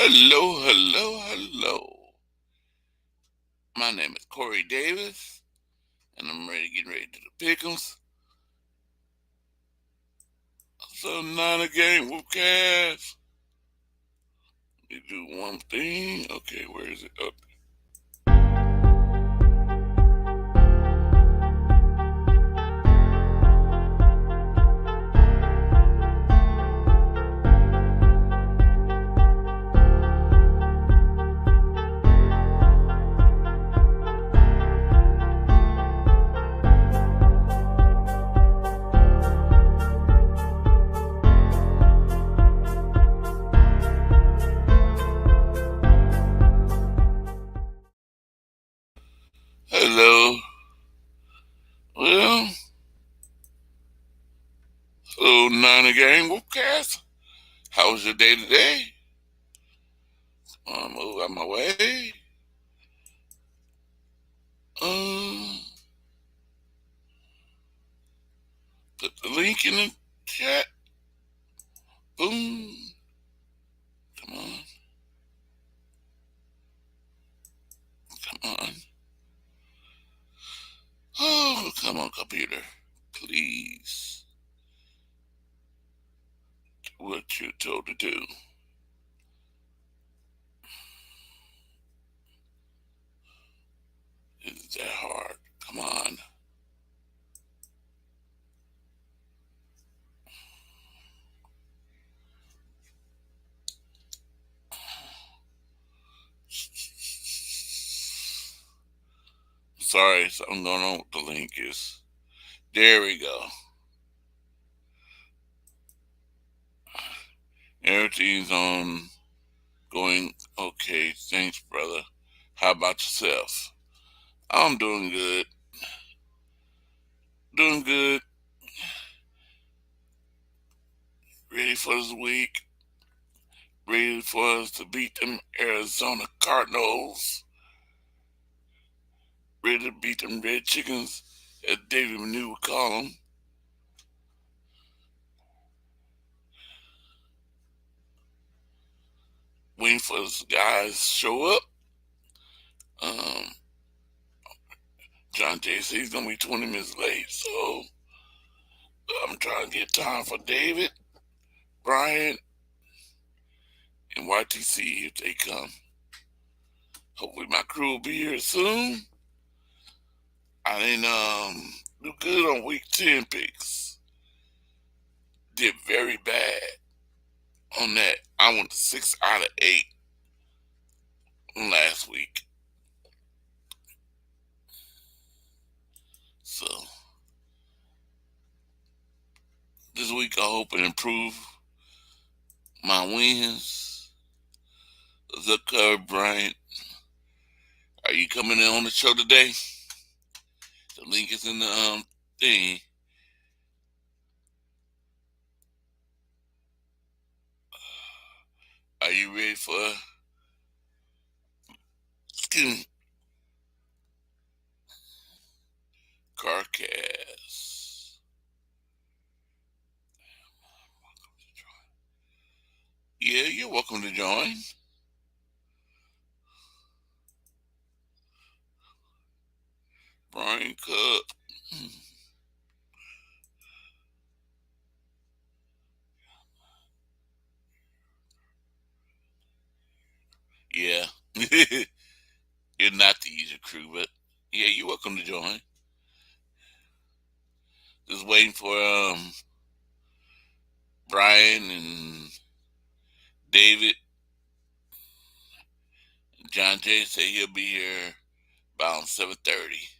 Hello, hello, hello. My name is Corey Davis, and I'm getting ready to do the pick'ems. So nine game whoopcast. You do one thing. Okay, where is it? Up. Hello. Well, hello, nine game whoopcast. How was your day today? Move out my way. Um, put the link in the chat. Boom. Come on. Come on. Oh, come on, computer. Please. Do what you're told to do. Is that hard? Come on. Sorry, something going on with the link is. There we go. Everything's on going okay. Thanks, brother. How about yourself? I'm doing good. Doing good. Ready for this week. Ready for us to beat them Arizona Cardinals. Ready to beat them red chickens, as David Manu would call them. Waiting for us guys to show up. John Jay said he's gonna be 20 minutes late, so I'm trying to get time for David, Brian, and YTC if they come. Hopefully my crew will be here soon. I didn't do good on week 10 picks. Did very bad on that. I went to 6 out of 8 last week. So this week I hope to improve my wins. The cover, Brian. Are you coming in on the show today? The link is in the thing. Are you ready for CarCast? Yeah, you're welcome to join. Brian Cup. Yeah. You're not the user crew, but yeah, you're welcome to join. Just waiting for Brian and David. John Jay said he'll be here about 7:30.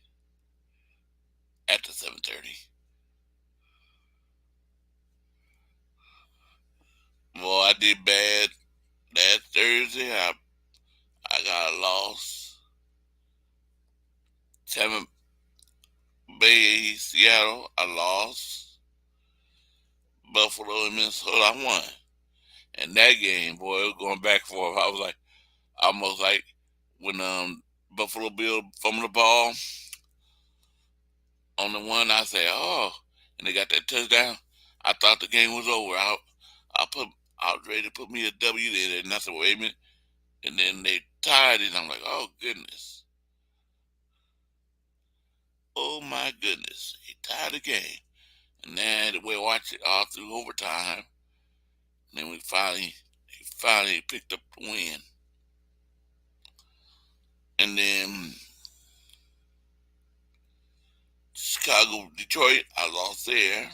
After 7:30. Well, I did bad that Thursday. I got lost. Tampa Bay, Seattle, I lost. Buffalo and Minnesota, I won. And that game, boy, it was going back and forth. I was like, almost like when Buffalo Bill fumbled the ball on the one, I said, oh, and they got that touchdown. I thought the game was over. I was ready to put me a W there, and I said, wait a minute. And then they tied it. I'm like, oh goodness. Oh my goodness. He tied the game. And then we watched it all through overtime. And then he finally picked up the win. And then Chicago, Detroit, I lost there.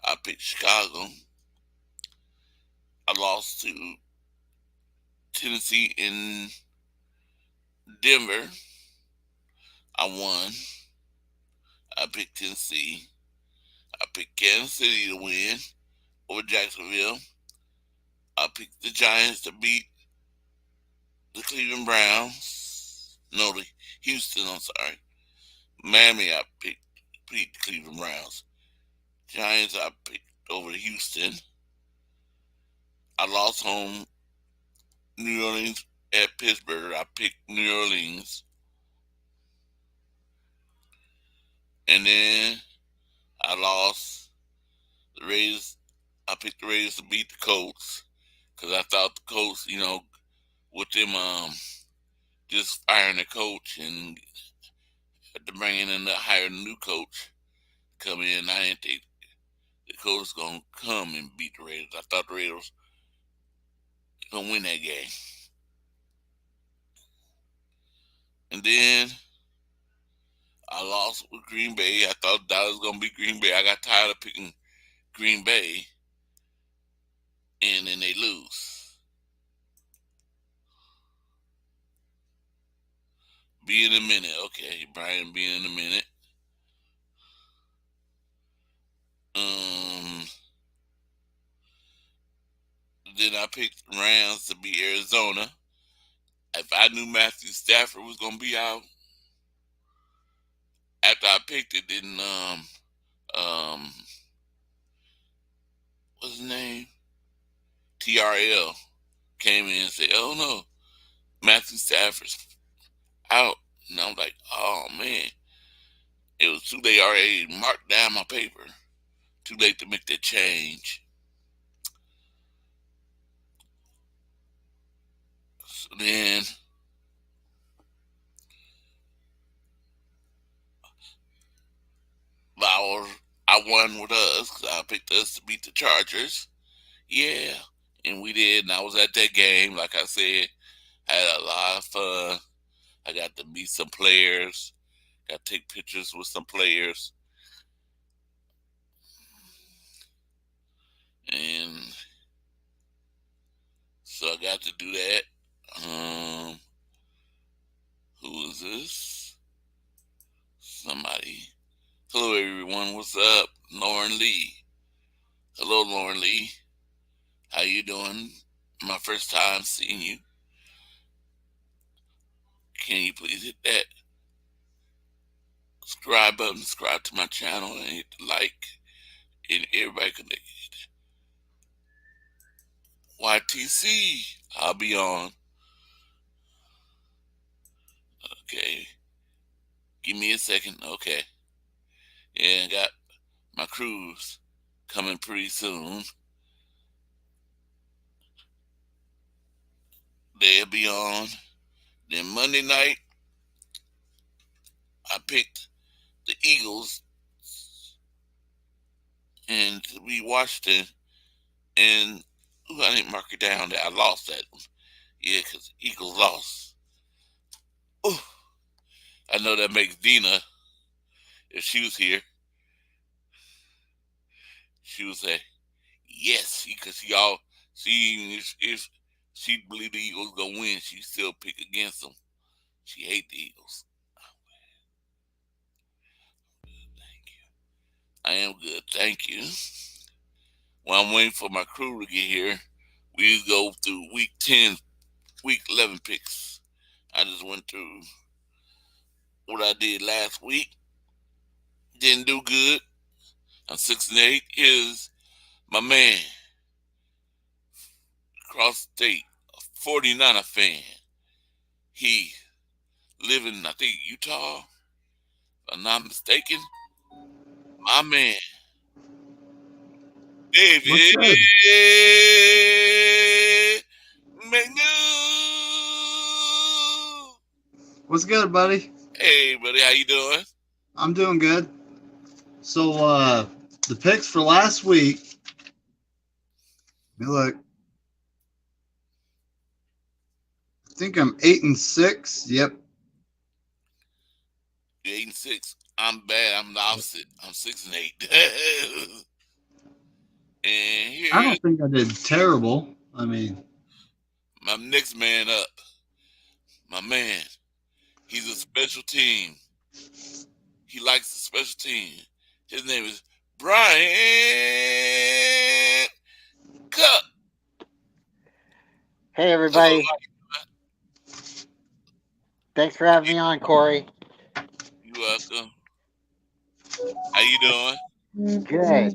I picked Chicago. I lost to Tennessee and Denver. I won. I picked Tennessee. I picked Kansas City to win over Jacksonville. I picked the Giants to beat the Cleveland Browns. No, the Houston, I'm sorry. Miami, I picked beat the Cleveland Browns. Giants, I picked over to Houston. I lost home New Orleans at Pittsburgh. I picked New Orleans. And then I lost the Raiders. I picked the Raiders to beat the Colts because I thought the Colts, with them just firing the coach and bringing in the hire new coach come in, I didn't think the coach was gonna come and beat the Raiders. I thought the Raiders were gonna win that game. And then I lost with Green Bay. I thought that was gonna be Green Bay. I got tired of picking Green Bay, and then they lose. Be in a minute, okay, Brian. Be in a minute. Um, then I picked Rams to beat Arizona. If I knew Matthew Stafford was gonna be out after I picked it, then um what's his name? TRL came in and said, "Oh no, Matthew Stafford's out." And I'm like, "Oh man, it was too late. I already marked down my paper. Too late to make that change." So then I won with us because I picked us to beat the Chargers. Yeah, and we did. And I was at that game. Like I said, had a lot of fun. I got to meet some players. Got to take pictures with some players, and so I got to do that. Um, who is this? Somebody. Hello, everyone. What's up, Lauren Lee? Hello, Lauren Lee. How you doing? My first time seeing you. Can you please hit that subscribe button, subscribe to my channel, and hit the like, and everybody connected. YTC, I'll be on. Okay, give me a second. Okay, yeah, I got my cruise coming pretty soon. They'll be on. Then Monday night, I picked the Eagles, and we watched it, and I didn't mark it down that I lost that one. Yeah, because Eagles lost. Ooh, I know that makes Dina, if she was here, she would say, yes, because if she believed the Eagles gonna win, she still pick against them. She hate the Eagles. Thank you. I am good, thank you. While I'm waiting for my crew to get here, we go through week 10, week 11 picks. I just went through what I did last week. Didn't do good. I'm 6-8. Here's my man across the state, a 49er fan. He live in, I think, Utah, if I'm not mistaken. My man, What's David good? McNews. What's good, buddy? Hey, buddy, how you doing? I'm doing good. So, the picks for last week. Look, I think I'm 8-6. Yep. You 8-6. I'm bad. I'm the opposite. I'm 6-8. And I here's don't think I did terrible. I mean, my next man up. My man. He's a special team. He likes the special team. His name is Brian Cup. Hey, Hello, everybody. Thanks for having me on, Corey. you welcome. How you doing? Good.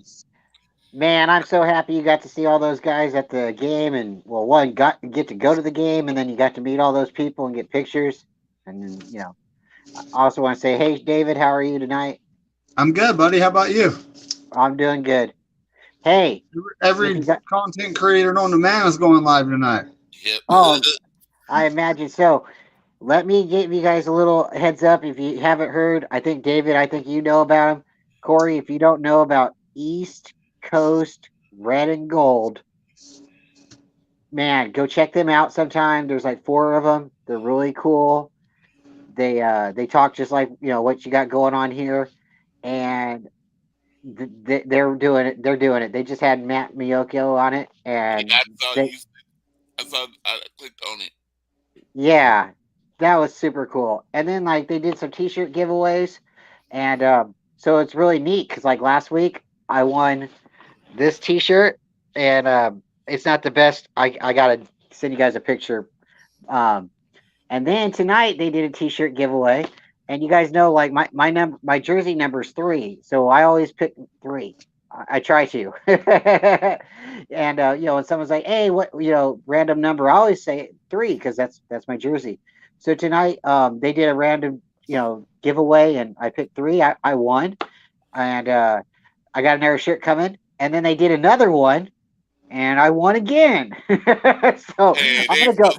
Man, I'm so happy you got to see all those guys at the game. And, well, one, got get to go to the game, and then you got to meet all those people and get pictures. And then, I also want to say, hey, David, how are you tonight? I'm good, buddy. How about you? I'm doing good. Hey, if Every you got, content creator known to man is going live tonight. Yep. oh, I imagine so. Let me give you guys a little heads up. If you haven't heard, I think David, I think you know about him. Corey, if you don't know about East Coast Red and Gold, man, go check them out sometime. There's like four of them. They're really cool. They talk just like what you got going on here, and they're doing it. They're doing it. They just had Matt Miyoko on it, Yeah, and I saw they you. I saw. I clicked on it. yeah, that was super cool. And then like they did some T-shirt giveaways, and so it's really neat because like last week I won this T-shirt, and it's not the best. I gotta send you guys a picture. Um, and then tonight they did a T-shirt giveaway, and you guys know like my jersey number is 3, so I always pick 3. I try to, and when someone's like, "Hey, what random number?" I always say 3 because that's my jersey. So tonight, they did a random giveaway, and I picked 3. I won, and I got another shirt coming, and then they did another one, and I won again. So Hey, I'm gonna go.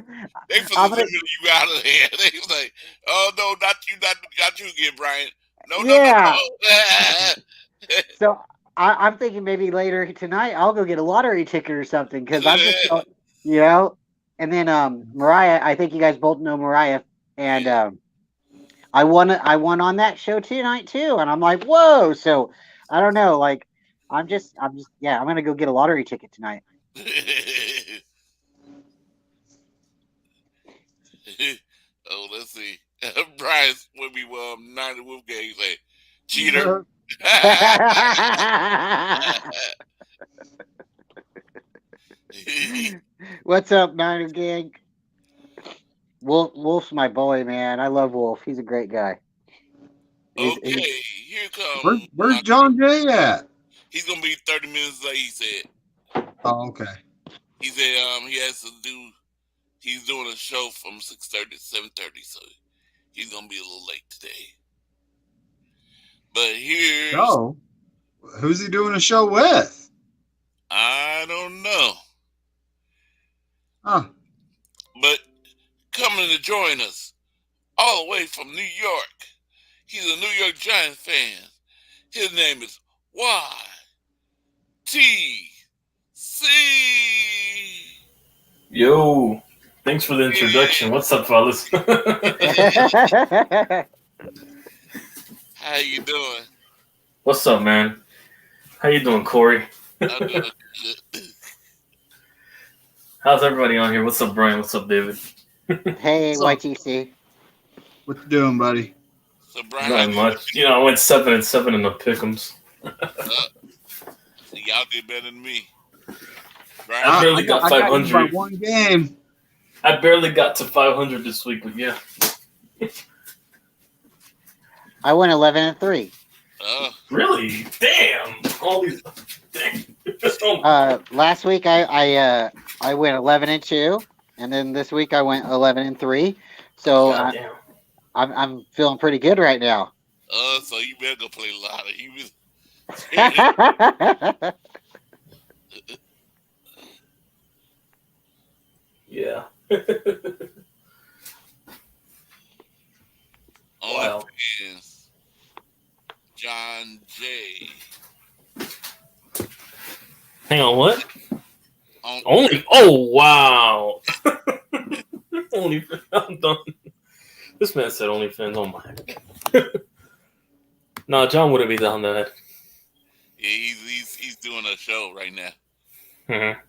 they for I'm the gonna limit you out of there. They was like, oh no, not you again, Brian. No, no, no, yeah. no. So I'm thinking maybe later tonight I'll go get a lottery ticket or something because I'm just so, you know. And then Mariah, I think you guys both know Mariah, and Yeah. I won on that show tonight too, and I'm like, whoa! So I don't know, like I'm just yeah, I'm gonna go get a lottery ticket tonight. Oh, let's see. Brian's when we won 90 Wolf game. He's like, cheater. What's up, Niner Gang? Wolf's my boy, man. I love Wolf. He's a great guy. He's Okay, here come Where's my. John Jay at? He's gonna be 30 minutes late. He said. Oh, okay. He said he has to do. He's doing a show from 6:30 to 7:30, so he's gonna be a little late today. But here's So, who's he doing a show with? I don't know. Huh. But coming to join us all the way from New York. He's a New York Giants fan. His name is YTC. Yo, thanks for the introduction. What's up, fellas? How you doing? What's up, man? How you doing, Corey? I'm doing good. How's everybody on here? What's up, Brian? What's up, David? Hey, So, YTC. what you doing, buddy? So Brian, how Not you much. I went 7-7 in the pick'ems. so y'all did better than me. Brian, I barely got I got you by 500. one game. I barely got to 500 this week, but yeah. I went 11-3. Really? Damn. All these. Dang. Last week I went 11-2, and then this week I went 11-3. So God damn. I'm feeling pretty good right now. so you better go play lotto. You was Yeah. Hang on, what? On, Only? Oh wow! Only I'm done. This man said OnlyFans. Oh my. Nah, John wouldn't be down that. yeah, he's doing a show right now. Mm-hmm.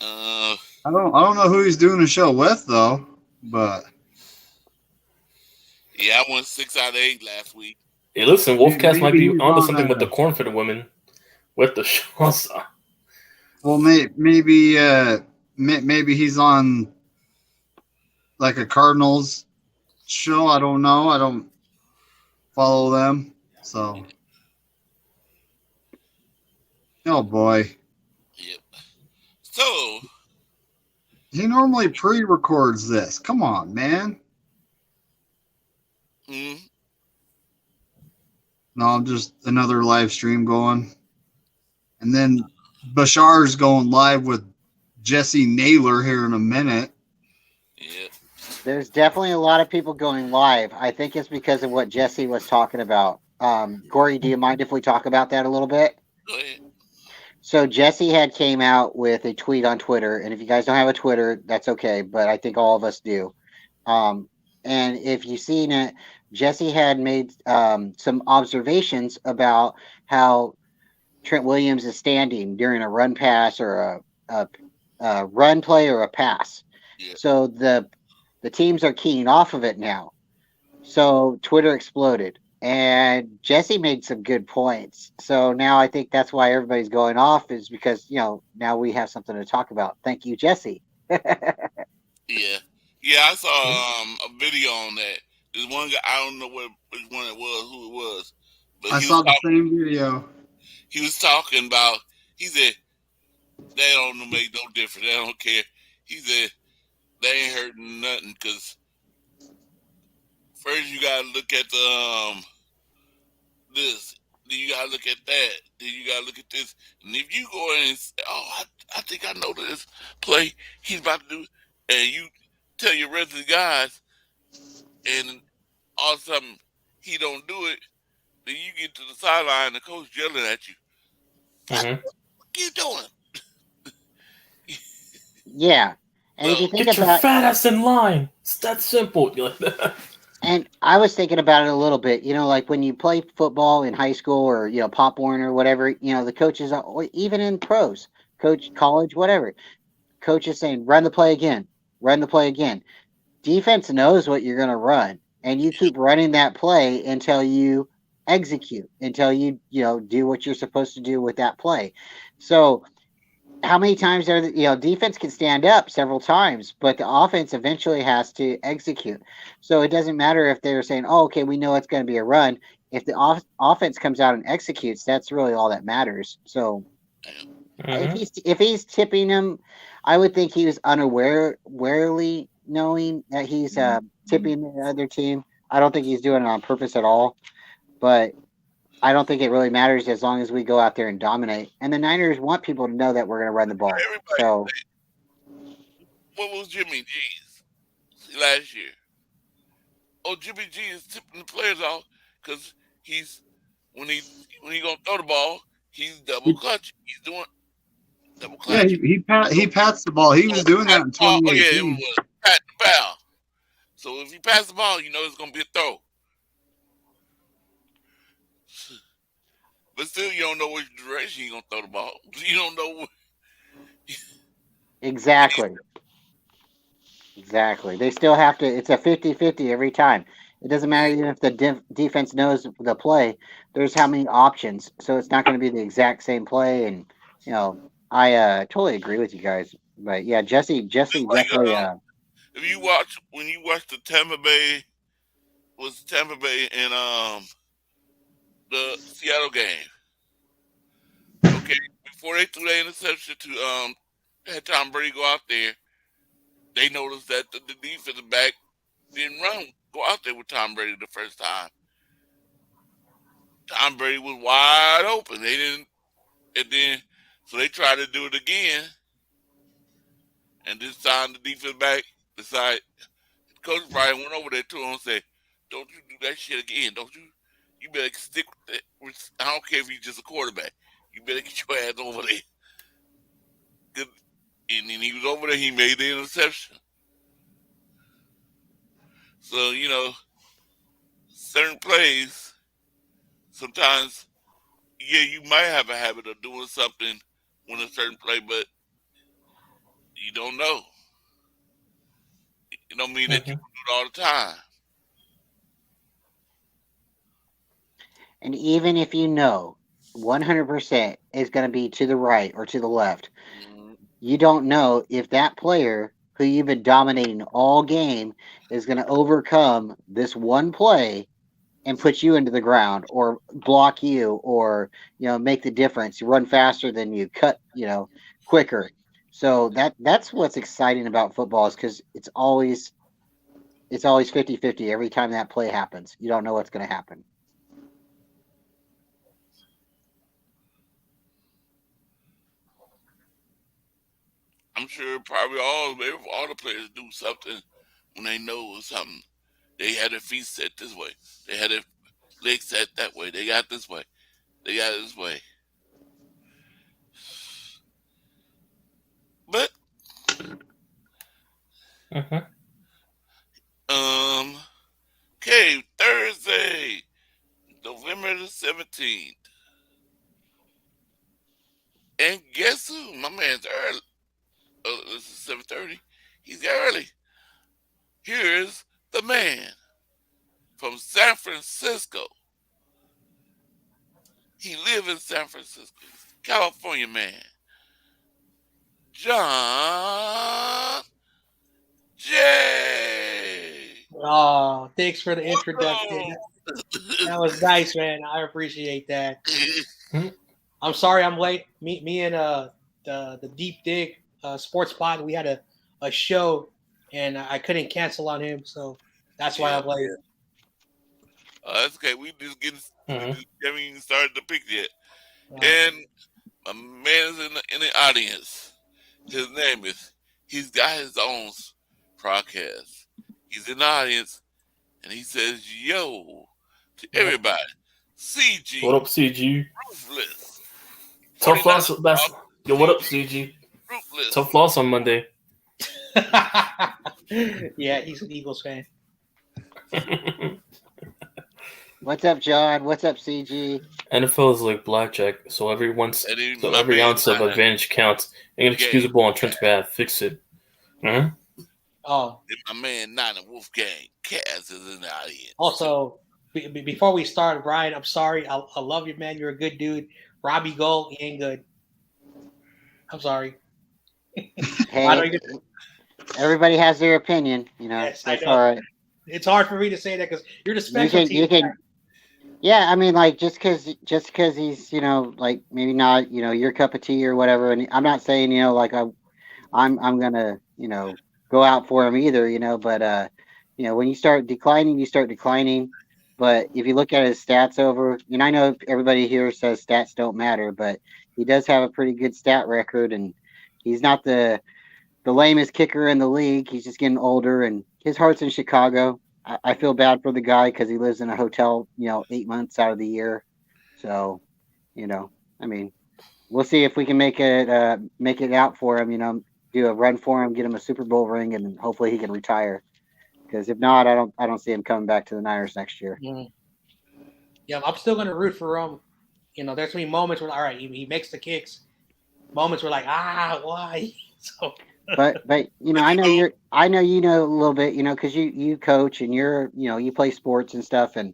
I don't know who he's doing a show with though, but Yeah, I won 6 out of 8 last week. Hey, listen, Wolfcast might maybe be he's onto on something with the a, corn-fed women with the shawsa. well, maybe he's on like a Cardinals show. I don't know. I don't follow them, so. Oh boy, Yep. So, he normally pre-records this. Come on, man. mm, No, I'm just another live stream going, and then Bashar's going live with Jesse Naylor here in a minute. yeah. There's definitely a lot of people going live. I think it's because of what Jesse was talking about. Corey, do you mind if we talk about that a little bit? Go ahead. So Jesse had came out with a tweet on Twitter, and if you guys don't have a Twitter, that's okay, but I think all of us do. Um, and if you've seen it, Jesse had made some observations about how Trent Williams is standing during a run pass or a run play or a pass. Yeah. So the teams are keying off of it now. So Twitter exploded. And Jesse made some good points. So now I think that's why everybody's going off is because, now we have something to talk about. Thank you, Jesse. Yeah. Yeah, I saw a video on that. There's one guy, I don't know which one it was, who it was, but I saw the same video. he was talking about, he said, they don't make no difference. They don't care. He said, they ain't hurting nothing because first you got to look at the this, then you got to look at that, then you got to look at this. And if you go in and say, oh, I think I know this play he's about to do, and you tell your rest of the guys, and all of a sudden he don't do it, then you get to the sideline, the coach yelling at you. Mm-hmm. What are you doing? Yeah. And if Well, you think Get your about fat ass in line. It's that simple. You're like that. and I was thinking about it a little bit, like when you play football in high school or, Pop Warner or whatever, the coaches are, or even in pros, coach, college, whatever, coach is saying, run the play again, run the play again. Defense knows what you're going to run, and you keep running that play until you execute, until you do what you're supposed to do with that play. So how many times are defense can stand up several times, but the offense eventually has to execute. So it doesn't matter if they're saying, "Oh, okay, we know it's going to be a run." If the offense comes out and executes, that's really all that matters. So Mm-hmm. if he's tipping him, I would think he was warily knowing that he's tipping the other team. I don't think he's doing it on purpose at all, but I don't think it really matters as long as we go out there and dominate. And the Niners want people to know that we're going to run the ball. everybody, So what was Jimmy G's last year? Oh, Jimmy G is tipping the players off because he's when he gonna throw the ball, he's double clutching. He's doing double Yeah, clutching. he pats the ball. He was doing that in Oh yeah, it 2018. was pat the ball. So if you pass the ball, you know it's gonna be a throw. But still, you don't know which direction you're gonna throw the ball. You don't know. exactly. Exactly. They still have to, it's a 50-50 every time. It doesn't matter even if the defense knows the play. There's how many options. So it's not going to be the exact same play. And, I totally agree with you guys. But yeah, Jesse Like definitely, if you when you watch the Tampa Bay and the Seattle game. Okay, before they threw their interception to had Tom Brady go out there, they noticed that the defensive back didn't go out there with Tom Brady the first time. Tom Brady was wide open. They didn't, and then so they tried to do it again, and this time the defensive back decided. Coach Brian went over there to him and said, "Don't you do that shit again? Don't you? You better stick with that. I don't care if you're just a quarterback. You better get your ass over there." and then he was over there. He made the interception. So certain plays sometimes, yeah, you might have a habit of doing something when a certain play, but you don't know. It don't mean that you Mhm. do it all the time. And even if you know 100% is going to be to the right or to the left, Mhm. you don't know if that player who you've been dominating all game is going to overcome this one play and put you into the ground or block you or make the difference, run faster than you, cut quicker. So that's what's exciting about football, is because it's always 50-50 every time that play happens. You don't know what's going to happen. I'm sure probably all the players do something when they know something. They had their feet set this way. They had their legs set that way. They got this way. They got it this way. But Mhm. um, okay, Thursday, November the 17th, and guess who? My man's early. This is 7:30. He's early. Here's the man from San Francisco. He lives in San Francisco. California man. John Jay. Oh, thanks for the introduction. Welcome. That was nice, man. I appreciate that. Mhm. I'm sorry I'm late. Me and the Deep Dig Sports Pod, we had a show and I couldn't cancel on him, so that's why Yeah, I'm late. that's okay. We Mhm. just haven't even started the pick yet. Uh, And my man is in the audience. His name is. He's got his own podcast. He's in the audience, and he says, "Yo," to yep. everybody. What CG up, CG? Ruthless. Tough 49 loss. That's yo. What up, CG CG? Ruthless. Tough loss on Monday. Yeah, he's an Eagles fan. What's up, John? What's up, CG? NFL is like blackjack, so And then so my every man ounce of Nana advantage counts. in the game. Inexcusable on Trent's behalf. Fix it. Mhm. Oh, And my man Nana Wolfgang Cass is in the audience. also, before we start, Brian, I'm sorry. I love you, man. You're a good dude. Robbie Gold, he ain't good. I'm sorry. I Hey, don't even. everybody has their opinion. Yes, I That's know. all right. It's hard for me to say that because you're the You special can, team you guy. can, yeah. I mean, like just because he's like maybe not your cup of tea or whatever. And I'm not saying like I'm gonna go out for him either. But when you start declining, you start declining. But if you look at his stats over, I know everybody here says stats don't matter, but he does have a pretty good stat record, and he's not the lamest kicker in the league. He's just getting older, and his heart's in Chicago. I feel bad for the guy because he lives in a hotel, 8 months out of the year. So, I mean, we'll see if we can make it out for him. Do a run for him, get him a Super Bowl ring, and hopefully he can retire. Because if not, I don't see him coming back to the Niners next year. Mm. Yeah, I'm still gonna root for him. There's gonna be moments where all right, he makes the kicks. Moments where like why? So But But I know you know a little bit, because you coach and you play sports and stuff, and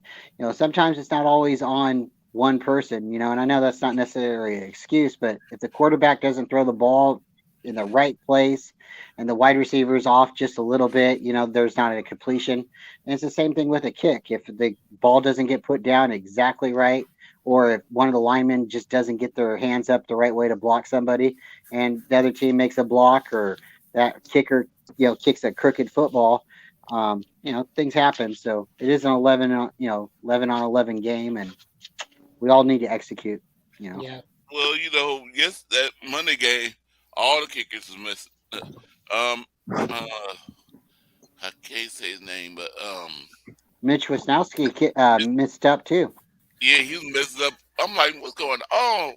sometimes it's not always on one person, and I know that's not necessarily an excuse, but if the quarterback doesn't throw the ball in the right place and the wide receiver's off just a little bit, there's not a completion. And it's the same thing with a kick. If the ball doesn't get put down exactly right, or if one of the linemen just doesn't get their hands up the right way to block somebody, and the other team makes a block, or that kicker, kicks a crooked football, things happen. So it is an 11 on 11 game, and we all need to execute. yeah. well, yes, that Monday game, all the kickers was missing. Um, uh, I can't say his name, but Mitch Wisnowski missed up too. yeah, he was messing up. I'm like, what's going on?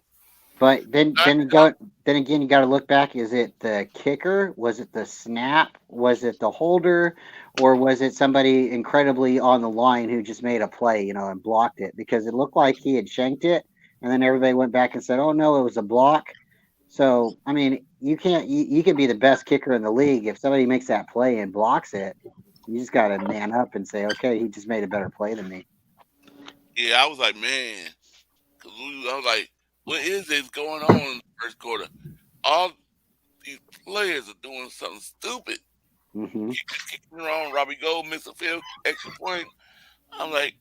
But then I, then you go then again you got to look back. Is it the kicker? Was it the snap? Was it the holder? Or was it somebody incredibly on the line who just made a play, and blocked it? Because it looked like he had shanked it, and then everybody went back and said, "Oh no, it was a block." So I mean, you can't. You can be the best kicker in the league if somebody makes that play and blocks it. You just got to man up and say, "Okay, he just made a better play than me." yeah, I was like, man, I was like, what is this going on in the first quarter? All these players are doing something stupid. Hmm. Kicking wrong. Robbie Gold missed a field extra point. I'm like,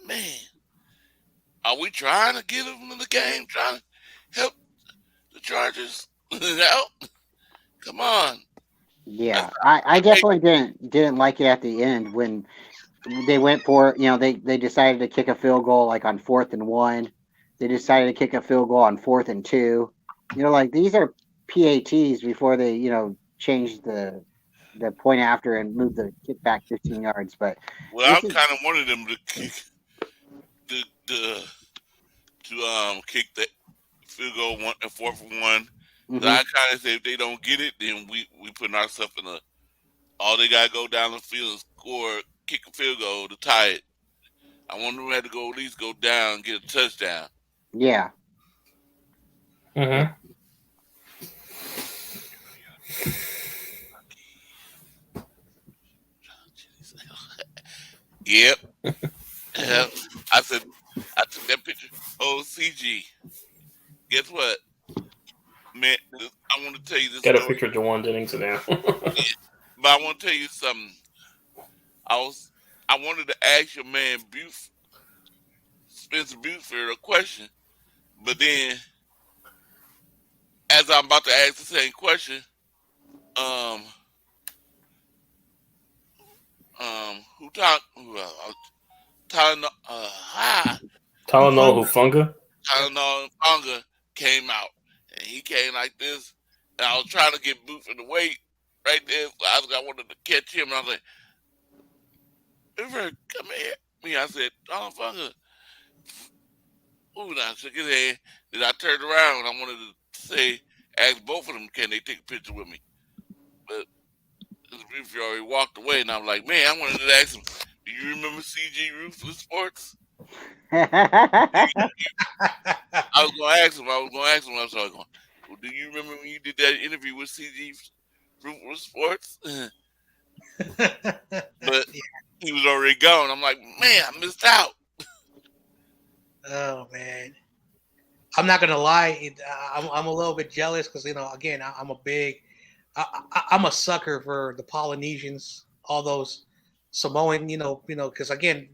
man, are we trying to get them in the game? Trying to help the Chargers out? Come on. That's Yeah, not I hey, definitely didn't like it at the end when they went for they decided to kick a field goal like on 4th and 1. They decided to kick a field goal on 4th and 2. Like these are PATs before they changed the point after and moved the kick back 15 yards. But well, this I'm is kind of wanted them to kick the kick the field goal 4th and 1. So hmm I kind of say if they don't get it, then we putting ourselves in a all they gotta go down the field and score, kick a field goal to tie it. I want them to have to go at least go down and get a touchdown. yeah, yeah. Mm-hmm. Yep. Yep. I said I took that picture. Oh, CG. Guess what, man? I want to tell you this Got a story, picture of Jawan Jennings in there. but I want to tell you something. I was I wanted to ask your man Spencer Buford a question, but then as I'm about to ask the same question, um, Tyler, Tylenol Ufunga. Hufunga. Tylenol Tonga came out, and he came like this, and I was trying to get Booth in the weight right there. I wanted to catch him, and I was like, "Booth, come here." Me, I said, Tylenol Tonga. Ooh, and I shook his hand. Then I turned around, and I wanted to say, ask both of them, can they take a picture with me? But Booth already walked away, and I'm like, man, I wanted to ask him, do you remember CG Ruthless Sports? I was gonna ask him. I was gonna ask him. I was going, well, do you remember when you did that interview with CG Fruitful Sports? But he was already gone. I'm like, man, I missed out. Oh man, I'm not gonna lie. I'm a little bit jealous because again, I'm a big, I'm a sucker for the Polynesians, all those Samoan, because again,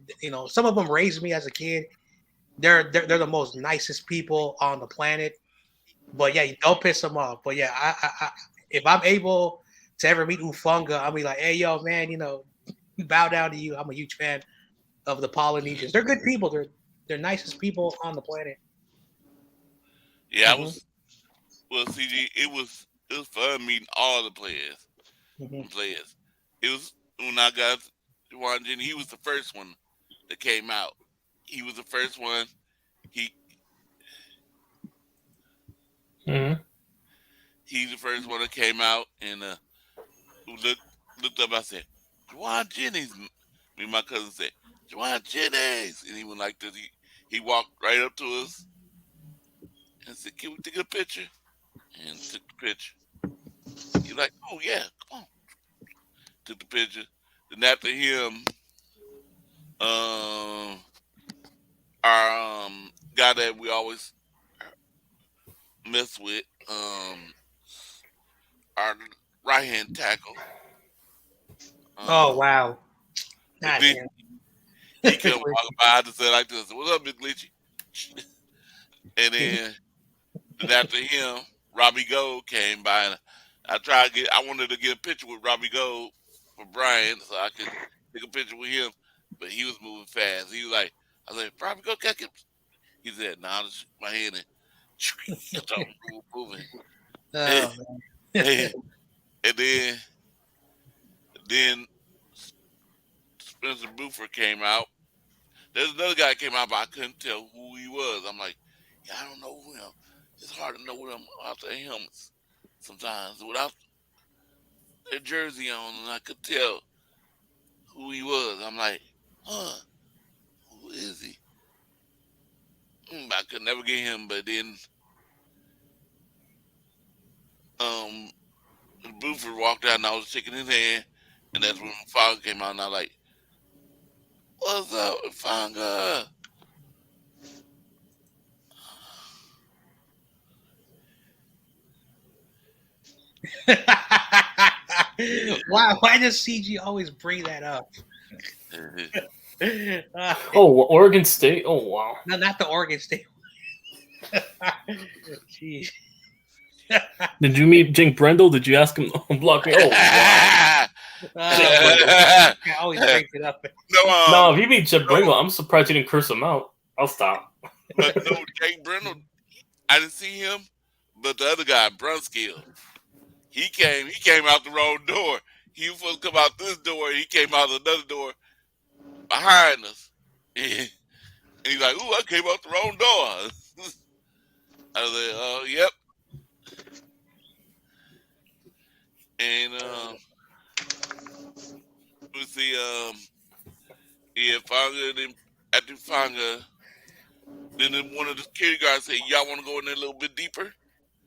some of them raised me as a kid. They're the most nicest people on the planet. But yeah, you don't piss them off. But yeah, if I'm able to ever meet Ufunga, I'll be like, hey yo, man, bow down to you. I'm a huge fan of the Polynesians. They're good people. They're nicest people on the planet. Yeah, I Mm-hmm. was. Well, CG, it was fun meeting all the Hmm. players. It was when I got Juwan Jenny. He was the first one that came out. He was the first one. He Mm-hmm. he's the first one that came out and looked up. I said, Juwan Jennings. Me and my cousin said, Juwan Jennings, and he went like this. He walked right up to us and said, "Can we take a picture?" And took the picture. He like, "Oh yeah, come on." Took the picture. Then after him, um, our guy that we always mess with, our right hand tackle, Oh um, wow. God McGlinchey, damn. he come walking by to say like this, "What's up, McGlinchey?" And then after him, Robbie Gold came by, and I wanted to get a picture with Robbie Gold for Brian, so I could take a picture with him, but he was moving fast. He was like, I said, Robbie Gold, can I get? He said, "Nah, I'll just shook my hand and start moving." Oh man. and then Spencer Buford came out. There's another guy that came out, but I couldn't tell who he was. I'm like, Yeah, I don't know him. It's hard to know them out their helmets sometimes without their jersey on, and I could tell who he was. I'm like, huh, who is he? I could never get him, but then um, Buford walked out, and I was shaking his hand, and that's when my father came out, and I was like, "What's up, Fanga?" Why does CG always bring that up? Oh, Oregon State. Oh wow. No, not the Oregon State. Jeez. Did you meet Jink Brendel? Did you ask him to block me? Oh wow. I always brings it up. No, if you meet Jink Brendel, I'm surprised you didn't curse him out. I'll stop. But no, Jake Brindle, I didn't see him, but the other guy, Brunskill, he came out the wrong door. He was supposed to come out this door, and he came out another door behind us. And he's like, "Ooh, I came out the wrong door." I was like, "Oh, yep." And let's see, yeah, Fanga. Then after Fanga, then one of the security guards said, "Y'all want to go in there a little bit deeper?"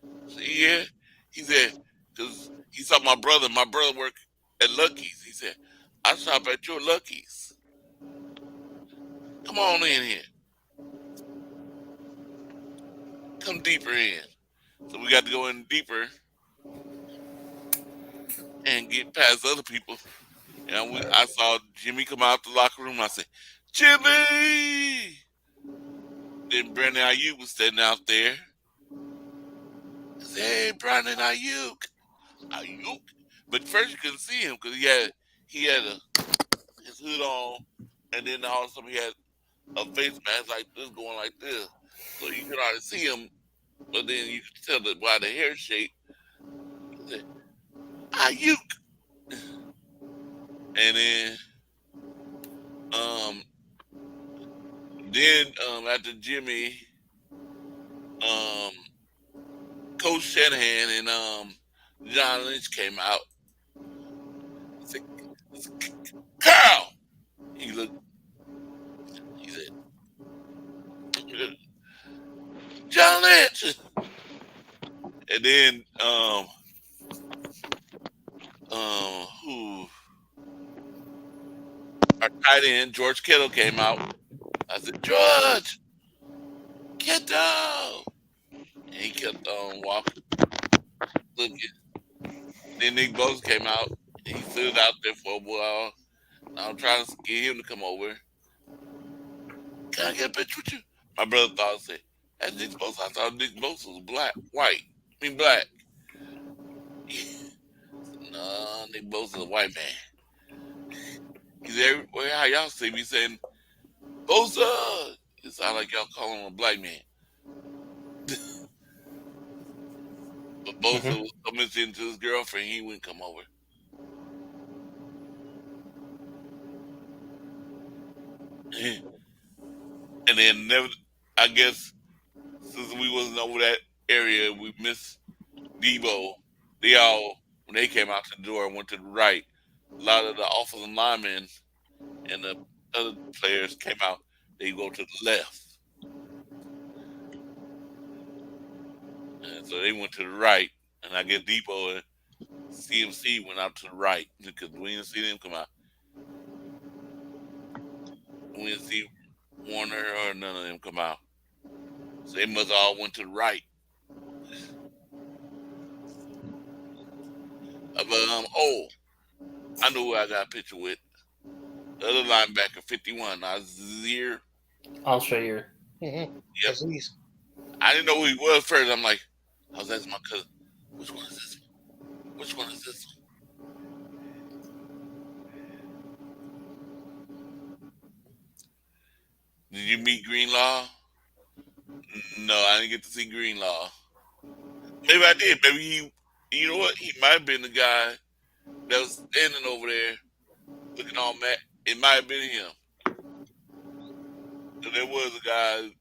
I said, "Yeah." He said, "Cause he saw my brother. My brother worked at Lucky's." He said, "I shop at your Lucky's. Come on in here. Come deeper in." So we got to go in deeper and get past other people. And I saw Jimmy come out the locker room. I said, "Jimmy!" Then Brandon Ayuk was standing out there. I said, "Hey, Brandon Ayuk." Ayuk. But first you couldn't see him because he had his hood on, and then all of a sudden he had a face mask like this going like this. So you could already see him, but then you could tell that by the hair shape. I said, "Ayuk." And um after Jimmy, um Coach Shanahan and John Lynch came out. I said, "Carl." He looked. He said, "John Lynch." And then who our tight end George Kittle came out. I said, "George Kittle," and he kept on walking, looking. Then Nick Bosa came out. He stood out there for a while. I'm trying to get him to come over. "Can I get a picture with you?" My brother thought I said, "That's Nick Bosa." I thought Nick Bosa was black. No, Nick Bosa's a white man. He's everywhere. How y'all see me saying Bosa? It sounds like y'all calling him a black man. But Bosa was coming into his girlfriend. He wouldn't come over. And then I guess, since we wasn't over that area, we missed Debo. When they came out the door and went to the right, a lot of the offensive linemen and the other players came out. They go to the left. And so they went to the right. And I guess Debo and CMC went out to the right because we didn't see them come out. We didn't see Warner or none of them come out. So they must all went to the right. I know who I got a picture with. The other linebacker, 51, Nazir. I'll show you. Mm-hmm. Yep. Aziz. I didn't know who he was first. I'm like, I was asking my cousin, which one is this one? Which one is this one? Did you meet Greenlaw? No, I didn't get to see Greenlaw. Maybe I did. Maybe you know what? He might have been the guy that was standing over there looking all mad. It might have been him. So there was a guy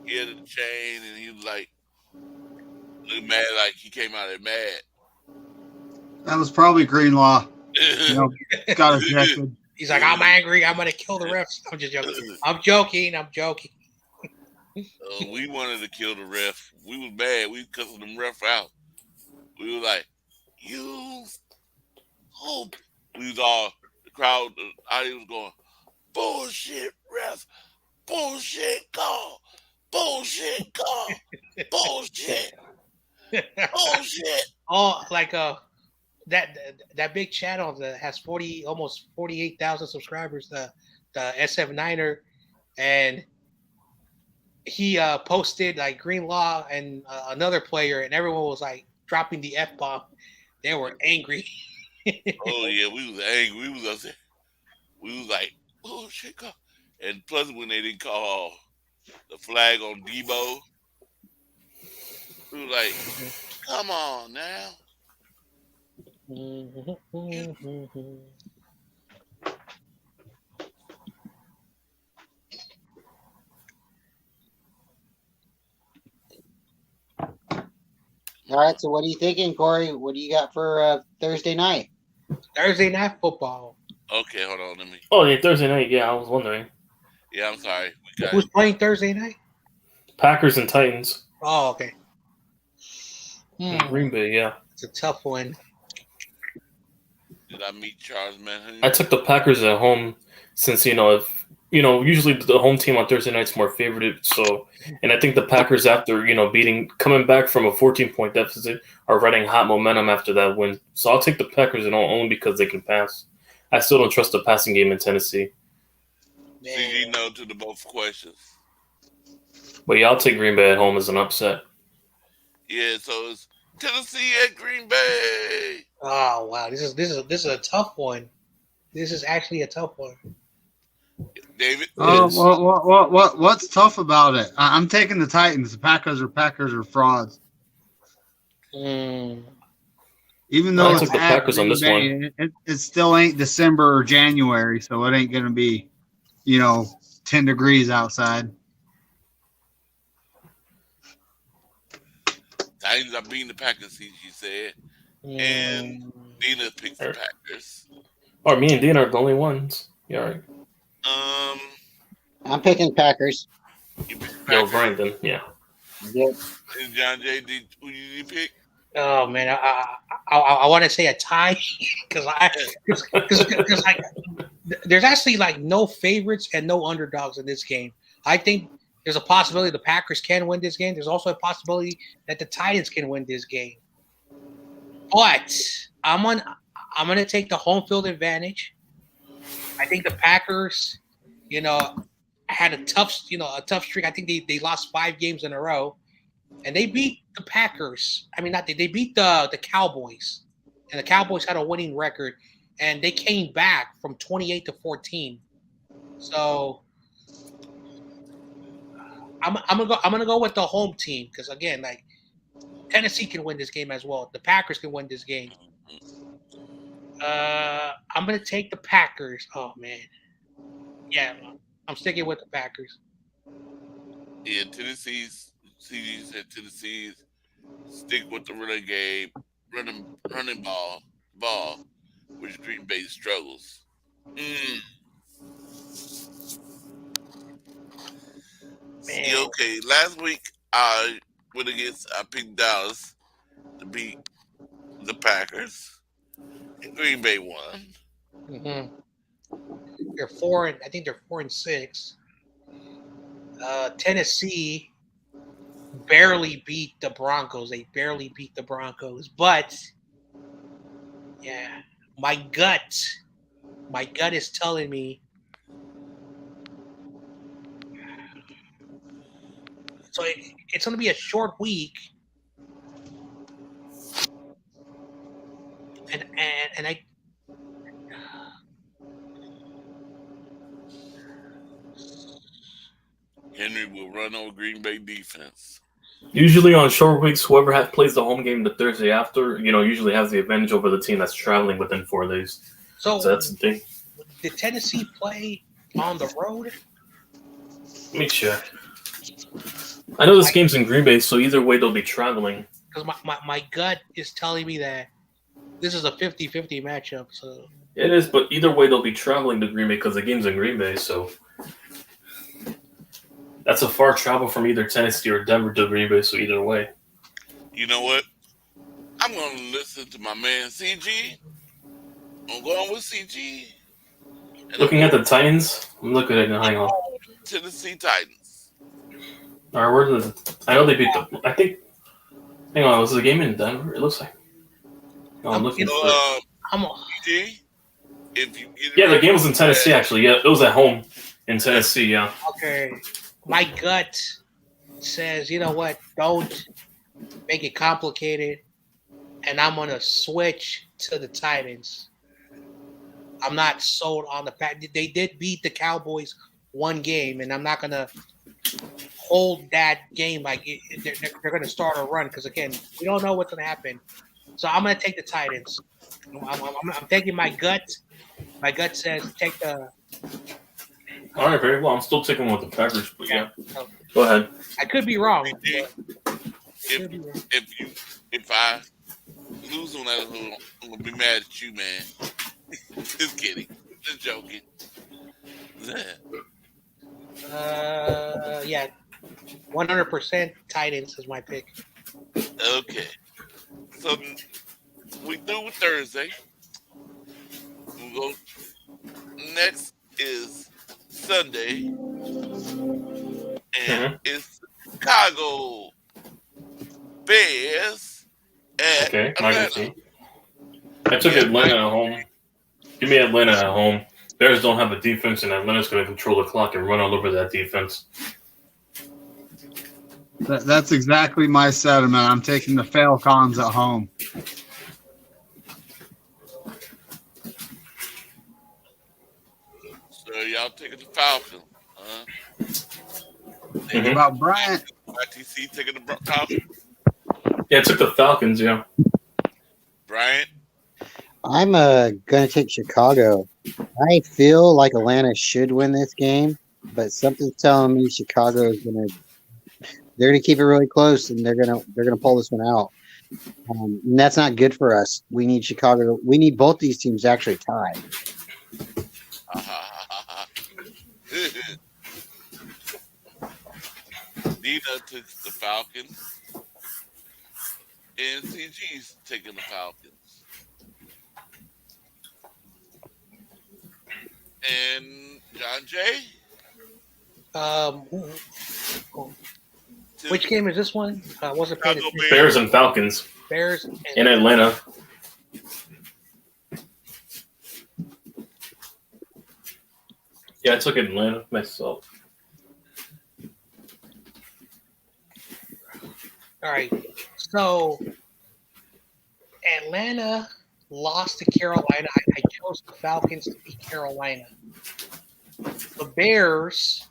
he had a chain, and he was like, looked mad, like he came out of it mad. That was probably Greenlaw. You know, got ejected. He's like, I'm angry. I'm gonna kill the refs. I'm just joking. I'm joking. We wanted to kill the ref. We was mad. We cussing them ref out. We was like, you hope. We was all, the crowd, the audience was going, bullshit ref, bullshit call, bullshit call, bullshit, bullshit. Oh, like that big channel that has almost 48,000 subscribers, the SF9er, and he posted like Greenlaw and another player, and everyone was like dropping the F-bomb. They were angry. Oh yeah, we was angry. We was upset. We was like, bullshit call. And plus when they didn't call the flag on Debo, we was like, come on now. All right, so what are you thinking, Corey? What do you got for Thursday night? Thursday night football. Okay, hold on, let me. Oh, yeah, Thursday night. Yeah, I was wondering. Yeah, I'm sorry. We got Who's playing Thursday night? Packers and Titans. Oh, okay. Green Bay, yeah. It's a tough one. Did I meet Charles Manhunter? I took the Packers at home since, usually the home team on Thursday night's more favored. So, and I think the Packers, after, coming back from a 14-point deficit, are riding hot momentum after that win. So I'll take the Packers and only because they can pass. I still don't trust the passing game in Tennessee. CG no to the both questions. But yeah, I'll take Green Bay at home as an upset. Yeah, so it's Tennessee at Green Bay. Oh wow, this is a tough one. This is actually a tough one. David. What's tough about it? I'm taking the Titans. The Packers are frauds. Even though I took the Packers on this one. It still ain't December or January, so it ain't gonna be, 10 degrees outside. Titans are beating the Packers, she said. And Dina picks the Packers. Or me and Dina are the only ones. Yeah, all right. I'm picking Packers. You pick Yo, Brandon, yeah. Yep. And John Jay, who did you pick? Oh man, I want to say a tie because like there's actually like no favorites and no underdogs in this game. I think there's a possibility the Packers can win this game. There's also a possibility that the Titans can win this game. But I'm gonna take the home field advantage. I think the Packers, had a tough streak. I think they lost 5 games in a row, and they beat the Packers. I mean, they beat the Cowboys, and the Cowboys had a winning record, and they came back from 28-14. So I'm gonna go with the home team because again, like Tennessee can win this game as well. The Packers can win this game. I'm gonna take the Packers. Oh man, yeah, I'm sticking with the Packers. Yeah, Tennessee's CG said Tennessee's stick with the running game, running ball, which Green Bay struggles. Yeah, okay, last week I picked Dallas to beat the Packers, and Green Bay won. They're 4. I think they're 4-6. Tennessee barely beat the Broncos. They barely beat the Broncos, but yeah, my gut is telling me. So it's going to be a short week, and I. Henry will run over Green Bay defense. Usually on short weeks, whoever plays the home game the Thursday after, usually has the advantage over the team that's traveling within 4 days. So that's the thing. Did Tennessee play on the road? Let me check. I know this game's in Green Bay, so either way they'll be traveling. Because my gut is telling me that this is a 50-50 matchup. So It is, but either way they'll be traveling to Green Bay because the game's in Green Bay, so that's a far travel from either Tennessee or Denver to Green Bay, so either way. You know what? I'm going to listen to my man CG. I'm going with CG. And Looking at the Titans, I'm looking at it. Hang on. Tennessee Titans. All right, where the? I know they beat the. I think. Hang on, was the game in Denver? It looks like. No, I'm looking for it. CG, if you get it Yeah, the right, game was in Tennessee, actually. Yeah, it was at home in Tennessee, yeah. okay, my gut says, you know what? Don't make it complicated, and I'm gonna switch to the Titans. I'm not sold on the fact they did beat the Cowboys one game, and I'm not gonna hold that game like they're gonna start a run because again, we don't know what's gonna happen. So I'm gonna take the Titans. I'm taking my gut. My gut says take the. All right, very well. I'm still taking with the Packers, but yeah. Go ahead. I could be wrong. If I lose on that, I'm gonna be mad at you, man. Just kidding. Just joking. Yeah, 100% Titans is my pick. Okay. So we through with Thursday. We'll go. Next is Sunday, and it's Chicago Bears at Atlanta. I took Atlanta at home. Give me Atlanta at home. Bears don't have a defense, and Atlanta's going to control the clock and run all over that defense. That's exactly my sentiment. I'm taking the Falcons at home. So y'all taking the Falcons, huh? What about Bryant? ITC taking the Falcons? Yeah, I took the Falcons, yeah. Bryant? I'm going to take Chicago. I feel like Atlanta should win this game, but something's telling me Chicago is going to. They're going to keep it really close, and they're going to pull this one out. And that's not good for us. We need Chicago. We need both these teams to actually tie. Nina took the Falcons, and CG's taking the Falcons. And John Jay? Which game is this one? Wasn't paying attention. Bears and Falcons. Bears in Atlanta. Yeah, I took Atlanta myself. All right. So Atlanta lost to Carolina. I chose the Falcons to beat Carolina. The Bears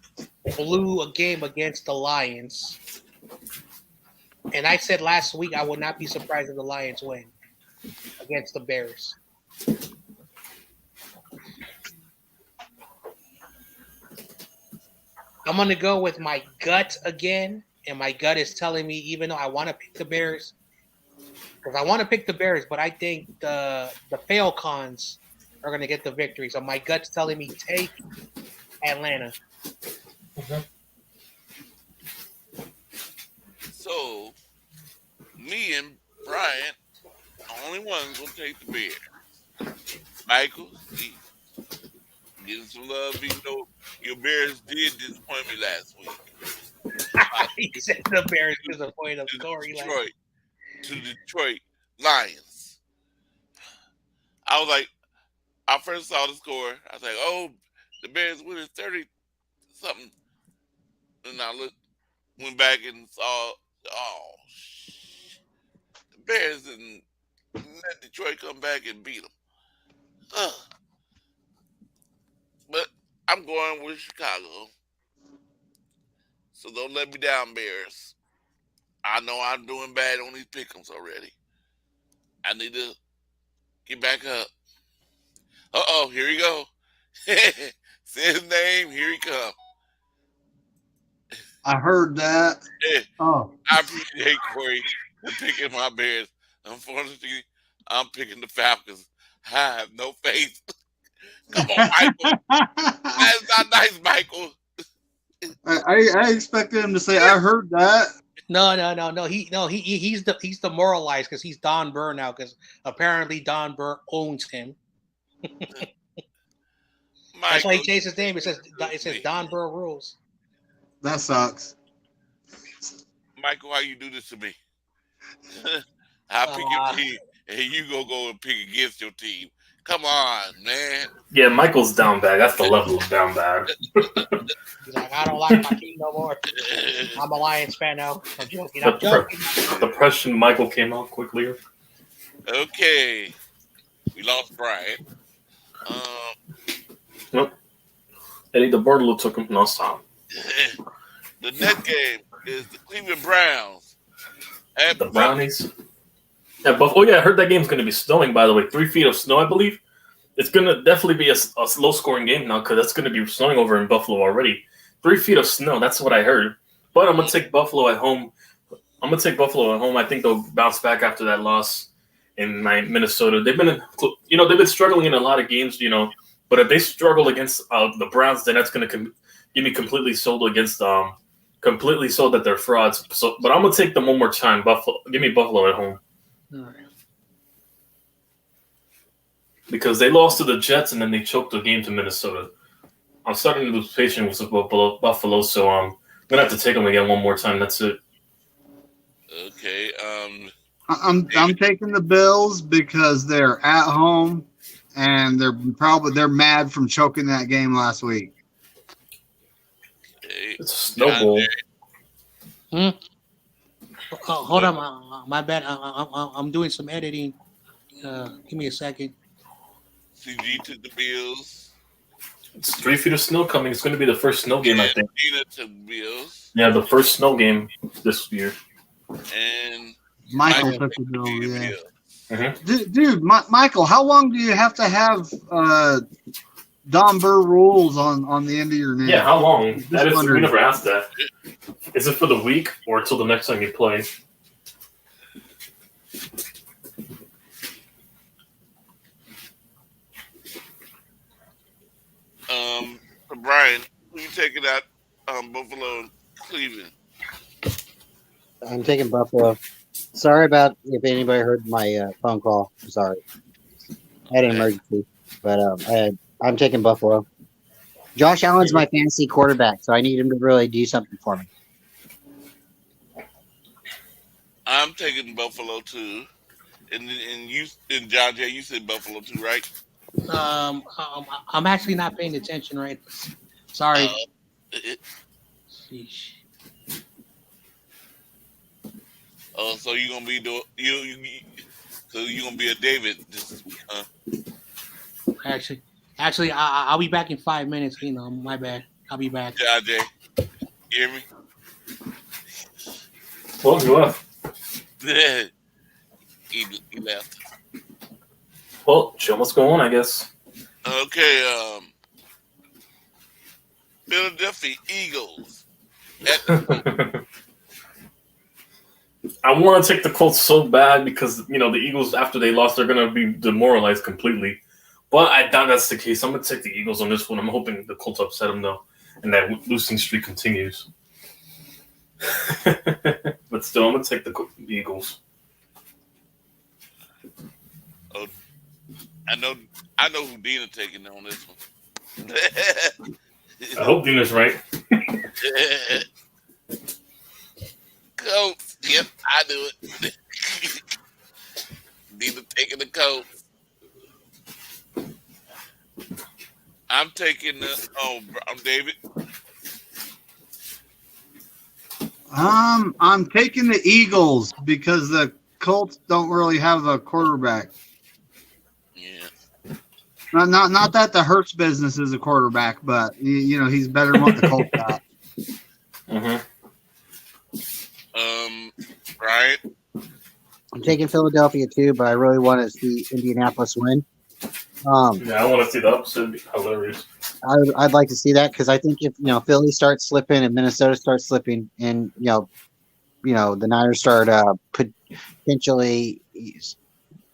blew a game against the Lions. And I said last week I would not be surprised if the Lions win against the Bears. I'm going to go with my gut again. And my gut is telling me, even though I want to pick the Bears, because I want to pick the Bears, but I think the Falcons are going to get the victory. So my gut's telling me take Atlanta. So, me and Bryant, the only ones going to take the Bears. Michael, getting some love, even though your Bears did disappoint me last week. He said the Bears disappointed To Detroit Lions. I was like, I first saw the score. I was like, oh, the Bears winning 30-something. And I went back and saw, the Bears didn't let Detroit come back and beat them. But I'm going with Chicago. So don't let me down, Bears. I know I'm doing bad on these pick'ems already. I need to get back up. Uh-oh, here we go. Say his name, here he come. I heard that. Hey, Oh, I appreciate Corey for picking my Bears. Unfortunately, I'm picking the Falcons. I have no faith. Come on, Michael. That's not nice, Michael. I expected him to say, "I heard that." No. He's demoralized because he's Don Burr now because apparently Don Burr owns him. That's why he changed his name. It says Don Burr rules. That sucks. Michael, how you do this to me? I pick your team, and you go and pick against your team. Come on, man. Yeah, Michael's down bad. That's the level of down bad. He's like, I don't like my team no more. I'm a Lions fan now. I'm joking. I'm joking. The Prussian Michael came out quickly. Okay, we lost Brian. Nope. Eddie DeBartolo took him. No, stop. The next game is the Cleveland Browns at The Brownies. Yeah, but I heard that game's going to be snowing, by the way. 3 feet of snow, I believe. It's going to definitely be a low-scoring game now because it's going to be snowing over in Buffalo already. 3 feet of snow, that's what I heard. But I'm going to take Buffalo at home. I think they'll bounce back after that loss in Minnesota. They've been struggling in a lot of games, But if they struggle against the Browns, then that's going to give me completely sold that they're frauds. But I'm going to take them one more time. Buffalo. Give me Buffalo at home. All right. Because they lost to the Jets and then they choked the game to Minnesota. I'm starting to lose patience with Buffalo, so I'm going to have to take them again one more time. That's it. Okay. I'm taking the Bills because they're at home and they're mad from choking that game last week. Okay. It's a snowball. Oh, hold on, my bad. I'm doing some editing. Give me a second. CG took the Bills. It's 3 feet of snow coming. It's going to be the first snow game, I think. Gina took Bills. Yeah, the first snow game this year. And Michael took the Bills. Yeah. Mm-hmm. Dude, Michael, how long do you have to have Don Burr rules on the end of your name? Yeah, how long? We never asked that. Is it for the week or until the next time you play? For Brian, who you taking out Buffalo and Cleveland? I'm taking Buffalo. Sorry about if anybody heard my phone call. I'm sorry. I had an emergency, but I'm taking Buffalo. Josh Allen's my fantasy quarterback, so I need him to really do something for me. I'm taking Buffalo too, and John Jay, you said Buffalo too, right? I'm actually not paying attention, right? Sorry. So you're gonna be so you're gonna be a David this week, huh? Actually, I'll be back in 5 minutes. My bad. I'll be back. John Jay, you hear me? Well, you left. he left. Well, show what's going on, I guess. Okay, Philadelphia Eagles. I want to take the Colts so bad because, the Eagles, after they lost, they're going to be demoralized completely. But I doubt that's the case. I'm going to take the Eagles on this one. I'm hoping the Colts upset them, though, and that losing streak continues. But still, I'm going to take the Eagles. Oh, I know who Dina taking on this one. I hope Dina's right. Colts. Yep, I do it. Dina taking the Colts. I'm taking I'm David. I'm taking the Eagles because the Colts don't really have a quarterback. Yeah. Not that the Hurts business is a quarterback, but he's better than what the Colts got. Mm-hmm. Right. I'm taking Philadelphia too, but I really want to see Indianapolis win. Yeah, I want to see the upset. It'd be hilarious. I'd like to see that because I think if Philly starts slipping and Minnesota starts slipping, and the Niners start potentially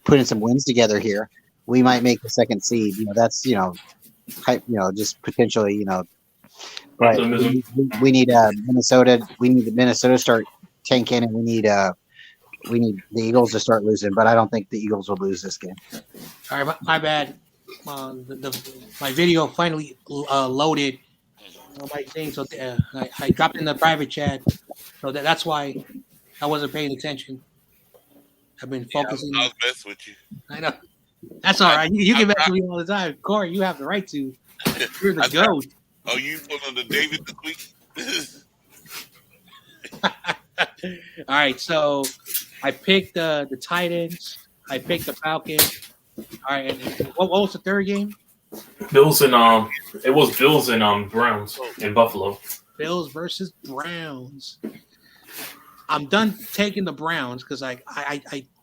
putting some wins together here, we might make the second seed. That's just potentially but Optimism. we need Minnesota. We need the Minnesota to start tanking, and we need the Eagles to start losing. But I don't think the Eagles will lose this game. All right, my bad. My video finally loaded on my thing, so I dropped in the private chat. So that's why I wasn't paying attention. I've been focusing. I was messing with you. I know. That's all right. You can mess with me all the time. Corey, you have the right to. You're the GOAT. Oh, you put on the David this week? All right, so I picked the Titans. I picked the Falcons. All right, and what was the third game? Bills and it was Bills and Browns in Buffalo. Bills versus Browns. I'm done taking the Browns because I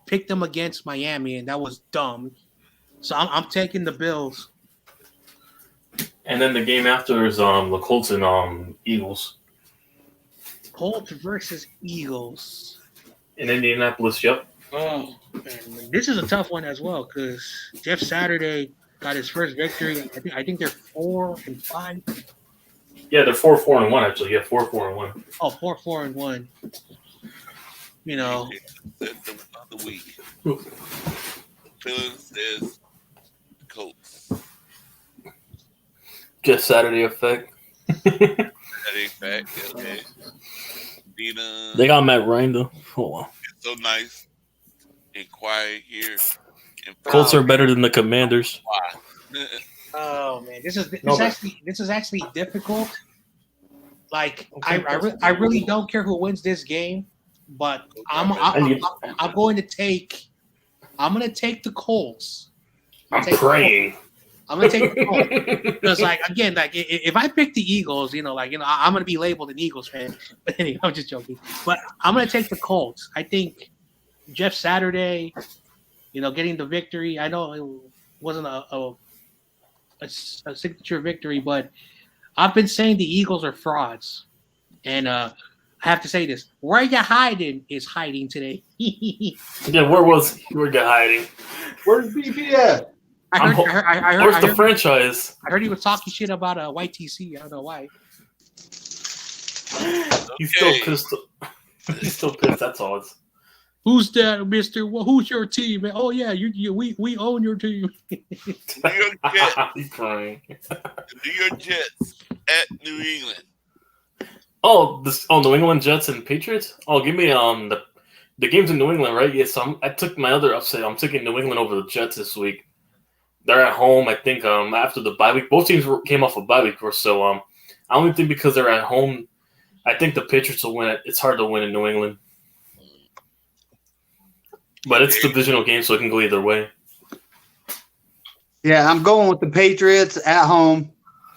picked them against Miami and that was dumb. So I'm taking the Bills. And then the game after is the Colts and Eagles. Colts versus Eagles. In Indianapolis, yep. Oh, man. This is a tough one as well because Jeff Saturday got his first victory. I think they're 4-5. Yeah, they're 4-4-1 actually. Yeah, 4-4-1. Oh, 4-4-1. The week. Philly says Colts. Just Saturday effect. That ain't fact. Okay. Dina. They got Matt Ryan though. Oh wow. It's so nice and quiet here. Colts are better than the Commanders. Oh man, this is actually difficult. Like I really don't care who wins this game, but I'm going to take the Colts. I'm praying. I'm gonna take the Colts because, again, if I pick the Eagles, I'm gonna be labeled an Eagles fan. But anyway, I'm just joking. But I'm gonna take the Colts. I think Jeff Saturday, getting the victory. I know it wasn't a signature victory, but I've been saying the Eagles are frauds, and I have to say this: where you hiding is hiding today. Yeah, where you hiding? Where's BPS? I heard. Where's the franchise? I heard he was talking shit about YTC. I don't know why. He's still pissed. He's still pissed. That's all. Who's that, Mister? Well, who's your team? Oh yeah, we own your team. New York Jets. He's crying. New York Jets at New England. New England Jets and Patriots. Oh, give me the games in New England, right? Yes, I took my other upset. I'm taking New England over the Jets this week. They're at home. I think after the bye week, both teams came off a bye week, so I only think because they're at home. I think the Patriots will win it. It's hard to win in New England, but it's a divisional game, so it can go either way. Yeah, I'm going with the Patriots at home.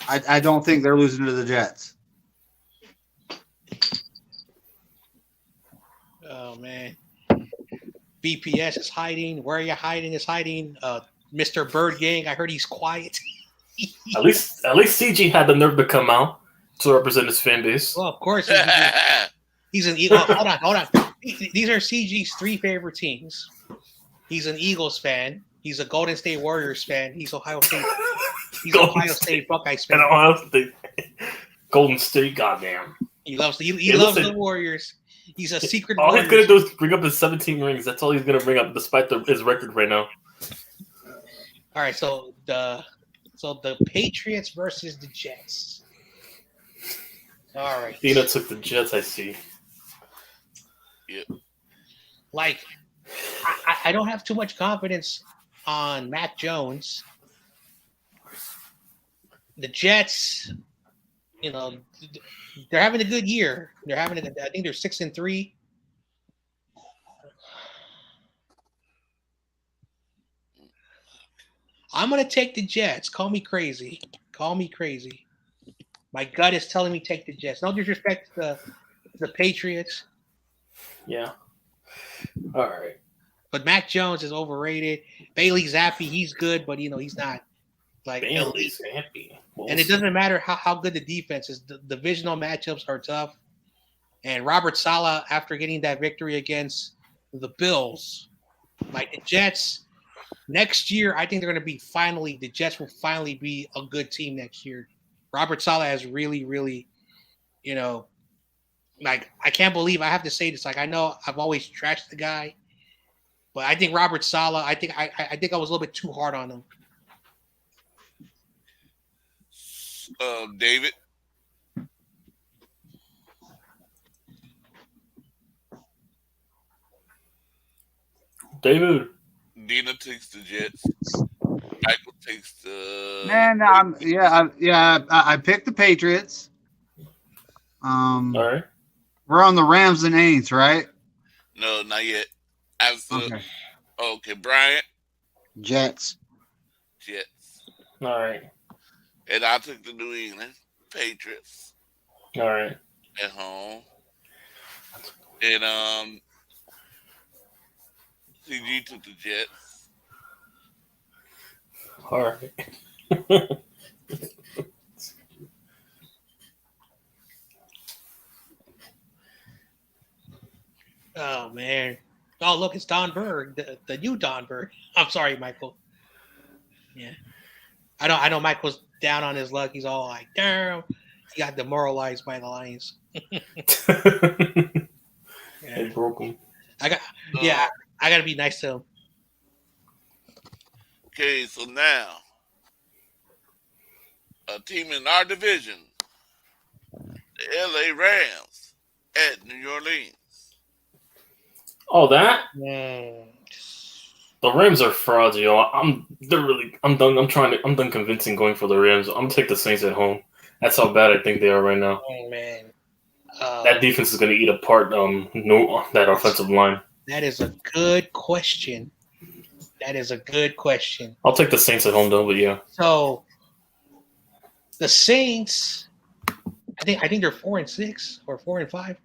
I don't think they're losing to the Jets. Oh man, BPS is hiding. Where are you hiding? Is hiding. Mr. Bird Gang. I heard he's quiet. At least CG had the nerve to come out to represent his fan base. Well, of course he's an Eagle. Hold on. These are CG's 3 favorite teams. He's an Eagles fan. He's a Golden State Warriors fan. He's Ohio State. He's Ohio State Buckeyes fan. Ohio State. Golden State, goddamn. He loves the Warriors. He's a secret. All he's gonna do is bring up his 17 rings. That's all he's gonna bring up, despite his record right now. All right, so the Patriots versus the Jets. All right. Dina took the Jets, I see. Yep. I don't have too much confidence on Mac Jones. The Jets, they're having a good year. I think they're 6-3. I'm going to take the Jets. Call me crazy. My gut is telling me take the Jets. No disrespect to the Patriots. Yeah. All right. But Mac Jones is overrated. Bailey Zappi, he's good, but he's not like Bailey elite. Zampi. And it doesn't matter how good the defense is. The divisional matchups are tough. And Robert Saleh, after getting that victory against the Bills, like the Jets, next year, I think they're going to be the Jets will finally be a good team next year. Robert Saleh has really, really, you know, like I can't believe I have to say this. Like I know I've always trashed the guy, but I think Robert Saleh, I think I was a little bit too hard on him. David. David. Dina takes the Jets. Michael takes the. Man, I picked the Patriots. All right. We're on the Rams and Aints, right? No, not yet. Absolutely. Okay. Okay, Bryant. Jets. Jets. All right. And I took the New England Patriots All right. at home. And CG took the Jets. All right. Oh man! Oh look, it's Don Berg, the new Don Berg. I'm sorry, Michael. Yeah, I know Michael's down on his luck. He's all like, "Damn, he got demoralized by the Lions." They broke him. I got to be nice to him. Okay, so now a team in our division, the LA Rams at New Orleans. Oh, that? Mm. The Rams are frauds, yo. I'm done. I'm done convincing going for the Rams. I'm gonna take the Saints at home. That's how bad I think they are right now. Oh man, that defense is gonna eat apart that offensive line. That is a good question. I'll take the Saints at home though, but yeah. So the Saints, I think they're 4-6 or 4-5.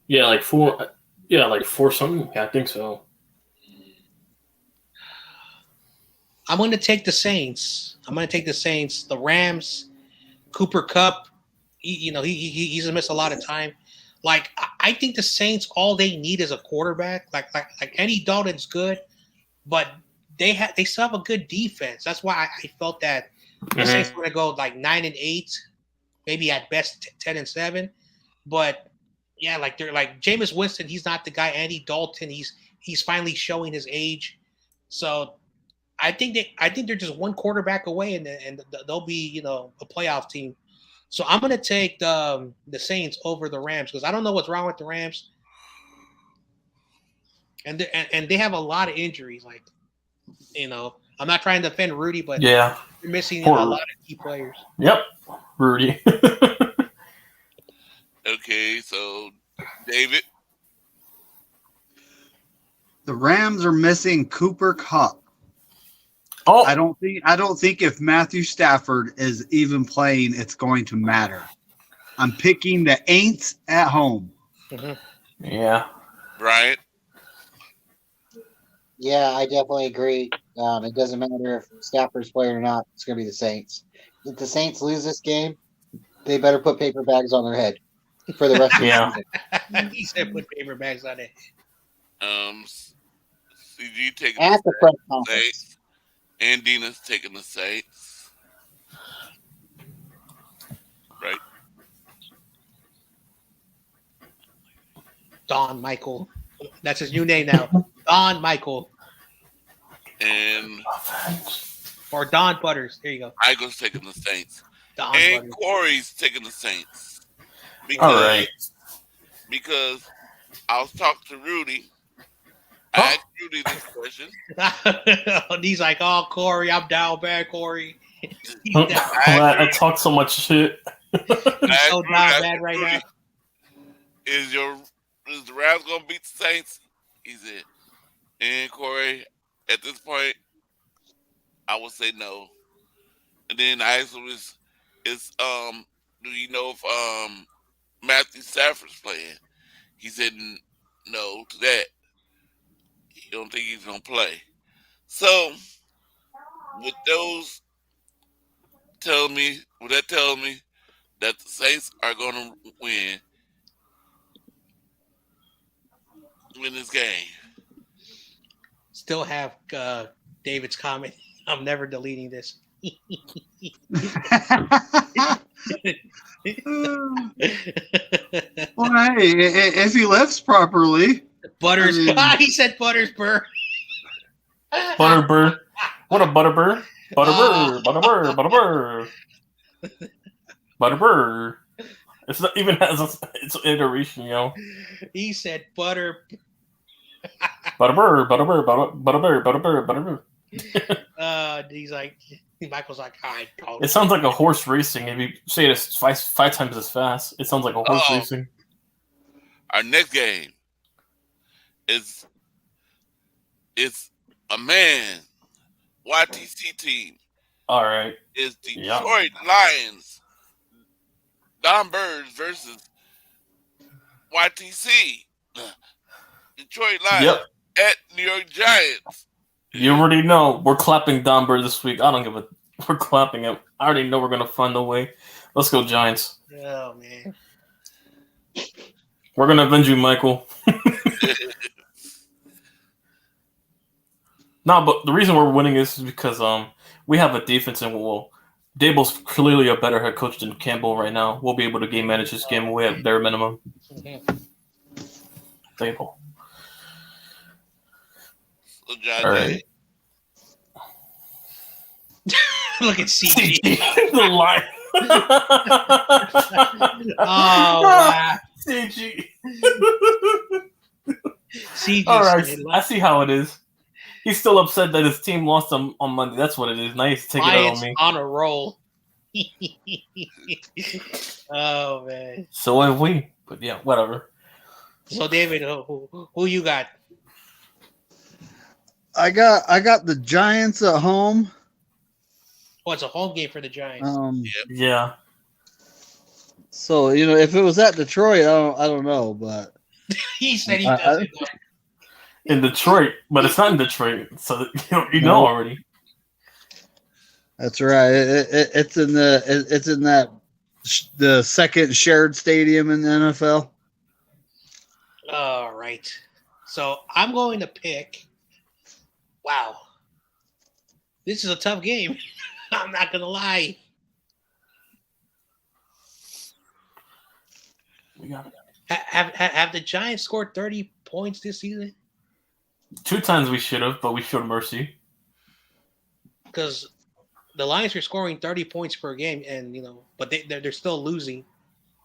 Yeah, like 4. Yeah, like 4 something. Yeah, I think so. I'm going to take the Saints. The Rams, Cooper Kupp, he's gonna miss a lot of time. Like I think the Saints, all they need is a quarterback. Like Andy Dalton's good, but they still have a good defense. That's why I felt that the Saints were going to go like 9-8, maybe at best 10-7. But yeah, like they're like Jameis Winston. He's not the guy. Andy Dalton. He's finally showing his age. So I think they're just one quarterback away, and they'll be a playoff team. So I'm gonna take the Saints over the Rams because I don't know what's wrong with the Rams, and they have a lot of injuries. Like I'm not trying to defend Rudy, but yeah, they're missing a lot of key players. Yep, Rudy. Okay, so David. The Rams are missing Cooper Kupp. Oh, I don't think if Matthew Stafford is even playing, it's going to matter. I'm picking the Aints at home. Mm-hmm. Yeah. Bryant. Yeah, I definitely agree. It doesn't matter if Stafford's playing or not. It's going to be the Saints. If the Saints lose this game, they better put paper bags on their head for the rest of the season. He said put paper bags on it. CG taking at the press conference. Saints, and Dina's taking the Saints. Right. Don Michael. That's his new name now. Don Michael. And or Don Butters. There you go. Michael's taking the Saints. Don and Butters. Korey's taking the Saints. All right. Because I was talking to Rudy. I asked Rudy this question. He's like, "Oh, Korey, I'm down bad, Korey." I talk so much shit. He's so down bad right now. Is the Rams gonna beat the Saints? He said, and Korey, at this point, I would say no. And then I asked him, do you know if Matthew Stafford's playing? He said no to that. He don't think he's gonna play. So with those tells me that the Saints are going to win this game. Still have David's comment. I'm never deleting this. Well, hey, if he lifts properly. Butters. I mean- He said Butters Burr. Butterbur. What a Butterbur. Butterbur. Butterbur. Butterbur. Butterbur. It's not even has its iteration, yo. He said Butter. Butterbur. Butterbur. Butterbur. Butterbur. Butterbur. He's like, Michael's like, I don't. It sounds like a horse racing. If you say it five times as fast, it sounds like a horse racing. Our next game is a man YTC team. All right. Is Detroit Lions. Don Birds versus YTC. Detroit Lions at New York Giants. You already know we're clapping Don Bird this week. I don't give a. We're clapping him. I already know we're gonna find a way. Let's go Giants. Oh man. We're gonna avenge you, Michael. No, but the reason we're winning is because we have a defense and Dable's clearly a better head coach than Campbell right now. We'll be able to game manage this game way at their minimum. Dable. All right. Look at CG. The line. Oh wow. CG. CG. All right, I see how it is. He's still upset that his team lost on Monday. That's what it is. Now he's taking it on me. On a roll. Oh man. So have we. But yeah, whatever. So David, who you got? I got the Giants at home. Oh, it's a home game for the Giants. Yeah. So if it was at Detroit, I don't know, but He said he doesn't. In Detroit, but it's not in Detroit, so you know already. That's right. It's in the second shared stadium in the NFL. All right. So I'm going to pick. Wow. This is a tough game. I'm not gonna lie. We got it. Have the Giants scored 30 points this season? 2 times we should have, but we showed mercy. Because the Lions are scoring 30 points per game, and but they're still losing.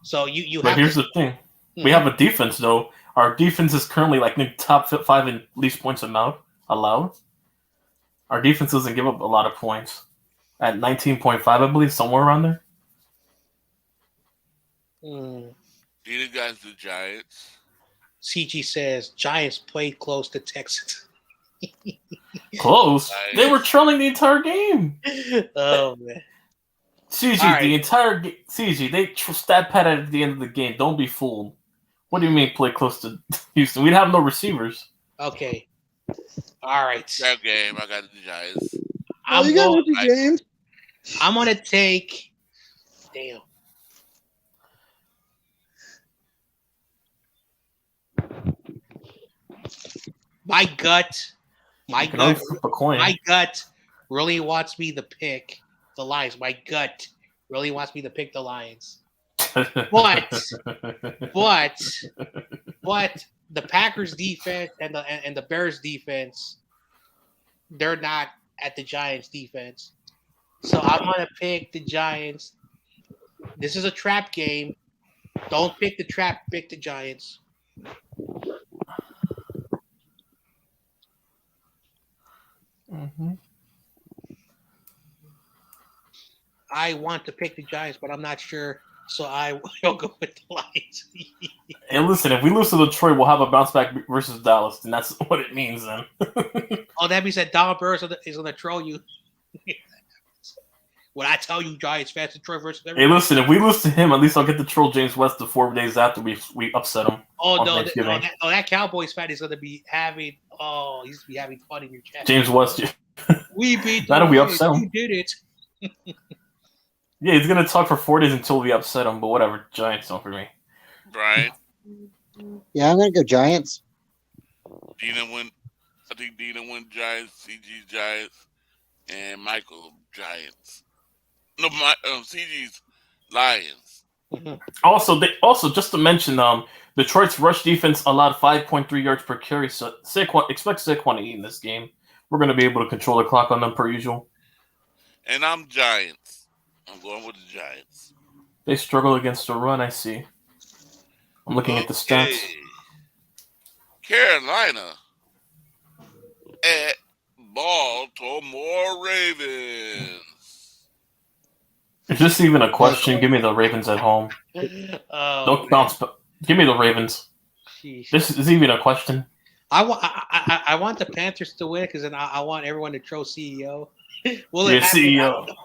So you. But here's the thing: we have a defense, though. Our defense is currently like in top 5 in least points allowed. Our defense doesn't give up a lot of points. At 19.5, I believe, somewhere around there. Do you guys do Giants? CG says Giants played close to Texans. Close? Nice. They were trailing the entire game. Oh man. CG, All right. the entire game. CG, they stat padded at the end of the game. Don't be fooled. What do you mean play close to Houston? We'd have no receivers. Okay. All right. That game, I got the Giants. You got with the game. I'm gonna take. Damn. My gut Flip a coin. my gut really wants me to pick the Lions. My gut really wants me to pick the Lions. But the Packers defense and the Bears defense, they're not at the Giants defense. So I'm gonna pick the Giants. This is a trap game. Don't pick the trap, pick the Giants. Mm-hmm. I want to pick the Giants, but I'm not sure. So I will go with the Lions. And listen, if we lose to Detroit, we'll have a bounce back versus Dallas, and that's what it means then. Oh, that means that Don Burr is going to troll you. When I tell you Giants fans, Detroit versus Hey, listen, if we lose to him, at least I'll get to troll James West the 4 days after we upset him. Oh no, Thanksgiving. that Cowboys fan is going to be having. Oh, he's going to be having fun in your chat. James West. We beat. Not if we Lions. upset him. You did it. Yeah, he's gonna talk for 4 days until we upset him. But whatever, Giants don't for me. Brian, Yeah, I'm gonna go Giants. Dina went. I think Dina went Giants, CG Giants, and Michael Giants. No, CG's Lions. Also just to mention, Detroit's rush defense allowed 5.3 yards per carry. So expect Saquon to eat in this game. We're gonna be able to control the clock on them per usual. And I'm Giants. I'm going with the Giants. They struggle against the run. I see. I'm looking at the stats. Carolina at Baltimore Ravens. Is this even a question? Give me the Ravens at home. Don't bounce. Give me the Ravens. Sheesh. This is even a question. I want the Panthers to win because then I want everyone to throw CEO. Will Yeah, it happen? CEO.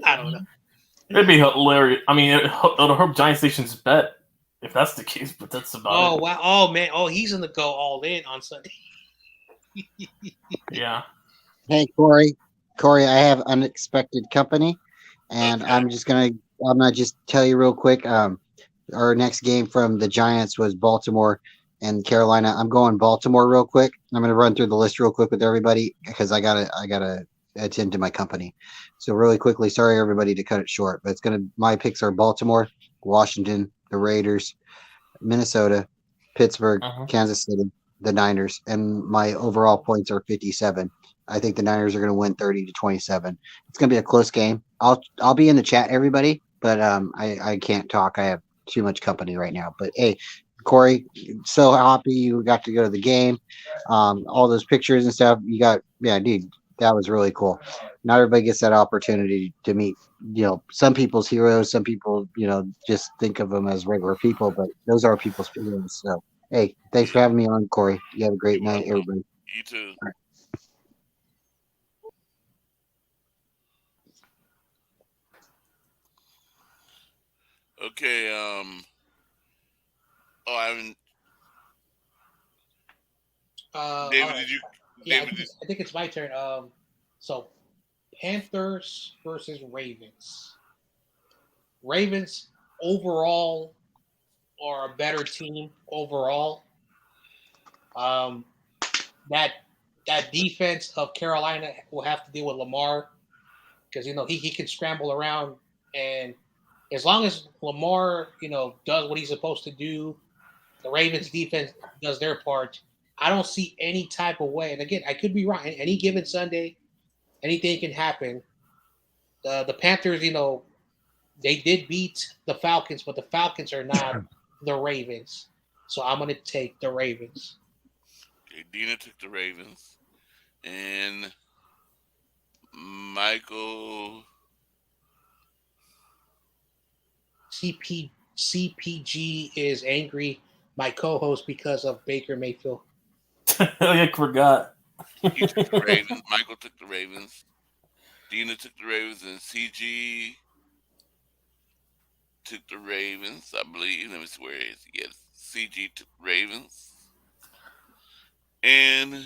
I don't know. It'd be hilarious. I mean, it'll help Giant Station's bet if that's the case, but that's about Oh it. wow! Oh man! Oh, he's gonna go all in on Sunday. Yeah. Hey, Corey, I have unexpected company, and Okay. I'm gonna just tell you real quick. Our next game from the Giants was Baltimore and Carolina. I'm going Baltimore real quick. I'm gonna run through the list real quick with everybody because I gotta attend to my company. So really quickly, sorry everybody to cut it short, but my picks are Baltimore, Washington, the Raiders, Minnesota, Pittsburgh, Kansas City, the Niners, and my overall points are 57. I think the Niners are going to win 30-27. It's going to be a close game. I'll be in the chat, everybody, but I can't talk. I have too much company right now. But hey, Corey, so happy you got to go to the game. All those pictures and stuff dude, that was really cool. Not everybody gets that opportunity to meet, some people's heroes. Some people, just think of them as regular people, but those are people's heroes. So, hey, thanks for having me on, Corey. You have a great night, everybody. You too. All right. Okay. Oh, I haven't. David, Right. did you? Yeah, David, I think it's my turn. So Panthers versus Ravens. Ravens overall are a better team overall. That defense of Carolina will have to deal with Lamar because he can scramble around, and as long as Lamar does what he's supposed to do, the Ravens defense does their part. I don't see any type of way. And again, I could be wrong. Any given Sunday, anything can happen. The Panthers, they did beat the Falcons, but the Falcons are not the Ravens. So I'm going to take the Ravens. okay, Dina took the Ravens, and Michael. CPG is angry, my co-host, because of Baker Mayfield. I forgot. He took the Ravens. Michael took the Ravens. Dina took the Ravens, and CG took the Ravens. I believe. Let me see where it is. Yes, CG took the Ravens, and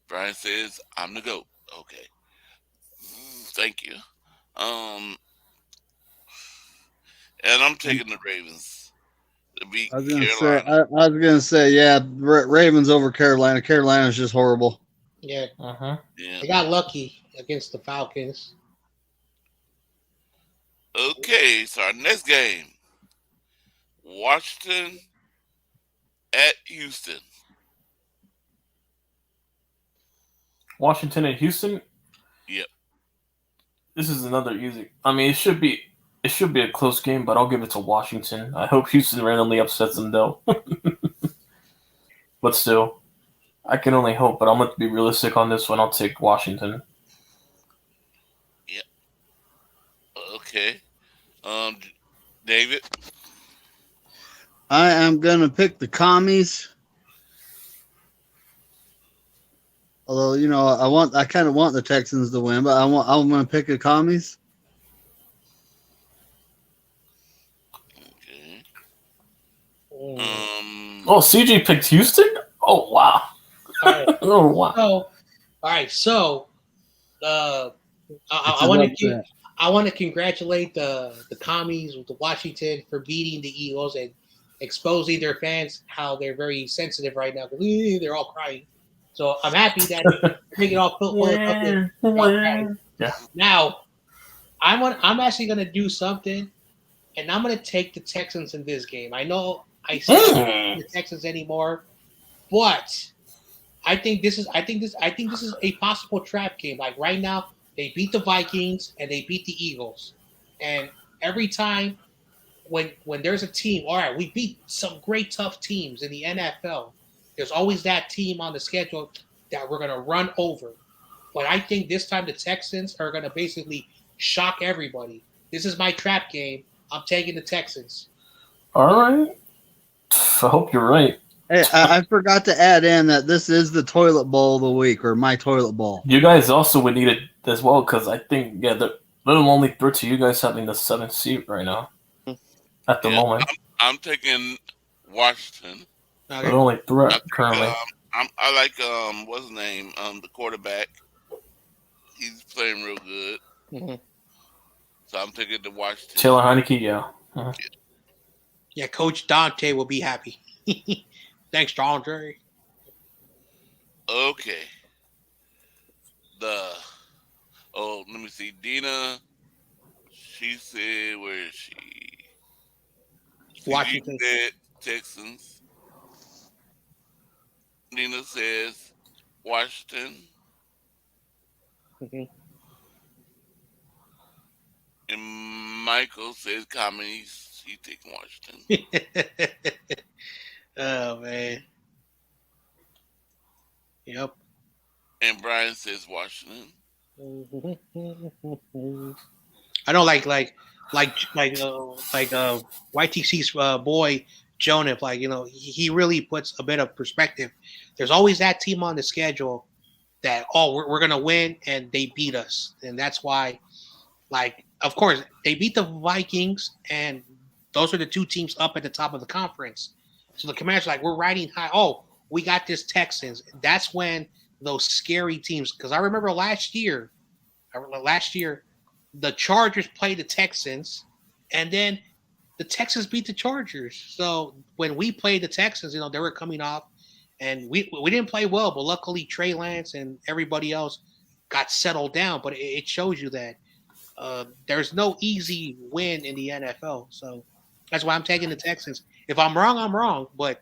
Brian says, "I'm the GOAT." Okay, thank you. And I'm taking the Ravens to beat I was gonna Carolina. say, yeah, Ravens over Carolina. Carolina's just horrible. Yeah. Yeah. They got lucky against the Falcons. Okay, so our next game, Washington at Houston. Washington and Houston. Yep. This is another easy. I mean, it should be a close game, but I'll give it to Washington. I hope Houston randomly upsets them though. But still, I can only hope. But I'm going to be realistic on this one. I'll take Washington. Yep. Okay. David. I am gonna pick the commies. Although, I kind of want the Texans to win, but I'm gonna pick the commies. Okay. Oh, CG picked Houston. Oh wow. All right. Oh wow. So, all right. So, I want to I want to congratulate the commies with the Washington for beating the Eagles and exposing their fans how they're very sensitive right now. They're all crying. So I'm happy that they're making all Philadelphia Yeah. Yeah. now. I'm actually gonna do something, and I'm gonna take the Texans in this game. I know I said the Texans anymore, but I think this is a possible trap game. Like right now, they beat the Vikings and they beat the Eagles, and every time when there's a team, all right, we beat some great tough teams in the NFL. There's always that team on the schedule that we're gonna run over. But I think this time the Texans are gonna basically shock everybody. This is my trap game. I'm taking the Texans. All right. I hope you're right. Hey, I forgot to add in that this is the toilet bowl of the week, or my toilet bowl. You guys also would need it as well because I think they're only threat to you guys having the 7th seat right now at the moment. I'm taking Washington. They're only threat currently. I like what's his name? The quarterback. He's playing real good. Mm-hmm. So I'm taking the Washington. Taylor Heineke, yeah. Uh-huh. Yeah, Coach Dante will be happy. Thanks, Dante. Okay. Let me see. Dina, she said, where is she? Washington. She said Texans. Dina says Washington. Mm-hmm. And Michael says commies. He taking Washington. Oh man. Yep. And Brian says Washington. I don't like YTC's boy Jonah. Like he really puts a bit of perspective. There's always that team on the schedule that we're gonna win and they beat us, and that's why. Like, of course, they beat the Vikings, and those are the two teams up at the top of the conference. So the Commanders are like, we're riding high. Oh, we got this Texans. That's when those scary teams. Because I remember last year, the Chargers played the Texans, and then the Texans beat the Chargers. So when we played the Texans, they were coming off, and we didn't play well, but luckily Trey Lance and everybody else got settled down. But it shows you that there's no easy win in the NFL. So that's why I'm taking the Texans. If I'm wrong, I'm wrong. But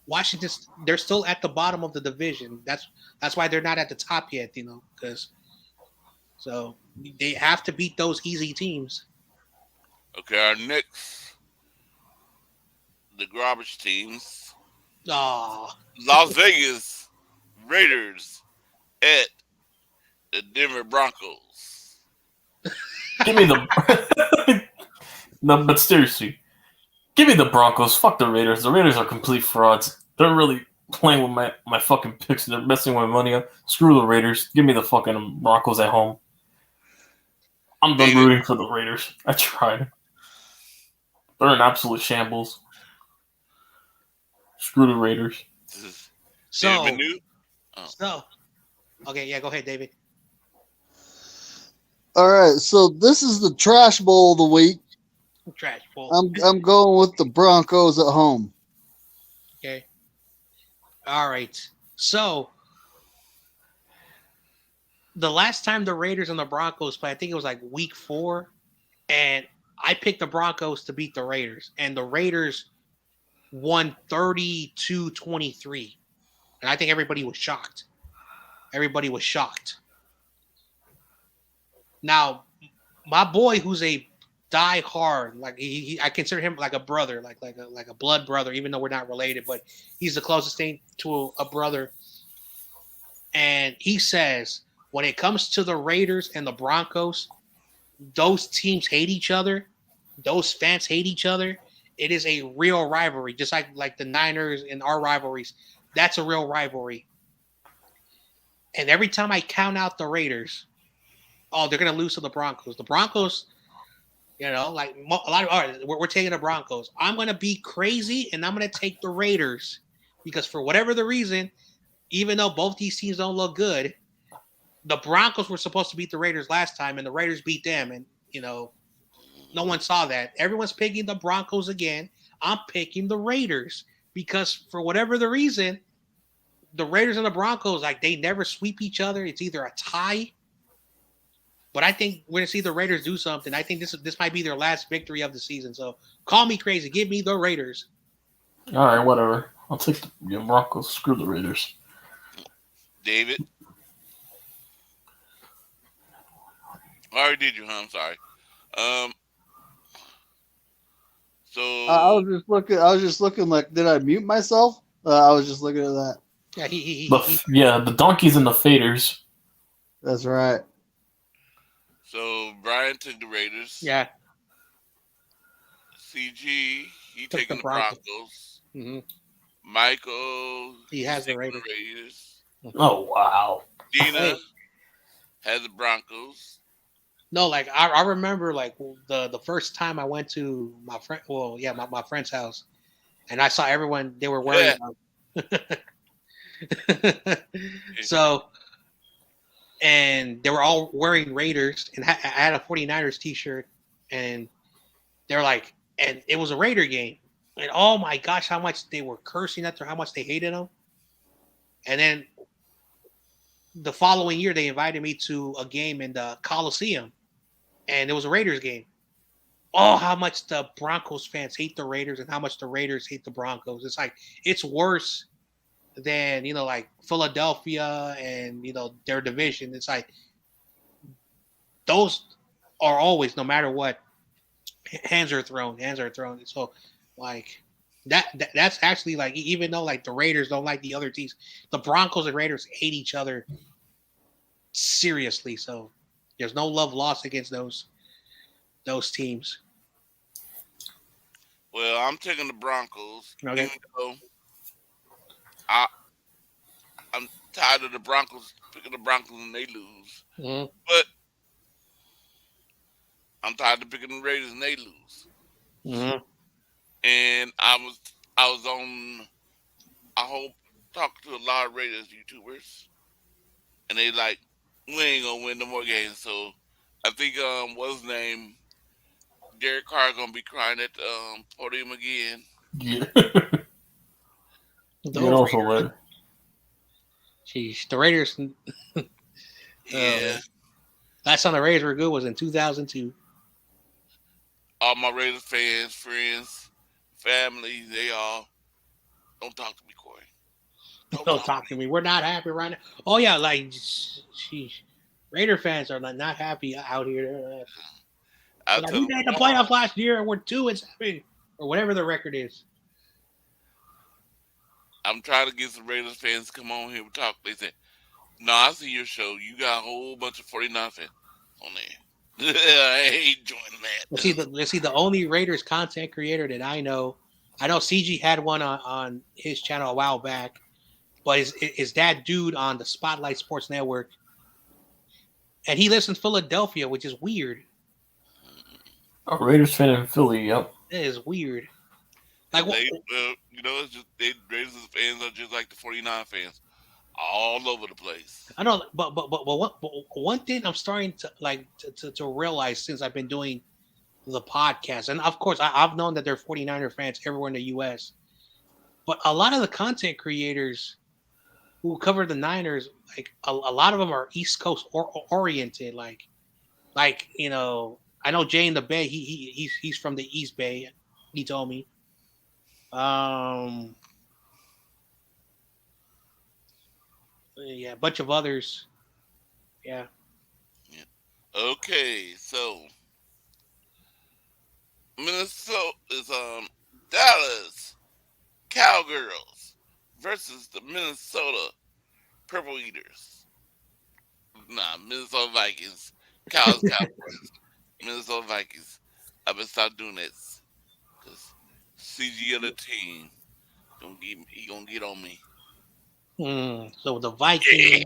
Washington, they're still at the bottom of the division. That's why they're not at the top yet, because so they have to beat those easy teams. Okay, our next, the garbage teams. Oh. Las Vegas Raiders at the Denver Broncos. Give me the no, but seriously, give me the Broncos. Fuck the Raiders. The Raiders are complete frauds. They're really playing with my fucking picks. They're messing with my money up. Screw the Raiders. Give me the fucking Broncos at home. I'm done rooting for the Raiders. I tried. They're in absolute shambles. Screw the Raiders. So, okay, yeah, go ahead, David. All right, so this is the trash bowl of the week. Trash bowl. I'm going with the Broncos at home. Okay. All right. So the last time the Raiders and the Broncos played, I think it was like week 4, and I picked the Broncos to beat the Raiders, and the Raiders won 32-23. And I think everybody was shocked. Now, my boy, who's a die-hard, like I consider him like a brother, like a blood brother, even though we're not related, but he's the closest thing to a brother. And he says when it comes to the Raiders and the Broncos, those teams hate each other. Those fans hate each other. It is a real rivalry, just like the Niners and our rivalries. That's a real rivalry. And every time I count out the Raiders, they're going to lose to the Broncos. The Broncos, like a lot of, all right, we're taking the Broncos. I'm going to be crazy, and I'm going to take the Raiders because for whatever the reason, even though both these teams don't look good, the Broncos were supposed to beat the Raiders last time, and the Raiders beat them, and no one saw that. Everyone's picking the Broncos again. I'm picking the Raiders because for whatever the reason, the Raiders and the Broncos, like, they never sweep each other. It's either a tie, but I think we're gonna see the Raiders do something. I think this might be their last victory of the season. So call me crazy, give me the Raiders. All right, whatever. I'll take the Broncos. Screw the Raiders. David? I already did you, huh? I'm sorry. So I was just looking like, did I mute myself? I was just looking at that. Yeah, The donkeys and the faders. That's right. So Brian took the Raiders. Yeah. CG, he Took taking the the Broncos. Mm-hmm. Michael, He has the taking Raiders. Oh wow. Dina has the Broncos. No, like I remember like the first time I went to my friend, my friend's house, and I saw everyone, they were wearing. So, and they were all wearing Raiders, and I had a 49ers t-shirt, and they're like, and it was a Raider game, and oh my gosh, how much they were cursing after how much they hated them. And then the following year, they invited me to a game in the Coliseum, and it was a Raiders game. Oh, how much the Broncos fans hate the Raiders and how much the Raiders hate the Broncos. It's like, it's worse than, like Philadelphia and, their division. It's like, those are always, no matter what, hands are thrown. So, like, that's actually, like, even though, like, the Raiders don't like the other teams, the Broncos and Raiders hate each other seriously. So there's no love lost against those teams. Well, I'm taking the Broncos. Okay. Even though I'm tired of the Broncos picking the Broncos and they lose. Mm-hmm. But I'm tired of picking the Raiders and they lose. Mm-hmm. And I was on talking to a lot of Raiders YouTubers, and they like, we ain't gonna win no more games. So I think what's his name, Derek Carr, gonna be crying at the podium again. Yeah. Those also Raiders. Jeez, the Raiders. Yeah. Last time the Raiders were good was in 2002. All my Raiders fans, friends, family, they all don't talk to me, Corey. Don't talk to me. We're not happy right now. Oh yeah, like, sheesh. Raider fans are not happy out here. Like, we made the playoffs last year and we're 2-7, or whatever the record is. I'm trying to get some Raiders fans to come on here and talk. They say, no, I see your show. You got a whole bunch of 49 fans on there. I hate joining that. Let's see, the only Raiders content creator that I know CG had one on his channel a while back, but is that dude on the Spotlight Sports Network. And he lives in Philadelphia, which is weird. A Raiders fan in Philly, yep. It is weird. Like, it's just Raiders fans are just like the 49 fans, all over the place. I know, but one thing I'm starting to like to realize since I've been doing the podcast, and of course I've known that there are 49er fans everywhere in the U.S., but a lot of the content creators who cover the Niners, like a lot of them are East Coast oriented. Like I know Jay in the Bay. He's from the East Bay. He told me. Yeah, a bunch of others. Yeah. Okay, so Minnesota is Dallas Cowgirls versus the Minnesota Purple Eaters. Nah, Minnesota Vikings. Cowboys. Minnesota Vikings. I've been start doing this because CG of the team gonna get on me. So the Vikings,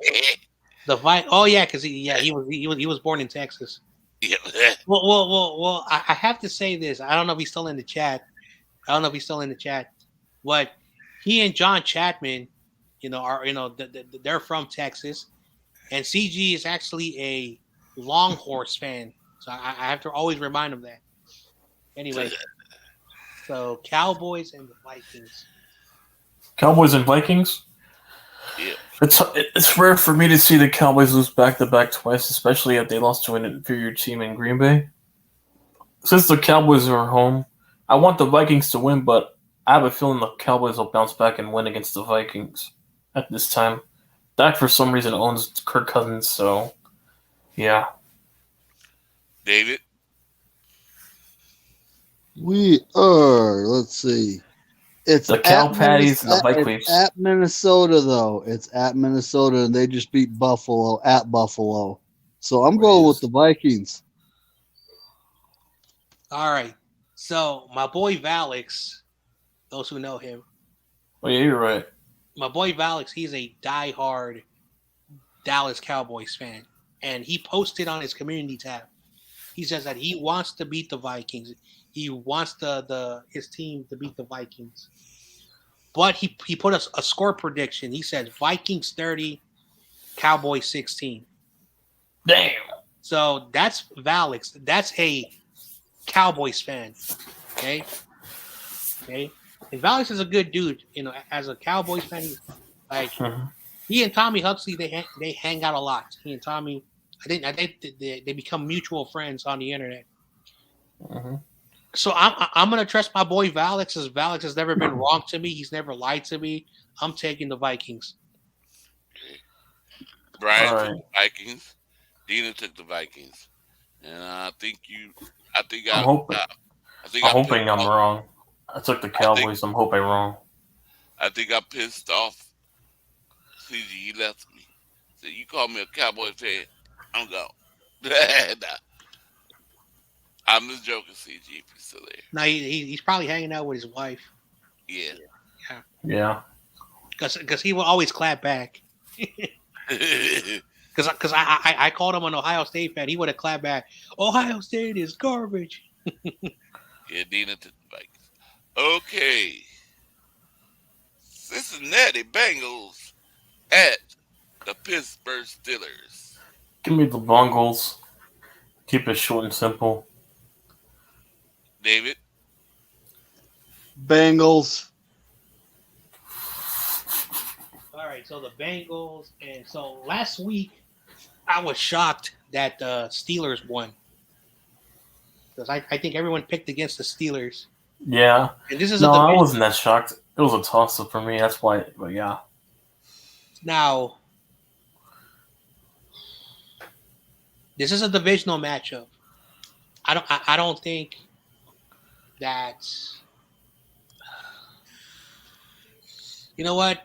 Oh yeah, because he was born in Texas. Yeah. Well. I have to say this. I don't know if he's still in the chat. But he and John Chapman, they're from Texas, And CG is actually a Longhorse fan, so I have to always remind him that. Anyway, so Cowboys and the Vikings. Cowboys and Vikings. Yeah. It's rare for me to see the Cowboys lose back-to-back twice, especially if they lost to an inferior team in Green Bay. Since the Cowboys are home, I want the Vikings to win, but I have a feeling the Cowboys will bounce back and win against the Vikings at this time. Dak, for some reason, owns Kirk Cousins, so yeah. David. We are. Let's see. It's The Cow Patties and the Vikings. It's at Minnesota, though. It's at Minnesota, and they just beat Buffalo at Buffalo. So I'm going with the Vikings. All right. So my boy Valix, those who know him, Oh yeah, you're right. my boy Valix, he's a diehard Dallas Cowboys fan, and he posted on his community tab. He says that he wants to beat the Vikings. He wants his team to beat the Vikings. But he put a score prediction. He said Vikings 30, Cowboys 16. Damn. So that's Valix. That's a Cowboys fan. Okay. And Valix is a good dude. You know, as a Cowboys fan, he's like he and Tommy Huxley. They hang out a lot. He and Tommy. I think they become mutual friends on the internet. Mm-hmm. So I'm gonna trust my boy Valix, as Valix has never been wrong to me. He's never lied to me. I'm taking the Vikings. Brian took the Vikings. Dina took the Vikings, and I'm hoping I'm wrong. I took the Cowboys. I'm hoping wrong. I think I pissed off CG. He left me. Said, "You call me a Cowboy fan? I'm gone." Nah. I'm just joking, CG. If you're still there. No, he's probably hanging out with his wife. Yeah. Because he will always clap back. Because I called him an Ohio State fan. He would have clapped back. Ohio State is garbage. Yeah, Dina took the Vikings. Okay. Cincinnati Bengals at the Pittsburgh Steelers. Give me the Bengals. Keep it short and simple. David? Bengals. All right, so the Bengals. And so last week, I was shocked that the Steelers won. Because I think everyone picked against the Steelers. Yeah. And this is I wasn't that shocked. It was a toss-up for me. That's why, but yeah. Now, this is a divisional matchup. I don't think that. You know what?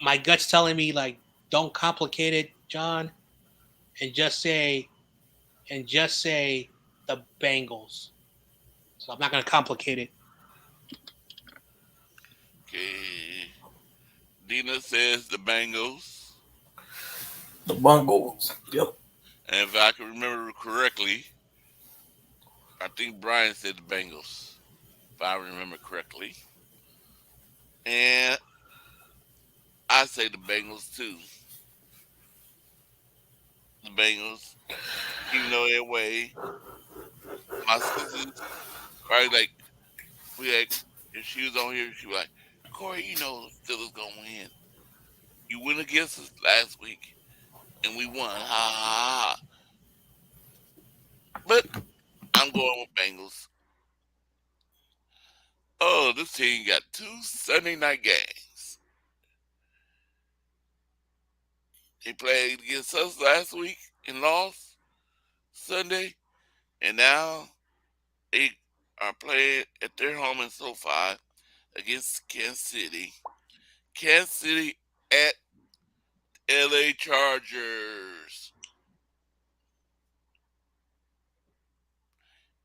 My gut's telling me, like, don't complicate it, John, and just say the Bengals. So I'm not going to complicate it. Okay. Dina says the Bengals. The Bengals. Yep. And if I can remember correctly, I think Brian said the Bengals. If I remember correctly. And I say the Bengals too. The Bengals, even though they're away, my sister's probably like, if she was on here, she'd be like, Corey, you know the Steelers gonna win. You went against us last week, and we won. Ha ha ha. But I'm going with Bengals. Oh, this team got 2 Sunday night games. They played against us last week and lost Sunday, and now they are playing at their home in SoFi against Kansas City. Kansas City at LA Chargers.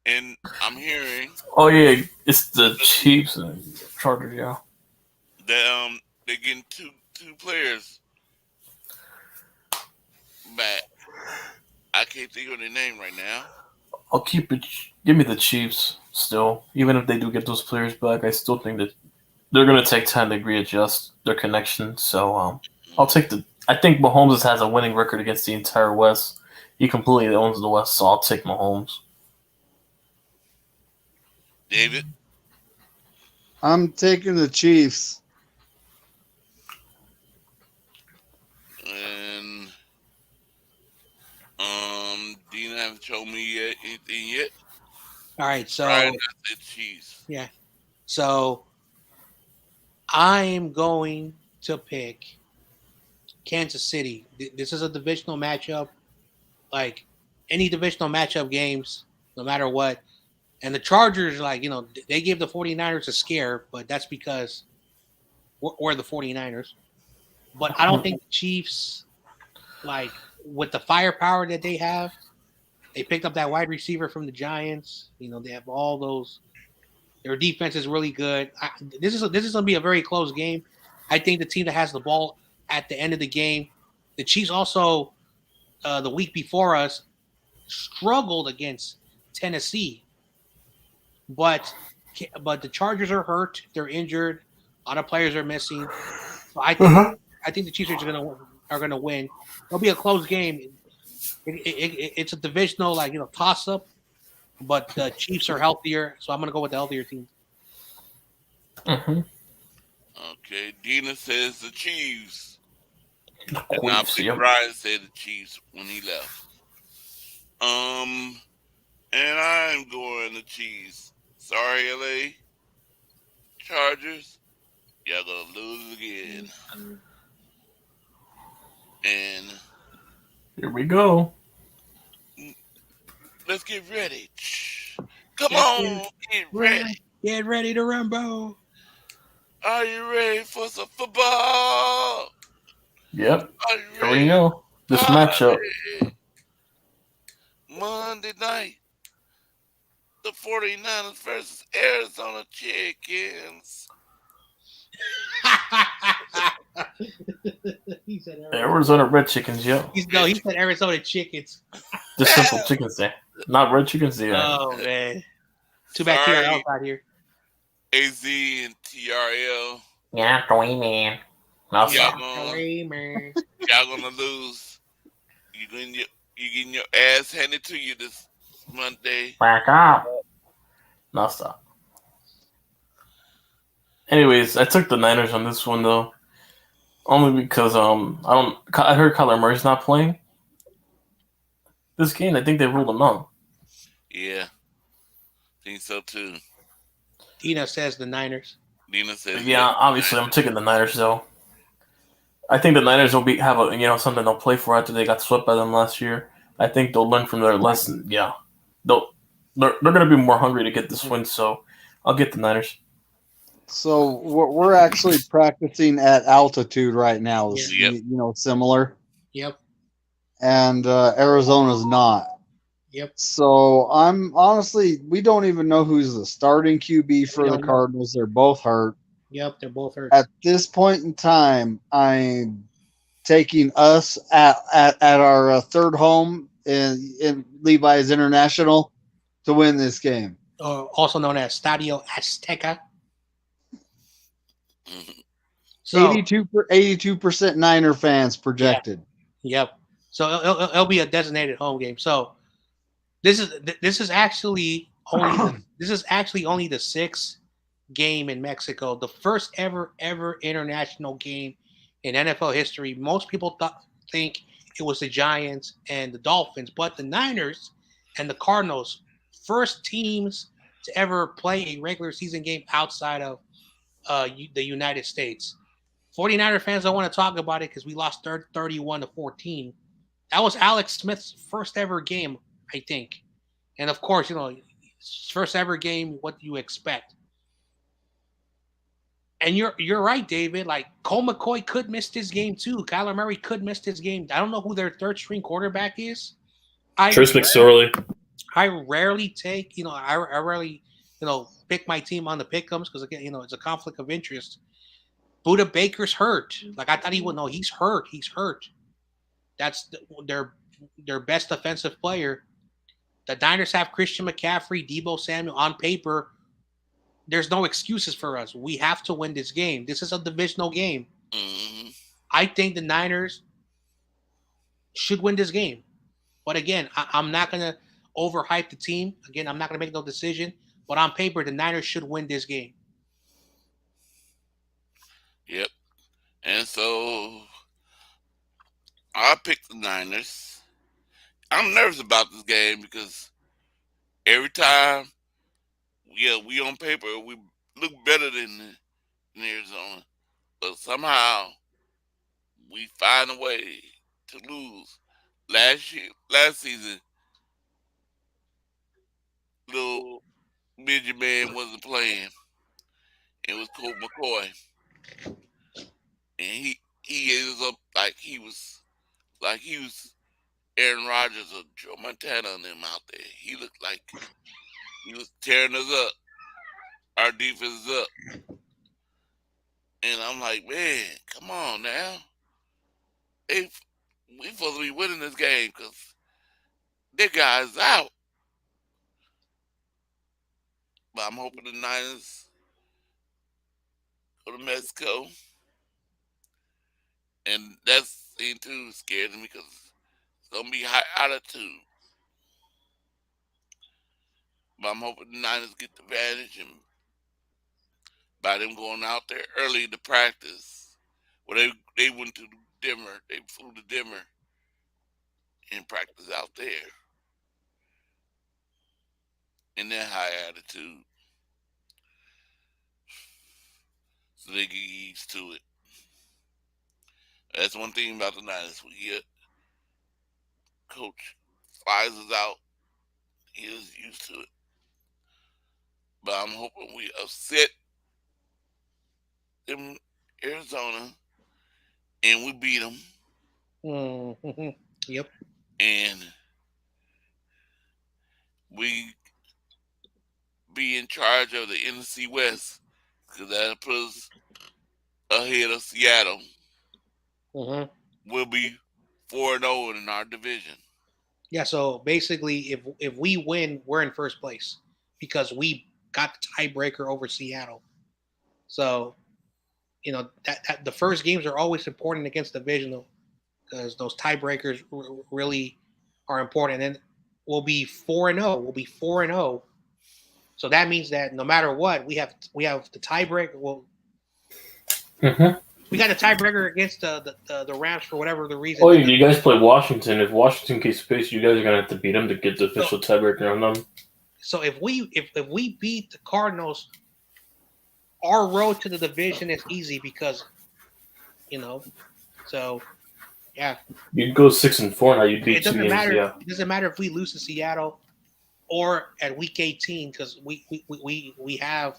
And I'm hearing. Oh yeah, it's the Chiefs and Chargers. Yeah. That they're getting two players back. I can't think of their name right now. I'll keep it. Give me the Chiefs still. Even if they do get those players back, I still think that they're going to take time to readjust their connection. So I'll take the I think Mahomes has a winning record against the entire West. He completely owns the West, so I'll take Mahomes. David? I'm taking the Chiefs. And Dina haven't told me anything yet. All right, so Brian, I said Chiefs. yeah, so I'm going to pick Kansas City. This is a divisional matchup, like any divisional matchup games, no matter what. And the Chargers, like, they gave the 49ers a scare, but that's because we're the 49ers. But I don't think the Chiefs, like, with the firepower that they have, they picked up that wide receiver from the Giants. They have all those. Their defense is really good. This is going to be a very close game. I think the team that has the ball at the end of the game, the Chiefs also, the week before us, struggled against Tennessee. But the Chargers are hurt. They're injured. A lot of players are missing. So I think the Chiefs are gonna win. It'll be a close game. It's a divisional toss up, but the Chiefs are healthier, so I'm gonna go with the healthier team. Mm-hmm. Okay, Dina says the Chiefs. And I Queefs, think yep. Brian said the Chiefs when he left. And I'm going the Chiefs. Sorry, LA Chargers. Y'all gonna lose again. And Here we go. let's get ready. Come on, get ready. Get ready to rumble. Are you ready for some football? Yep. Are you Here ready? we go. This matchup. Monday night. The 49ers versus Arizona Chickens. He said Arizona Red Chickens, yep. he said Arizona Chickens. Just simple chickens there. Not red chickens there. Oh, man. Too bad Sorry, TRL's out here. AZ and TRL. Yeah, man. Y'all gonna lose. You getting your ass handed to you this Monday. Back up. No, stop. Anyways, I took the Niners on this one though, only because I heard Kyler Murray's not playing this game. I think they ruled him out. Yeah, think so too. Dina says the Niners. Dina says Yeah, obviously I'm taking the Niners though. I think the Niners will have something they'll play for after they got swept by them last year. I think they'll learn from their lesson. Yeah, they're going to be more hungry to get this win. So I'll get the Niners. So we're actually practicing at altitude right now. Yep. Similar. Yep. And Arizona's not. Yep. So we don't even know who's the starting QB for the Cardinals. They're both hurt. Yep, they're both hurt. At this point in time, I'm taking us at our third home in Levi's International to win this game. Also known as Stadio Azteca. So 82% Niner fans projected. Yeah. Yep. So it'll be a designated home game. So this is actually only the sixth game in Mexico, the first ever international game in NFL history. Most people think it was the Giants and the Dolphins, but the Niners and the Cardinals, first teams to ever play a regular season game outside of the United States. 49er fans don't want to talk about it because we lost 31-14. That was Alex Smith's first ever game, I think. And of course, first ever game, what do you expect? And you're right, David. Like, Cole McCoy could miss this game too. Kyler Murray could miss this game. I don't know who their third string quarterback is. Trace McSorley. I rarely take, I rarely, pick my team on the pick'ems because again, it's a conflict of interest. Buda Baker's hurt. Like, I thought he would know. He's hurt. He's hurt. That's their best offensive player. The Niners have Christian McCaffrey, Deebo Samuel on paper. There's no excuses for us. We have to win this game. This is a divisional game. Mm-hmm. I think the Niners should win this game. But again, I'm not gonna overhype the team. Again, I'm not gonna make no decision. But on paper, the Niners should win this game. Yep. And so I picked the Niners. I'm nervous about this game because every time, yeah, we on paper we look better than Arizona, but somehow we find a way to lose. Last season, little midget man wasn't playing. It was Colt McCoy, and he ended up like he was Aaron Rodgers or Joe Montana and them out there. He looked like he was tearing us up. Our defense is up. And I'm like, man, come on now. They, we supposed to be winning this game because their guy's out. But I'm hoping the Niners go to Mexico. And that's thing too scares me because it's going to be high altitude. But I'm hoping the Niners get the advantage and by them going out there early to practice. Well, they went to Denver. They flew to Denver and practice out there in their high altitude. So they get used to it. That's one thing about the Niners. We get coach flies us out. He is used to it. But I'm hoping we upset them Arizona and we beat them. Mm-hmm. Yep. And we be in charge of the NFC West because that'll put us ahead of Seattle. Mm-hmm. We'll be 4-0 in our division. Yeah. So basically, if we win, we're in first place because we got the tiebreaker over Seattle. So that the first games are always important against divisional because those tiebreakers really are important. And we'll be 4-0. We'll be 4-0. So that means that no matter what, we have the tiebreaker. Well, we got a tiebreaker against the Rams for whatever the reason. Oh, you guys play Washington. If Washington gets space, you guys are gonna have to beat them to get the official tiebreaker on them. So if we beat the Cardinals, our road to the division is easy because, so yeah. You'd go 6-4 now. You'd beat It doesn't 2 games. matter. Yeah. It doesn't matter if we lose to Seattle or at week 18 because we have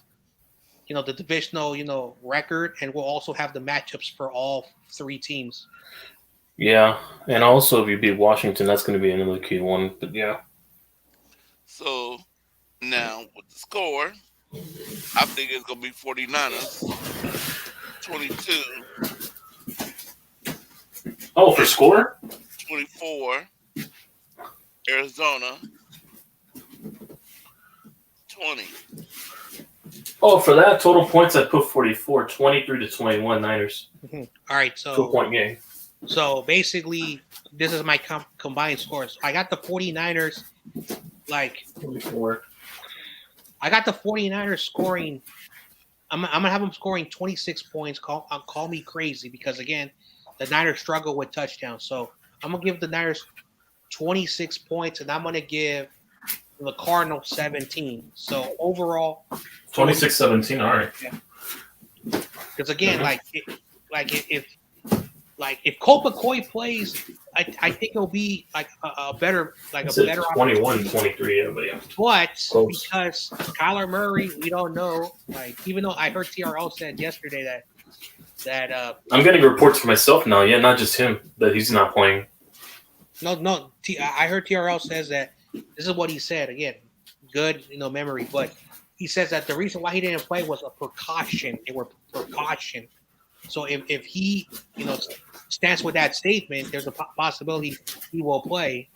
the divisional record, and we'll also have the matchups for all three teams. Yeah, and also if you beat Washington, that's going to be another key one. But yeah. So now with the score, I think it's gonna be 49ers 22. Oh, for score? 24. Arizona 20. Oh, for that total points, I put 44, 23-21 Niners. All right, so 2-point game. So basically, this is my combined scores. I got the 49ers, 24. I got the 49ers scoring. I'm gonna have them scoring 26 points. Call me crazy because again, the Niners struggle with touchdowns. So I'm gonna give the Niners 26 points, and I'm gonna give the Cardinals 17. So overall, 26-17. All right. because again, if Colt McCoy plays, I think it'll be a better 21-23. Yeah, but yeah. But Close. because Kyler Murray, we don't know. Even though I heard TRL said yesterday that I'm getting reports for myself now. Yeah, not just him that he's not playing. I heard TRL says that this is what he said again. Good, memory, but he says that the reason why he didn't play was a precaution. They were precaution. So if he stands with that statement, there's a possibility he will play.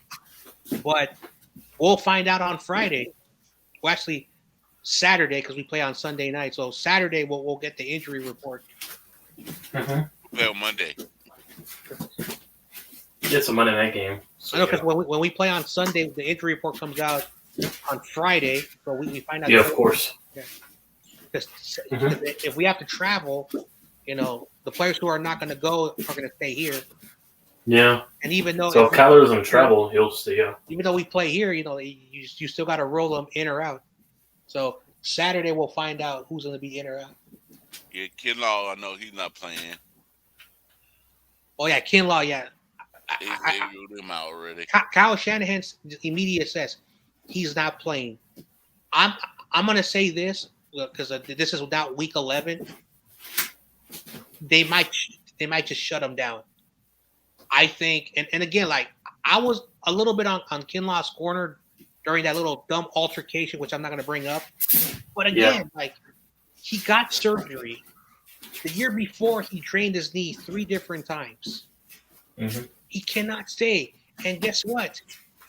But we'll find out on Friday. Well, actually, Saturday because we play on Sunday night. So Saturday we'll get the injury report. Well, Monday. It's a Monday night game. So, I know because when we play on Sunday, the injury report comes out on Friday, so we find out. Yeah, of course. Because if we have to travel, the players who are not going to go are going to stay here. Yeah. And even though if Kyler doesn't travel, he'll stay. Yeah. Even though we play here, you still got to roll them in or out. So Saturday we'll find out who's going to be in or out. Yeah, Kinlaw, I know he's not playing. Oh yeah, Kinlaw, yeah. They ruled him out already. Kyle Shanahan's immediate says he's not playing. I'm going to say this because this is without week 11. They might just shut him down. I think, and again, like I was a little bit on Kinlaw's corner during that little dumb altercation, which I'm not going to bring up. But again, like he got surgery the year before. He drained his knee 3 different times. Mm-hmm. He cannot stay, and guess what?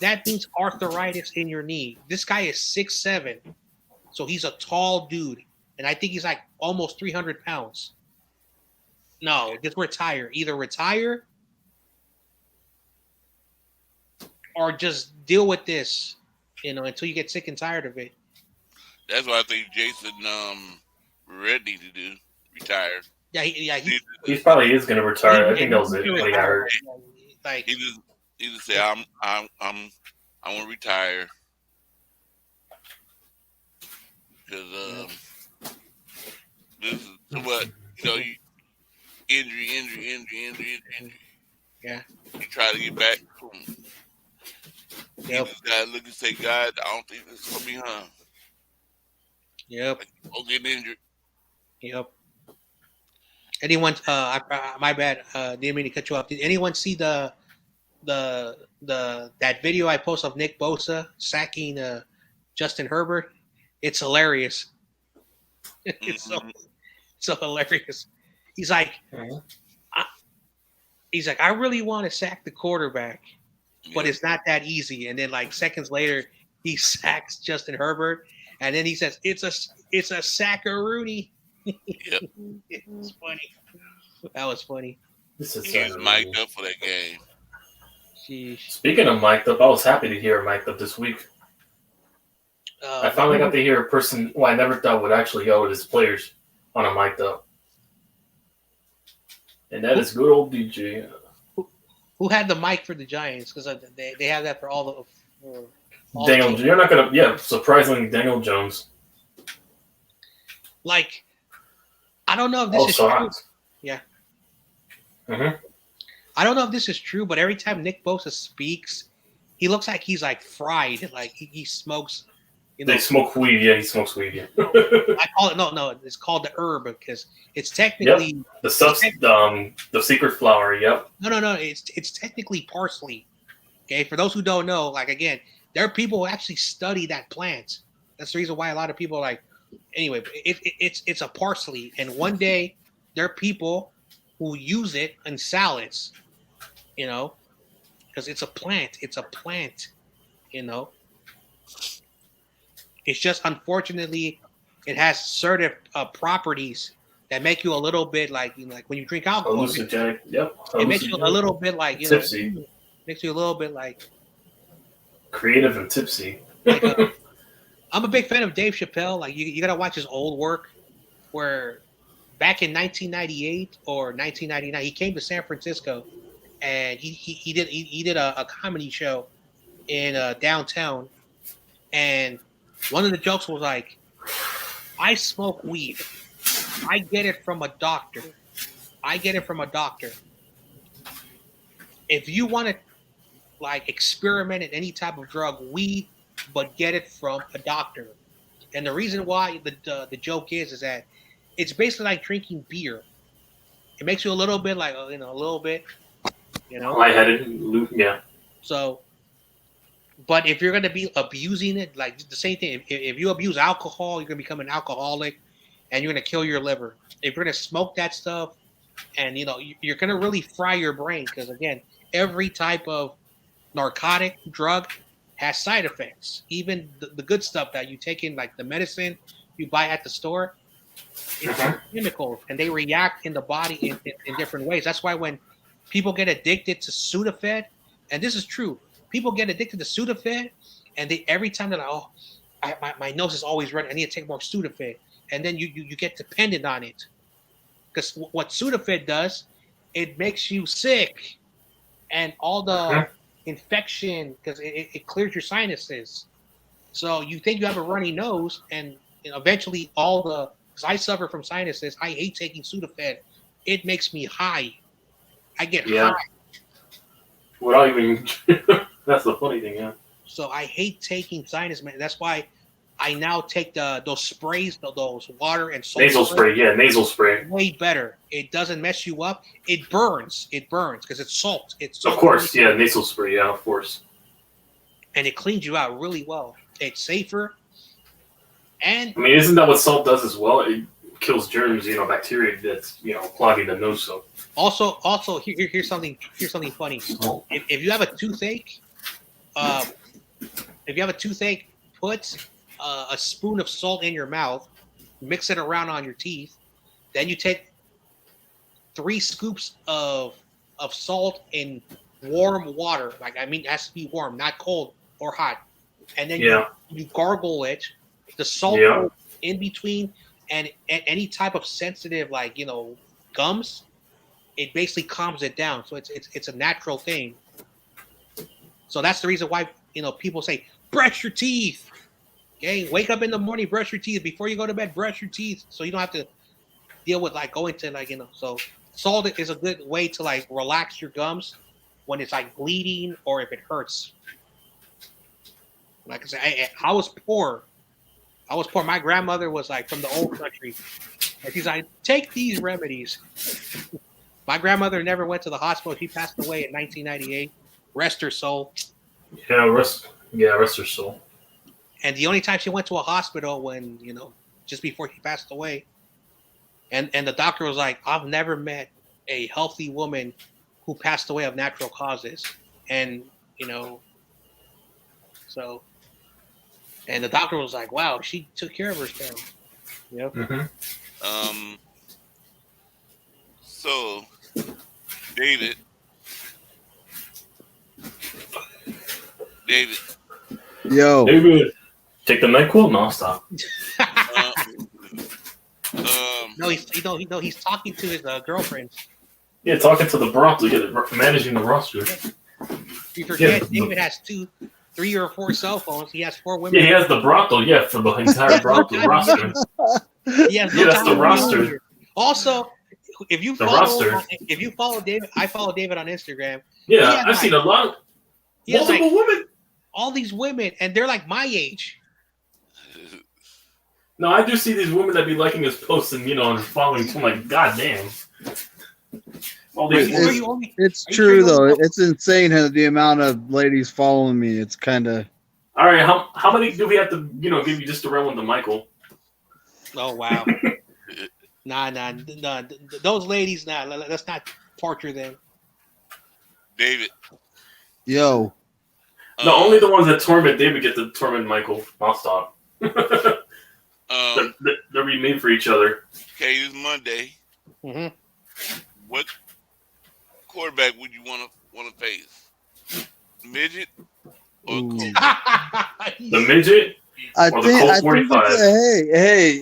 That means arthritis in your knee. This guy is 6'7", so he's a tall dude, and I think he's like almost 300 pounds. No, just retire. Either retire or just deal with this, until you get sick and tired of it. That's what I think Jason Red needs to do. Retire. Yeah, he probably is going to retire. I think that was it. When he got hurt. Like he just say I want to retire because this is what injury. Yeah. You try to get back from. Yep. You just gotta look and say, God, I don't think this is for me, huh? Yep. Or getting injured. Yep. Anyone? My bad. Didn't mean to cut you off. Did anyone see that video I posted of Nick Bosa sacking Justin Herbert? It's hilarious. It's so hilarious. He's like, I really want to sack the quarterback, but it's not that easy. And then like seconds later, he sacks Justin Herbert, and then he says, "It's a sackaroonie." Yep. It's funny. That was funny. He's mic'd up for that game. Sheesh. Speaking of mic'd up, I was happy to hear mic'd up this week. I finally got to hear a person who I never thought would actually yell at his players on a mic'd up. And that is good old DJ. Who had the mic for the Giants? Because they have that for all the. Daniel, you're not gonna. Yeah, surprisingly, Daniel Jones. Like, I don't know if this is true. Yeah. Mm-hmm. I don't know if this is true, but every time Nick Bosa speaks, he looks like he's like fried. Like he smokes. They smoke weed. Yeah, he smokes weed. Yeah. I call it no. It's called the herb because it's technically the secret flower. Yep. No. It's technically parsley. Okay, for those who don't know, like again, there are people who actually study that plant. That's the reason why a lot of people are like. Anyway, it's a parsley, and one day there are people who use it in salads. Because it's a plant. It's a plant. It's just unfortunately, it has certain properties that make you a little bit like when you drink alcohol. Hallucinogenic. Yep. It makes you a little bit like tipsy. Makes you a little bit like creative and tipsy. I'm a big fan of Dave Chappelle. Like you gotta watch his old work, where back in 1998 or 1999 he came to San Francisco, and he did a comedy show in downtown, and one of the jokes was like, I smoke weed. I get it from a doctor. If you want to like experiment in any type of drug, weed, but get it from a doctor. And the reason why the joke is that it's basically like drinking beer. It makes you a little bit like, a little bit, lightheaded, yeah. So, but if you're going to be abusing it, like the same thing, if you abuse alcohol, you're going to become an alcoholic and you're going to kill your liver. If you're going to smoke that stuff and, you're going to really fry your brain because, again, every type of narcotic drug has side effects. Even the good stuff that you take in, like the medicine you buy at the store, it's chemicals and they react in the body in different ways. That's why when people get addicted to Sudafed, and this is true. People get addicted to Sudafed, and they every time they're like, oh, my nose is always running. I need to take more Sudafed, and then you get dependent on it because what Sudafed does, it makes you sick, and all the infection because it clears your sinuses. So you think you have a runny nose, and eventually all the because I suffer from sinuses. I hate taking Sudafed. It makes me high. I get high. Without even. That's the funny thing, yeah. So I hate taking sinus medicine. That's why I now take those sprays, those water and salt. Nasal spray, yeah, nasal spray. Way better. It doesn't mess you up. It burns. It burns because it's salt. It's salt. Of course, yeah, nasal spray, yeah, of course. And it cleans you out really well. It's safer. And I mean, isn't that what salt does as well? It kills germs, bacteria that's clogging the nose. So also here's something funny. If you have a toothache, put a spoon of salt in your mouth, mix it around on your teeth, then you take 3 scoops of salt in warm water. It has to be warm, not cold or hot. And then you gargle it. The salt in between and any type of sensitive gums, it basically calms it down. So it's a natural thing. So that's the reason why people say brush your teeth. Okay, wake up in the morning, brush your teeth before you go to bed. Brush your teeth so you don't have to deal with going to So salt is a good way to relax your gums when it's bleeding or if it hurts. Like I said, I was poor. My grandmother was from the old country. And she's like, take these remedies. My grandmother never went to the hospital. She passed away in 1998. Rest her soul. Yeah, rest her soul. And the only time she went to a hospital when, just before she passed away. And the doctor was like, I've never met a healthy woman who passed away of natural causes. And, so... And the doctor was like, wow, she took care of herself. Yep. Mm-hmm. So, David. Yo. David. Take the NyQuil? No, stop. No, he's talking to his girlfriend. Yeah, talking to the brothel, managing the roster. You forget, David has 3 or 4 cell phones. He has 4 women. Yeah, he has the brothel, for the entire brothel roster. Yes, that's the roster. Also, if you follow David, I follow David on Instagram. Yeah, I've seen a lot. Multiple women. All these women, and they're my age. No, I do see these women that be liking his posts and following. So I'm like, God damn. All these it's true though. It's insane the amount of ladies following me. It's kind of. All right, how many do we have to give you just to run with the Michael? Oh wow. Nah. Those ladies, let's not torture them. David. Yo. No, only the ones that torment David get to torment Michael. I'll stop. They're being made for each other. Okay, it's Monday. Mm-hmm. What quarterback would you want to face? Midget or Colt? The midget? I or think, the Colt 45? Hey,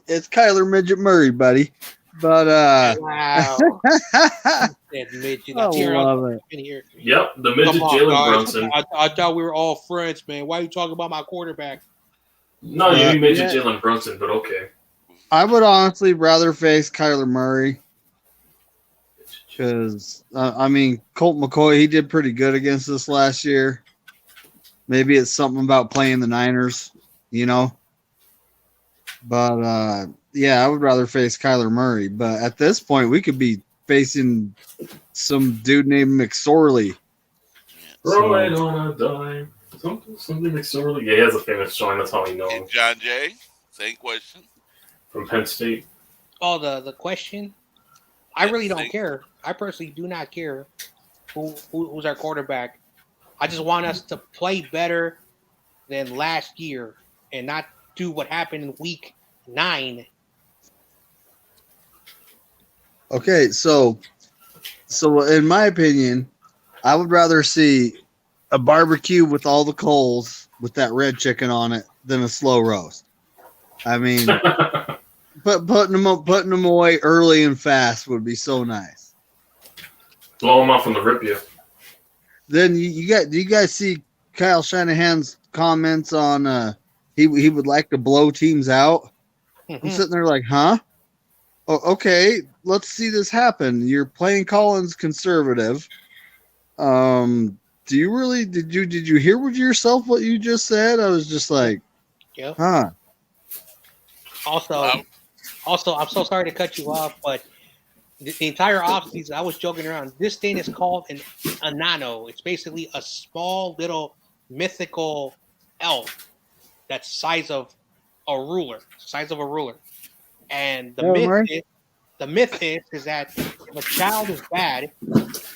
it's Kyler Midget Murray, buddy. But wow. Midget. I love it. Yep, the midget Jalen Brunson. I thought we were all friends, man. Why are you talking about my quarterback? No, you mean midget Jalen Brunson, but okay. I would honestly rather face Kyler Murray. Because, Colt McCoy, he did pretty good against us last year. Maybe it's something about playing the Niners, But, I would rather face Kyler Murray. But at this point, we could be facing some dude named McSorley. Right on a dime. Something McSorley. Yeah, he has a famous song. That's how we know him. And John Jay, same question. From Penn State. Oh, the question? I really don't care. I personally do not care who's our quarterback. I just want us to play better than last year and not do what happened in week 9. Okay, so So, in my opinion, I would rather see a barbecue with all the coals with that red chicken on it than a slow roast. I mean, putting them away early and fast would be so nice. Blow them off from the rip you. Then do you guys see Kyle Shanahan's comments on he would like to blow teams out? I'm sitting there like, huh? Oh, okay, let's see this happen. You're playing Collins conservative. Do you really did you hear with yourself what you just said? I was just like, Yeah. huh. Also, I'm so sorry to cut you off, but the entire offseason, I was joking around. This thing is called a nano. It's basically a small little mythical elf that's size of a ruler. And the myth is that if a child is bad,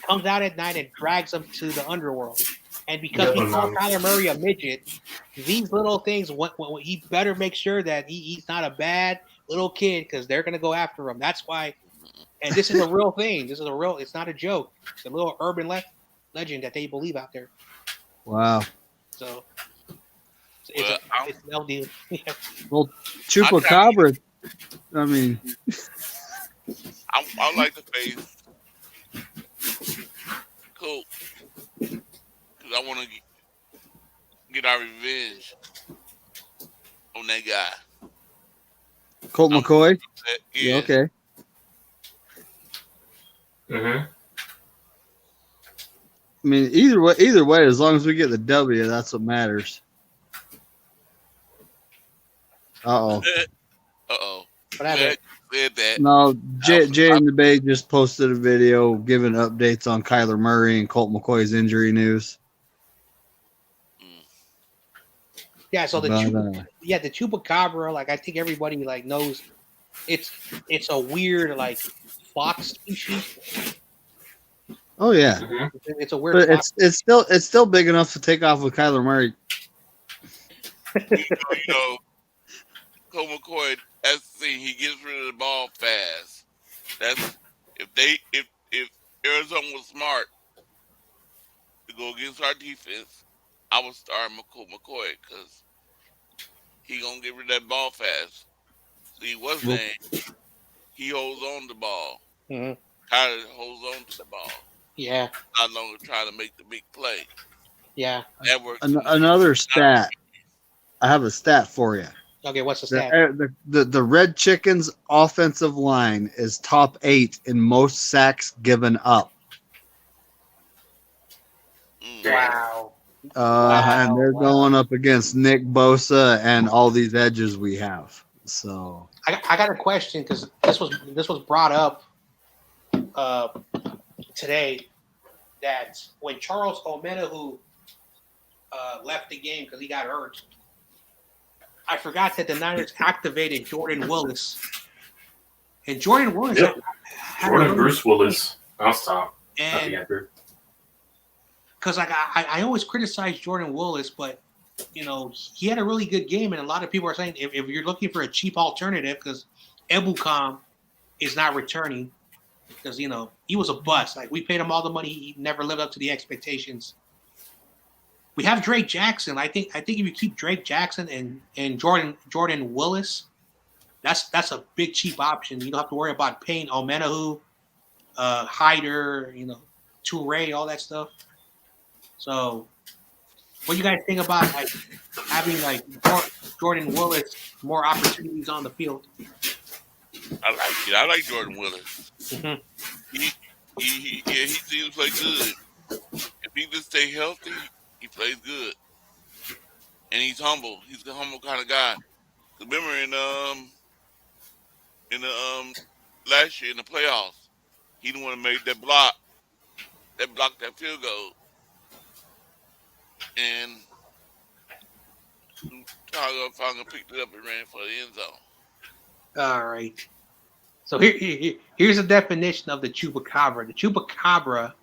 comes out at night and drags them to the underworld. And because he called Kyler Murray a midget, these little things, he better make sure that he's not a bad little kid because they're going to go after him. That's why. And this is a real thing. It's not a joke. It's a little urban legend that they believe out there. Wow. So it's an LD. Well, Chupacabra, I mean, I like the face. Cool. Because I want to get our revenge on that guy. Colt McCoy? Yeah. Okay. Mm-hmm. I mean, either way, as long as we get the W, that's what matters. Uh-oh. Uh-oh. What happened? Said that. No, Jay and the Bay just posted a video giving updates on Kyler Murray and Colt McCoy's injury news. Yeah, so the Chupacabra, like I think everybody like knows it's a weird like fox species. Oh yeah. Mm-hmm. It's a weird But it's still big enough to take off with Kyler Murray. You know, Colt McCoy, that's the thing, he gets rid of the ball fast. That's if Arizona was smart to go against our defense, I would start Colt McCoy because he gonna get rid of that ball fast. See, what's his name? He holds on to the ball. Mm-hmm. Kyler holds on to the ball. Yeah. Not longer trying to make the big play. Yeah. That works. Another stat. I have a stat for you. Okay, what's the stat? The Red Chicken's offensive line is top 8 in most sacks given up. Wow. And they're going up against Nick Bosa and all these edges we have. So I got a question because this was brought up today that when Charles Omenihu left the game because he got hurt, I forgot that the Niners activated Jordan Willis, and Jordan Willis. Yep. Jordan Bruce Willis. I'll stop. And because like I always criticize Jordan Willis, but you know he had a really good game, and a lot of people are saying if you're looking for a cheap alternative, because Ebukam is not returning, because you know he was a bust. Like we paid him all the money, he never lived up to the expectations. We have Drake Jackson. I think if you keep Drake Jackson and Jordan Willis, that's a big cheap option. You don't have to worry about paying Omenihu, Hyder, you know, Toure, all that stuff. So, what do you guys think about like having like Jordan Willis more opportunities on the field? I like it. I like Jordan Willis. Mm-hmm. He seems to play good. If he just stay healthy, he plays good, and he's humble. He's a humble kind of guy. Remember in the last year in the playoffs, he the one who made that blocked that field goal, and Tonga picked it up and ran for the end zone. All right. So here's a definition of the Chupacabra. The Chupacabra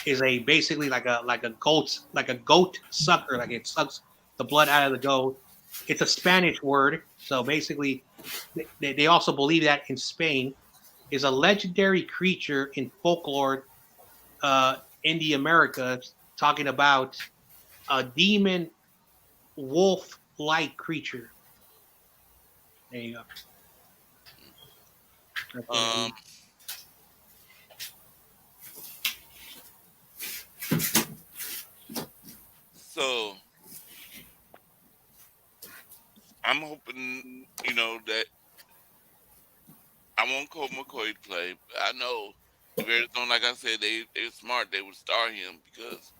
is basically like a goat sucker, like it sucks the blood out of the goat. It's a Spanish word, so basically they also believe that in Spain. is a legendary creature in folklore in the Americas, talking about a demon wolf-like creature. There you go. That's what it Um, is. so I'm hoping, that I want Colt McCoy to play. I know if Arizona, like I said, they're smart. They would start him because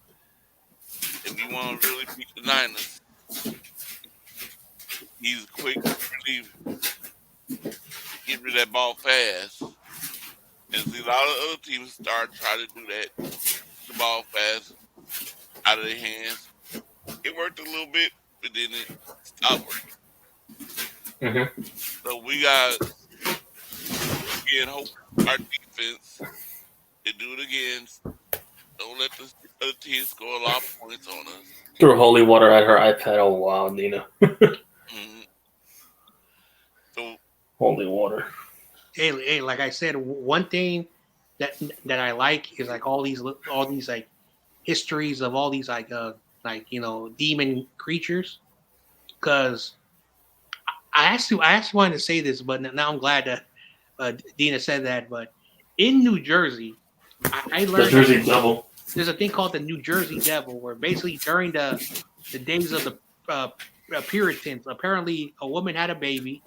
if you want to really beat the Niners, he's a quick reliever. Get rid of that ball fast. And see, a lot of other teams start trying to do that, the ball fast out of their hands. It worked a little bit, but then it stopped working. Mm-hmm. So we got, again, hope our defense can do it again. Don't let the other team score a lot of points on us. Threw holy water at her iPad. Oh wow, Nina. Mhm. So, Holy water. Hey, like I said, one thing that I like is like all these like histories of all these demon creatures. Because I actually wanted to say this, but now I'm glad that Dina said that. But in New Jersey, I The learned that Jersey Devil. there's a thing called the New Jersey Devil, where basically during the days of the Puritans, apparently a woman had a baby,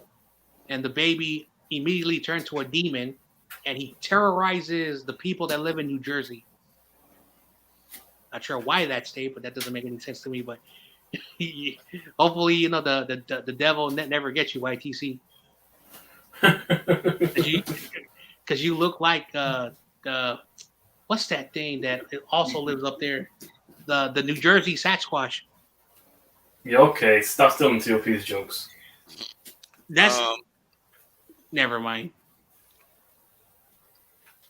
and the baby immediately turned to a demon, and he terrorizes the people that live in New Jersey. Not sure why that state, but that doesn't make any sense to me. But hopefully, the devil never gets you, YTC, because you look like the what's that thing that it also lives up there, the New Jersey Sasquatch. Yeah, okay. Stop stealing TOP's jokes. That's um, never mind.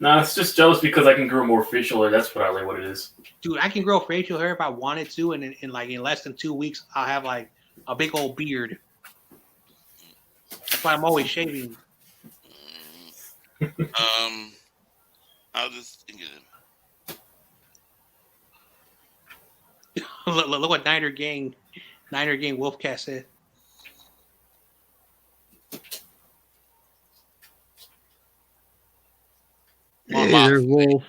Nah, it's just jealous because I can grow more facial hair. That's probably what it is. Dude, I can grow facial hair if I wanted to, and in less than 2 weeks, I'll have like a big old beard. That's why I'm always shaving. um, I'll just think of Look what Niner Gang Wolfcat said. Hey, there's Wolf.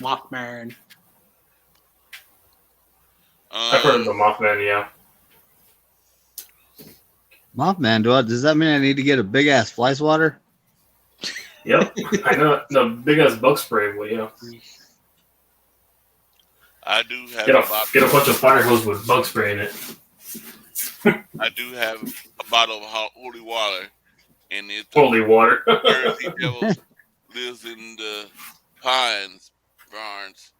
Mothman. I've heard of the Mothman, yeah. Mothman, does that mean I need to get a big ass fly swatter? Yep. I know the big ass bug spray, well, yeah. I do have Get a bunch of fire hose with bug spray in it. I do have a bottle of holy water, and it's Holy water. Jersey Devil lives in the pines barns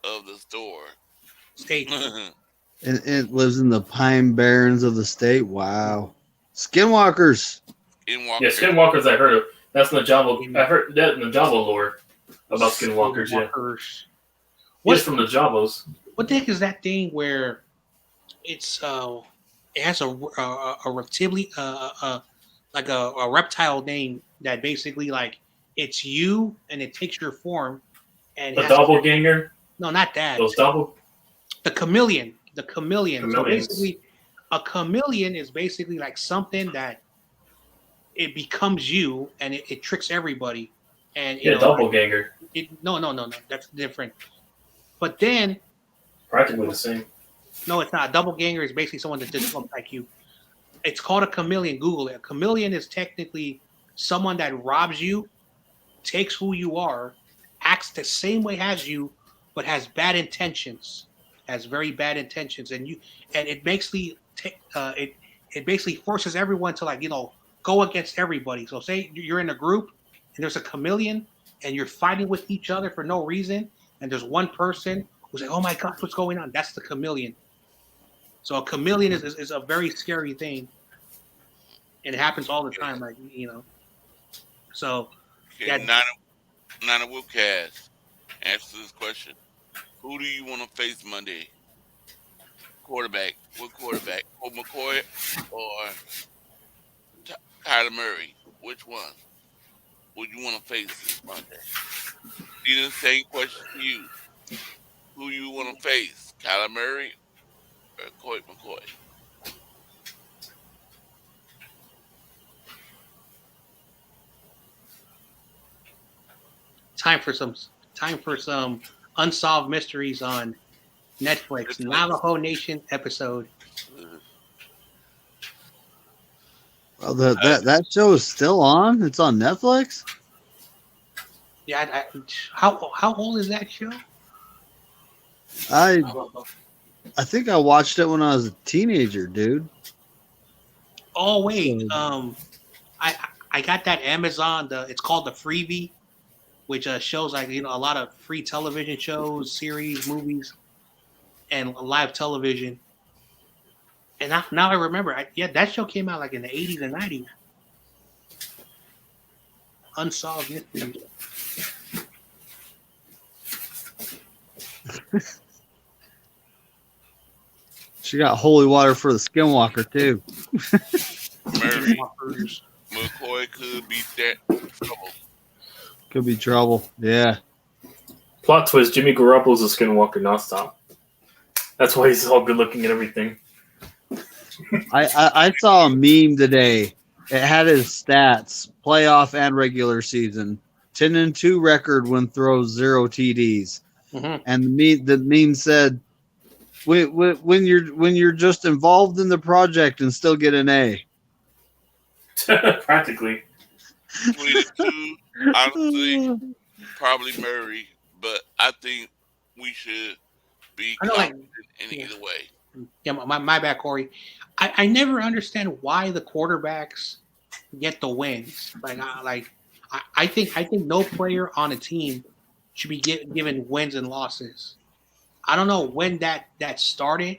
of the store. State. It lives in the pine barrens of the state. Wow. Skinwalkers. Skinwalker. Yeah, skinwalkers I heard of. That's Najabo. I heard that in the Najabo lore about skinwalkers, yeah. What's from the Javos? What the heck is that thing where it's it has a reptilian like a reptile name that basically like it's you and it takes your form and The doppelganger? No, not that. Those double The chameleon. The chameleon. So chameleons. basically a chameleon is basically like something that it becomes you and it tricks everybody. And you Yeah, know, doppelganger. no. That's different. But then Practically the same. no, it's not. A doppelganger is basically someone that just looks like you. It's called a chameleon. Google it. A chameleon is technically someone that robs you, takes who you are, acts the same way as you, but has bad intentions. Has very bad intentions, and it basically it basically forces everyone to go against everybody. So say you're in a group and there's a chameleon and you're fighting with each other for no reason, and there's one person who's like, "Oh my God, what's going on?" That's the chameleon. So a chameleon is a very scary thing, and it happens all the time. So Okay, Nana Wilcast, answer this question. Who do you want to face Monday? Quarterback. What quarterback? Colt McCoy or Kyler Murray? Which one? would you want to face this Monday? Then same question to you. Who you want to face? Kyler Murray or Coy McCoy? Time for some unsolved mysteries on Netflix. Navajo Nation episode. Well, that show is still on. It's on Netflix. Yeah, how old is that show? I think I watched it when I was a teenager, dude. Oh wait, So- I got that Amazon. It's called the Freebie, which shows like a lot of free television shows, series, movies, and live television. And now I remember, that show came out like in the 80s and 90s. Unsolved Mysteries. She got holy water for the skinwalker too. Murray McCoy could be that trouble. Could be trouble. Yeah. Plot twist: Jimmy Garoppolo's a skinwalker nonstop. That's why he's all good looking and everything. I saw a meme today. It had his stats, playoff and regular season. 10-2 record when throws 0 TDs. Mhm. And the meme said, when you're just involved in the project and still get an A. Practically. 22, honestly, probably Murray, but I think we should be I know, like, confident in either way. Yeah, my bad, Corey. I never understand why the quarterbacks get the wins. I think no player on a team should be given wins and losses. I don't know when that started,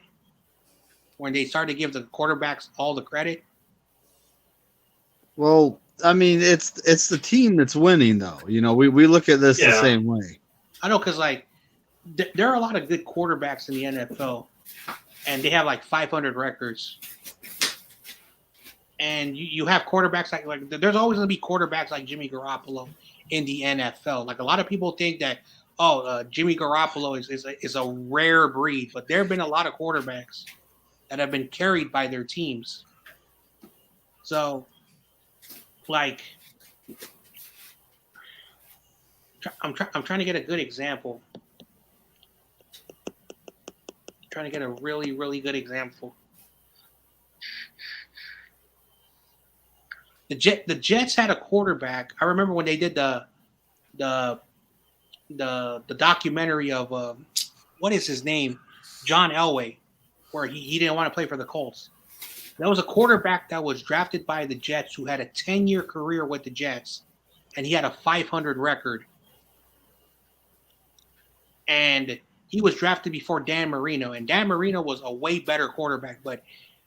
when they started to give the quarterbacks all the credit. Well, I mean, it's the team that's winning, though. We look at this the Yeah. same way. I know, because there are a lot of good quarterbacks in the NFL, and they have like 500 records. And you have quarterbacks like there's always going to be quarterbacks like Jimmy Garoppolo in the NFL. Like a lot of people think that Jimmy Garoppolo is a rare breed, but there have been a lot of quarterbacks that have been carried by their teams. So, like, I'm trying to get a good example. Trying to get a really, really good example. The Jets had a quarterback. I remember when they did the documentary of what is his name, John Elway, where he didn't want to play for the Colts. That was a quarterback that was drafted by the Jets who had a 10-year career with the Jets, and he had a 500 record. And he was drafted before Dan Marino, and Dan Marino was a way better quarterback, but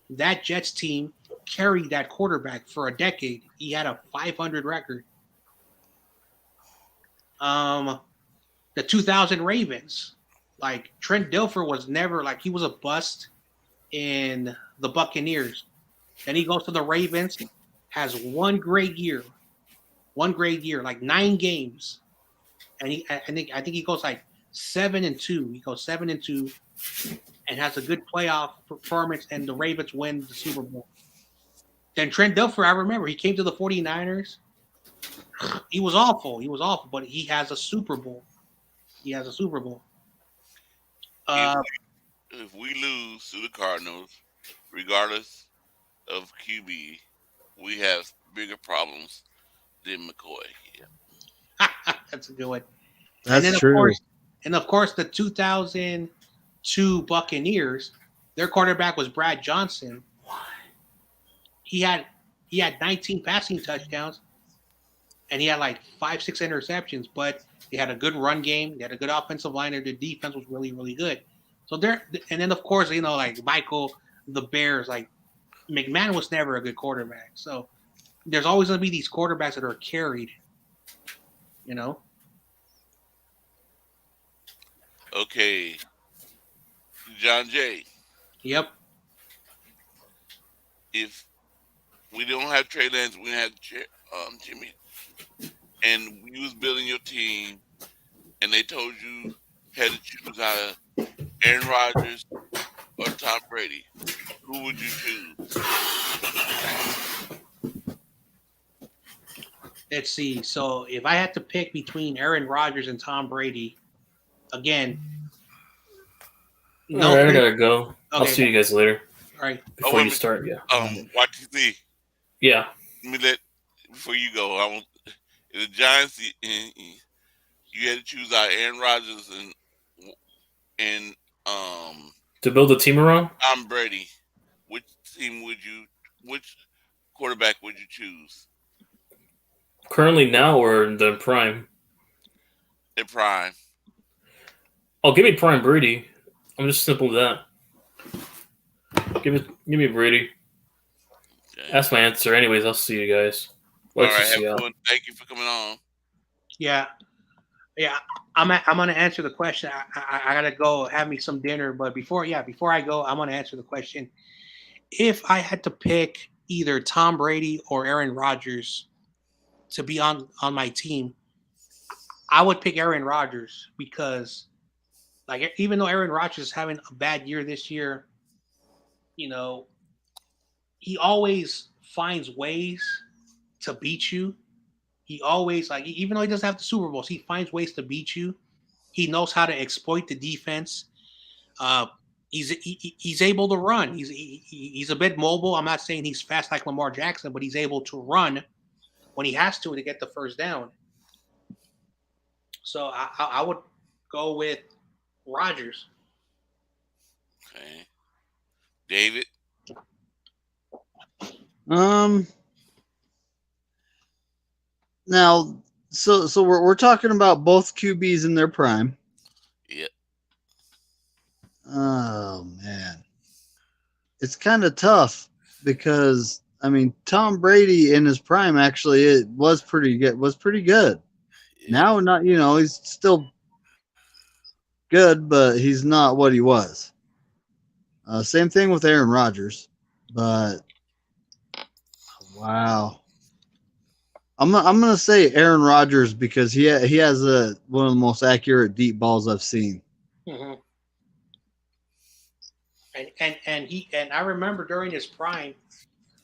that Jets team carried that quarterback for a decade. He had a 500 record. The 2000 Ravens, like Trent Dilfer was never he was a bust in the Buccaneers. Then he goes to the Ravens, has one great year, like 9 games, and I think he goes like 7-2. He goes 7-2, and has a good playoff performance, and the Ravens win the Super Bowl. Then Trent Dilfer, I remember, he came to the 49ers. He was awful, but he has a Super Bowl. If we lose to the Cardinals, regardless of QB, we have bigger problems than McCoy. Yeah. That's a good one. That's true. Of course, the 2002 Buccaneers, their quarterback was Brad Johnson. He had 19 passing touchdowns, and he had like 5-6 interceptions. But they had a good run game. They had a good offensive line. Their defense was really, really good. So and then of course like Michael, the Bears, like McMahon was never a good quarterback. So there's always going to be these quarterbacks that are carried. Okay, John Jay. Yep. If we don't have Trey Lance, we have Jimmy. and you was building your team, and they told you had to choose out of Aaron Rodgers or Tom Brady, who would you choose? Let's see. So if I had to pick between Aaron Rodgers and Tom Brady, again, All right, I no. gotta go. I'll Okay. see you guys later. All right. Oh, Before wait a you minute. start, yeah. YTC. Yeah. Let me before you go. I want the Giants. You had to choose out Aaron Rodgers and To build a team around? Tom Brady. Which team would you? Which quarterback would you choose? Currently now or in the prime? At prime. Oh, give me prime Brady. I'm just simple with that. Give me Brady. Okay. That's my answer. Anyways, I'll see you guys. All Like to right. see Have you. fun. Thank you for coming on. Yeah. Yeah. I'm gonna answer the question. I gotta go have me some dinner, but before I go, I'm gonna answer the question. If I had to pick either Tom Brady or Aaron Rodgers to be on my team, I would pick Aaron Rodgers because, like, even though Aaron Rodgers is having a bad year this year, you know, he always finds ways to beat you. He always, like, even though he doesn't have the Super Bowls, he finds ways to beat you. He knows how to exploit the defense. Uh, he's able to run. He's a bit mobile. I'm not saying he's fast like Lamar Jackson, but he's able to run when he has to get the first down. So I would go with Rodgers. Okay. David. Um. Now, so we're talking about both QBs in their prime. Yep. Oh man, it's kind of tough because I mean Tom Brady in his prime actually it was pretty good. Was pretty good. Yep. Now not he's still good, but he's not what he was. Same thing with Aaron Rodgers, but wow. I'm gonna say Aaron Rodgers because he has one of the most accurate deep balls I've seen. Mm-hmm. And I remember during his prime,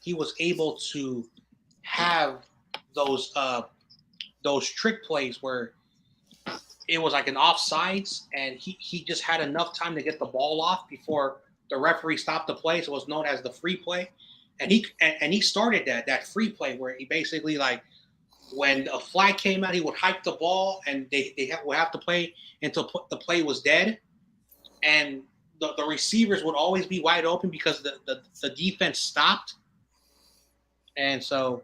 he was able to have those those trick plays where it was like an offsides, and he just had enough time to get the ball off before the referee stopped the play. So it was known as the free play, and he started that free play where he basically, like, when a flag came out, he would hike the ball, and would have to play until the play was dead, and the receivers would always be wide open because the defense stopped, and so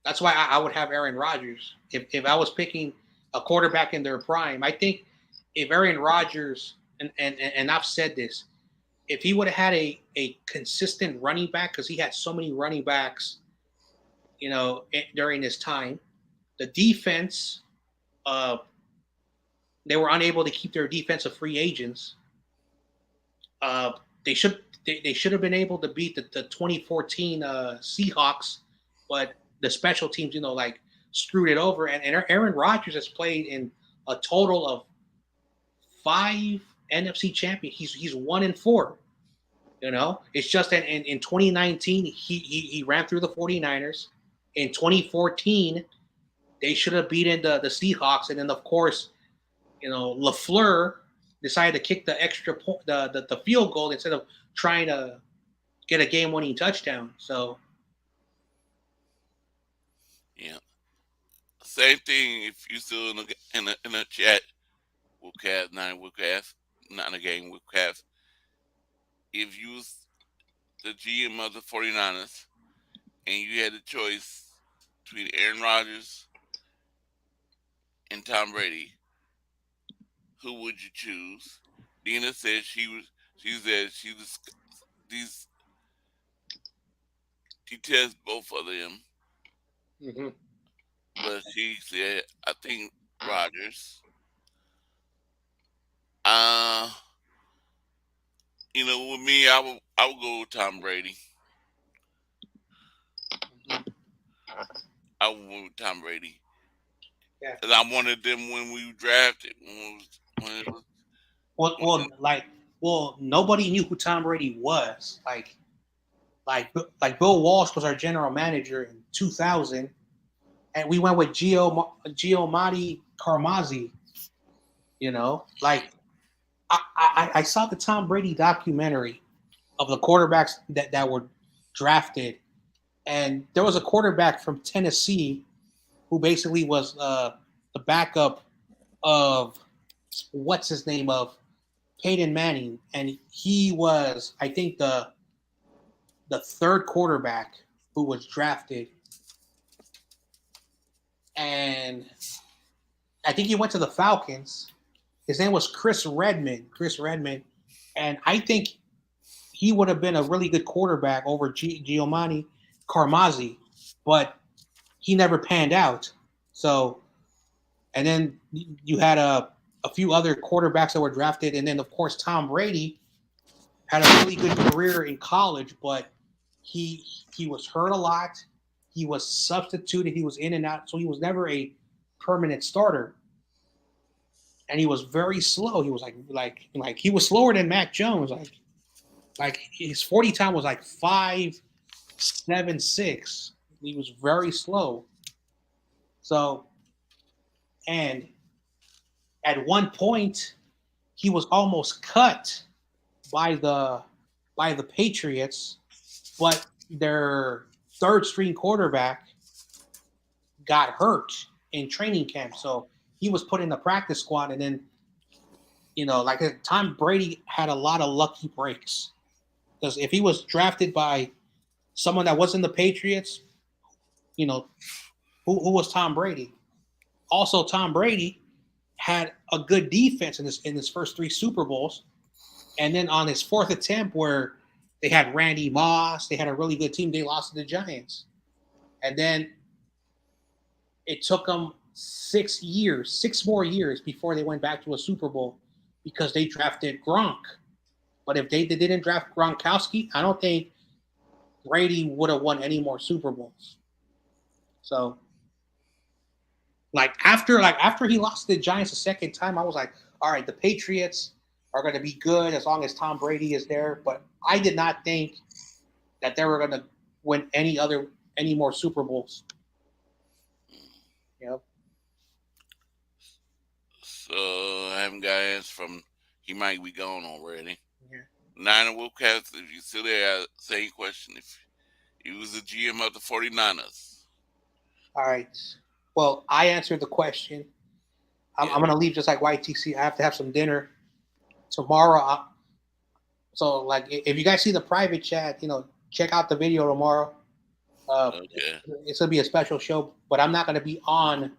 that's why I would have Aaron Rodgers. If I was picking a quarterback in their prime, I think if Aaron Rodgers, and I've said this, if he would have had a consistent running back, because he had so many running backs, during his time, the defense, uh, they were unable to keep their defensive free agents. Uh, they should have been able to beat the 2014 Seahawks, but the special teams, like, screwed it over. And Aaron Rodgers has played in a total of 5 NFC champions. He's 1-4. It's just that in 2019 he ran through the 49ers. In 2014 they should have beaten the Seahawks, and then of course, LaFleur decided to kick the extra point, the field goal, instead of trying to get a game-winning touchdown. So Yeah. Same thing. If you still in the chat, Woodcast, not in the game, Woodcast. If you was the GM of the 49ers and you had the choice between Aaron Rodgers and Tom Brady, who would you choose? Dina said she said these she tests both of them, mm-hmm. but she said I think Rodgers. Uh with me, I would go with Tom Brady. I went with Tom Brady. Yeah. 'Cause I wanted them when we drafted. When it was, Well, nobody knew who Tom Brady was. Like Bill Walsh was our general manager in 2000, and we went with Giamatti Carmazzi. You know, like I saw the Tom Brady documentary of the quarterbacks that were drafted, and there was a quarterback from Tennessee who basically was the backup of what's his name of Peyton Manning, and he was, I think, the third quarterback who was drafted, and I think he went to the Falcons. His name was Chris Redman. Chris Redman, and I think he would have been a really good quarterback over Giovanni Carmazzi, but he never panned out. So, and then you had a few other quarterbacks that were drafted, and then of course Tom Brady had a really good career in college, but he was hurt a lot. He was substituted. He was in and out, so he was never a permanent starter. And he was very slow. He was like he was slower than Mac Jones. Like his 40 time was like 5.76. He was very slow. So, and at one point he was almost cut by the Patriots, but their third string quarterback got hurt in training camp, so he was put in the practice squad. And then like Tom Brady had a lot of lucky breaks, because if he was drafted by someone that wasn't the Patriots, you know, who was Tom Brady? Also, Tom Brady had a good defense in his first three Super Bowls, and then on his fourth attempt, where they had Randy Moss, they had a really good team, they lost to the Giants, and then it took them 6 more years before they went back to a Super Bowl because they drafted Gronk. But if they didn't draft Gronkowski, I don't think Brady would have won any more Super Bowls. So, after he lost to the Giants the second time, I was like, all right, the Patriots are going to be good as long as Tom Brady is there. But I did not think that they were going to win any more Super Bowls. You know. So I haven't got an answer from. He might be gone already. Yeah. Niner Wolfcats, if you're still there, same question. If he was the GM of the 49ers. All right. Well, I answered the question. I'm going to leave just like YTC. I have to have some dinner tomorrow. So, like, if you guys see the private chat, check out the video tomorrow. Okay. It's going to be a special show, but I'm not going to be on,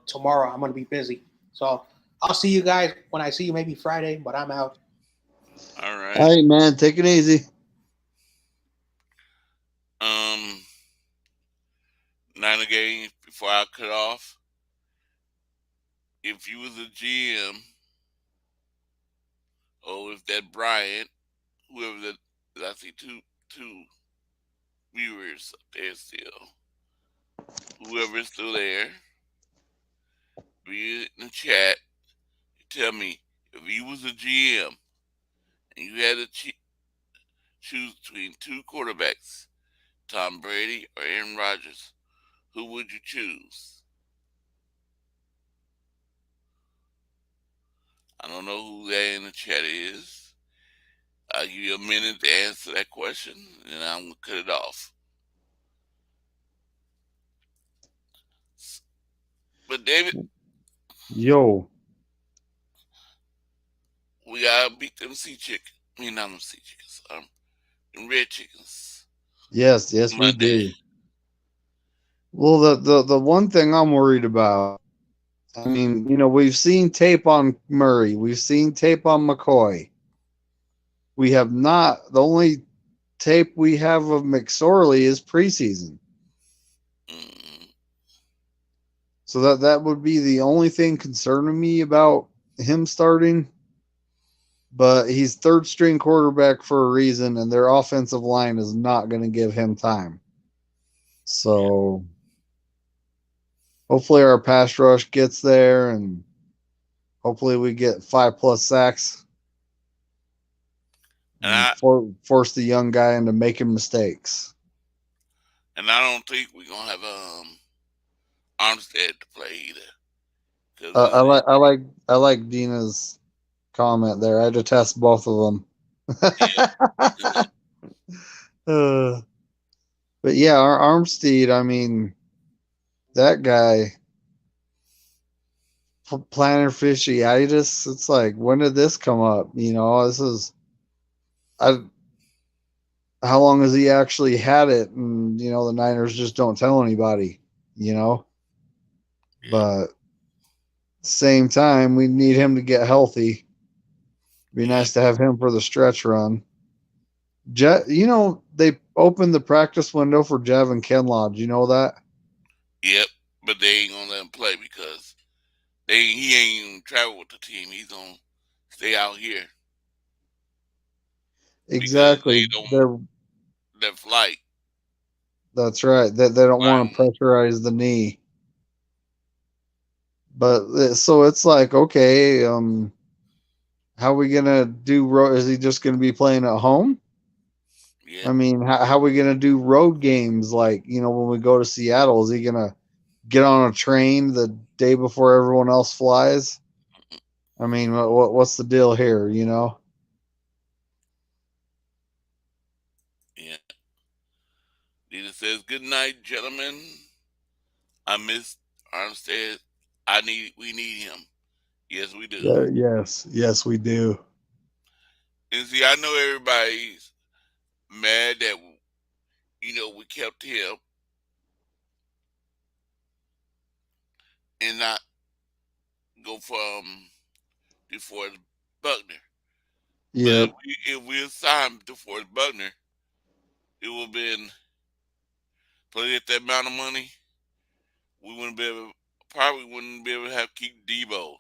tomorrow. I'm going to be busy. So, I'll see you guys when I see you, maybe Friday, but I'm out. All right. All right, man. Take it easy. Niner game before I cut off. If you was a GM, or if that Bryant, whoever that, I see two viewers up there still. Whoever's still there, be in the chat. Tell me, if you was a GM and you had to choose between two quarterbacks, Tom Brady or Aaron Rodgers, who would you choose? I don't know who that in the chat is. I'll give you a minute to answer that question, and I'm going to cut it off. But David, yo, we gotta beat them sea chickens. I mean, not them sea chickens. Them red chickens. yes, we do. Well, the one thing I'm worried about, I mean, we've seen tape on Murray, we've seen tape on McCoy. We have not. The only tape we have of McSorley is preseason. So that would be the only thing concerning me about him starting. but he's third string quarterback for a reason, and their offensive line is not going to give him time. So hopefully our pass rush gets there, and hopefully we get 5+ sacks And and force the young guy into making mistakes. I don't think we're gonna have Armstead to play either. I like Dina's comment there. I had to test both of them. But yeah, our Armstead, I mean, that guy, plantar fasciitis. It's like, when did this come up? You know, this is, I. How long has he actually had it? And you know, the Niners just don't tell anybody. You know, but same time, we need him to get healthy. Be nice to have him for the stretch run. You know, they opened the practice window for Javon Kinlaw. Do you know that? Yep, but they ain't gonna let him play because he ain't even travel with the team. He's gonna stay out here because Exactly. their flight. That's right. They don't want to pressurize the knee. But so it's like, okay, how are we gonna do? Is he just gonna be playing at home? Yeah. I mean, how are we gonna do road games? Like, you know, when we go to Seattle, is he gonna get on a train the day before everyone else flies? I mean, what's the deal here? You know? Yeah. Dina says, "Good night, gentlemen. I miss Armstead. We need him. Yes, we do. Yes, we do. And see, I know everybody's mad that we kept him and not go from DeForest Buckner. But Yep. if we assigned DeForest Buckner, it would have been played at that amount of money. We probably wouldn't be able to have keep Debo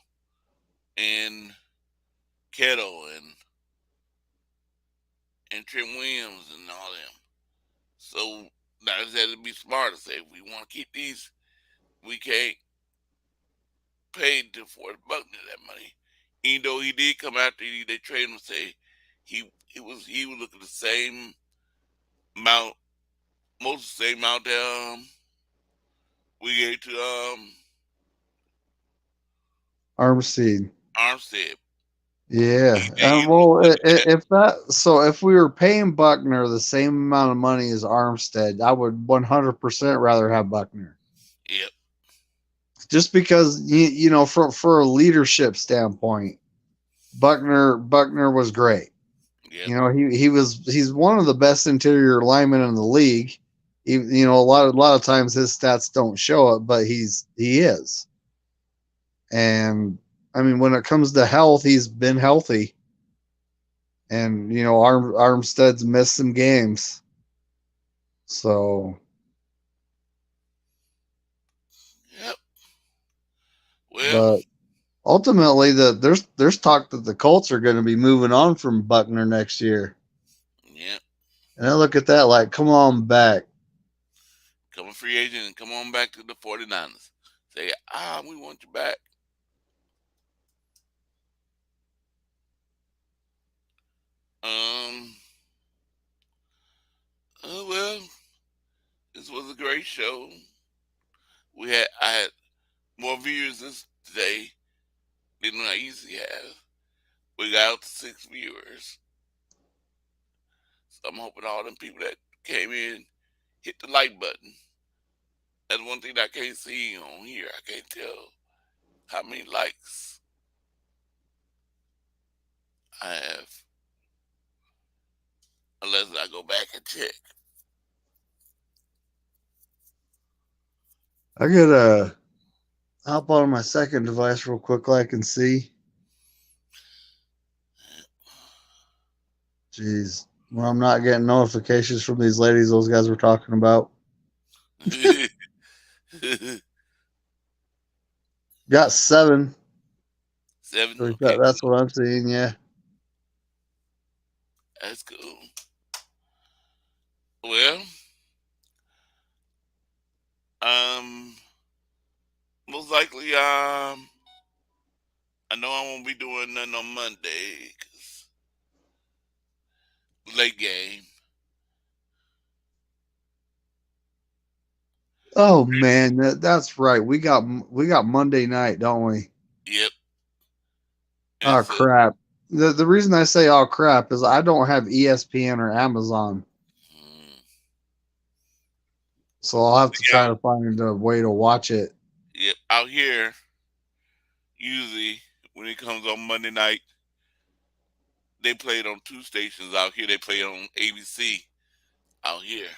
and Kettle and Trent Williams and all them. So now just had to be smart to say if we want to keep these, we can't pay DeForest Buckner that money. Even though he did come after they traded him and say he was looking the same amount, most the same amount that we gave to Armstead. Armstead. Yeah. He said he was Well, looking at if we were paying Buckner the same amount of money as Armstead, I would 100% rather have Buckner. Yep. Just because you know, for a leadership standpoint, Buckner was great. Yep. You know, he's one of the best interior linemen in the league. You know, a lot of times his stats don't show it, but he is. And I mean, when it comes to health, he's been healthy. And you know, Armstead's missed some games. So, Yep. Well, but ultimately, there's talk that the Colts are going to be moving on from Buckner next year. yep. And I look at that like, come on back. Come a free agent and come on back to the 49ers. Say, we want you back. Well, this was a great show. I had more viewers this today than I usually have. We got out to 6 viewers. So I'm hoping all them people that came in hit the like button. That's one thing that I can't see on here. I can't tell how many likes I have unless I go back and check. I gotta hop on my second device real quick, like I can see. Jeez, well, I'm not getting notifications from these ladies those guys were talking about. Got 7. 7? So Okay. that's what I'm seeing. Yeah. That's cool. Well, um, most likely, I know I won't be doing nothing on Monday 'cause late game. Oh man, that's right. We got Monday night, don't we? Yep. And Oh so, crap. The reason I say oh crap is I don't have ESPN or Amazon, mm, so I'll have to try yeah, to find a way to watch it. yep. Out here, usually when it comes on Monday night, they play it on two stations. Out here, they play it on ABC. Out here,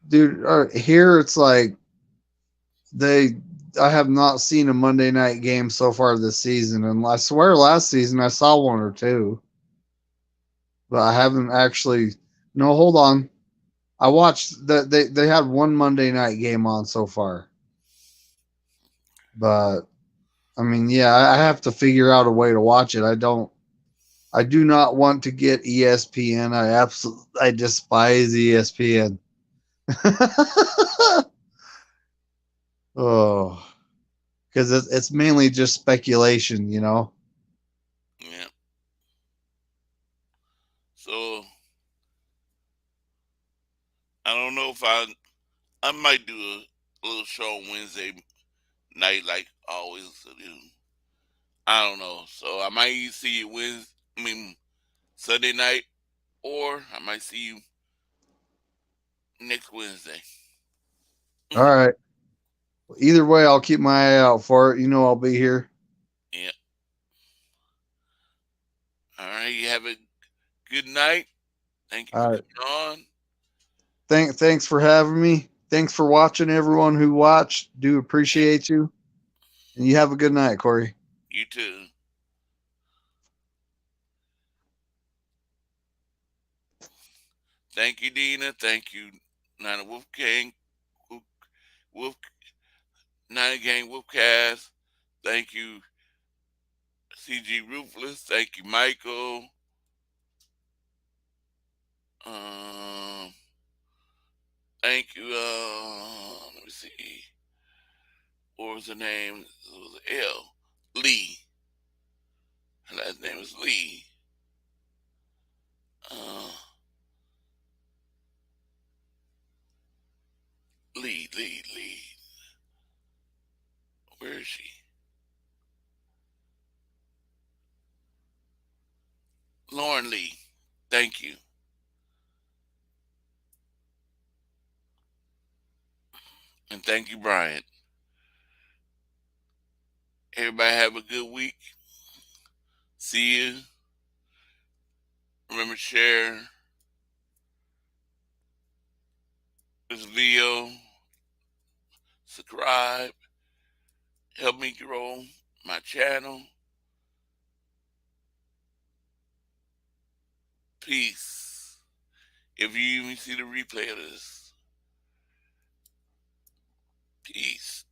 Dude, here it's like they I have not seen a Monday night game so far this season, and I swear last season I saw one or two, but I haven't actually. No, hold on. I watched that they had one Monday night game on so far, but I mean, yeah, I have to figure out a way to watch it. I do not want to get ESPN. I despise ESPN. Oh, because it's mainly just speculation, you know. yeah. So I don't know if I might do a little show on Wednesday night like I always do. I don't know. So I might either see you Sunday night, or I might see you next Wednesday. All right. Either way, I'll keep my eye out for it. You know, I'll be here. Yeah. All right. You have a good night. Thank you for All right. coming on. Thanks for having me. Thanks for watching, everyone who watched. Do Yeah. appreciate you. And you have a good night, Corey. You too. Thank you, Dina. Thank you, Nana Wolfgang. Wolf, Wolf Nana Gang Wolfcast. Thank you, CG Ruthless. Thank you, Michael. Um, thank you. Let me see. What was her name? It was L. Lee. Her last name was Lee. Uh, Lee. Where is she? Lauren Lee. Thank you. And thank you, Brian. Everybody have a good week. See you. Remember, share this video. Subscribe. Help me grow my channel. Peace. If you even see the replay of this. Peace.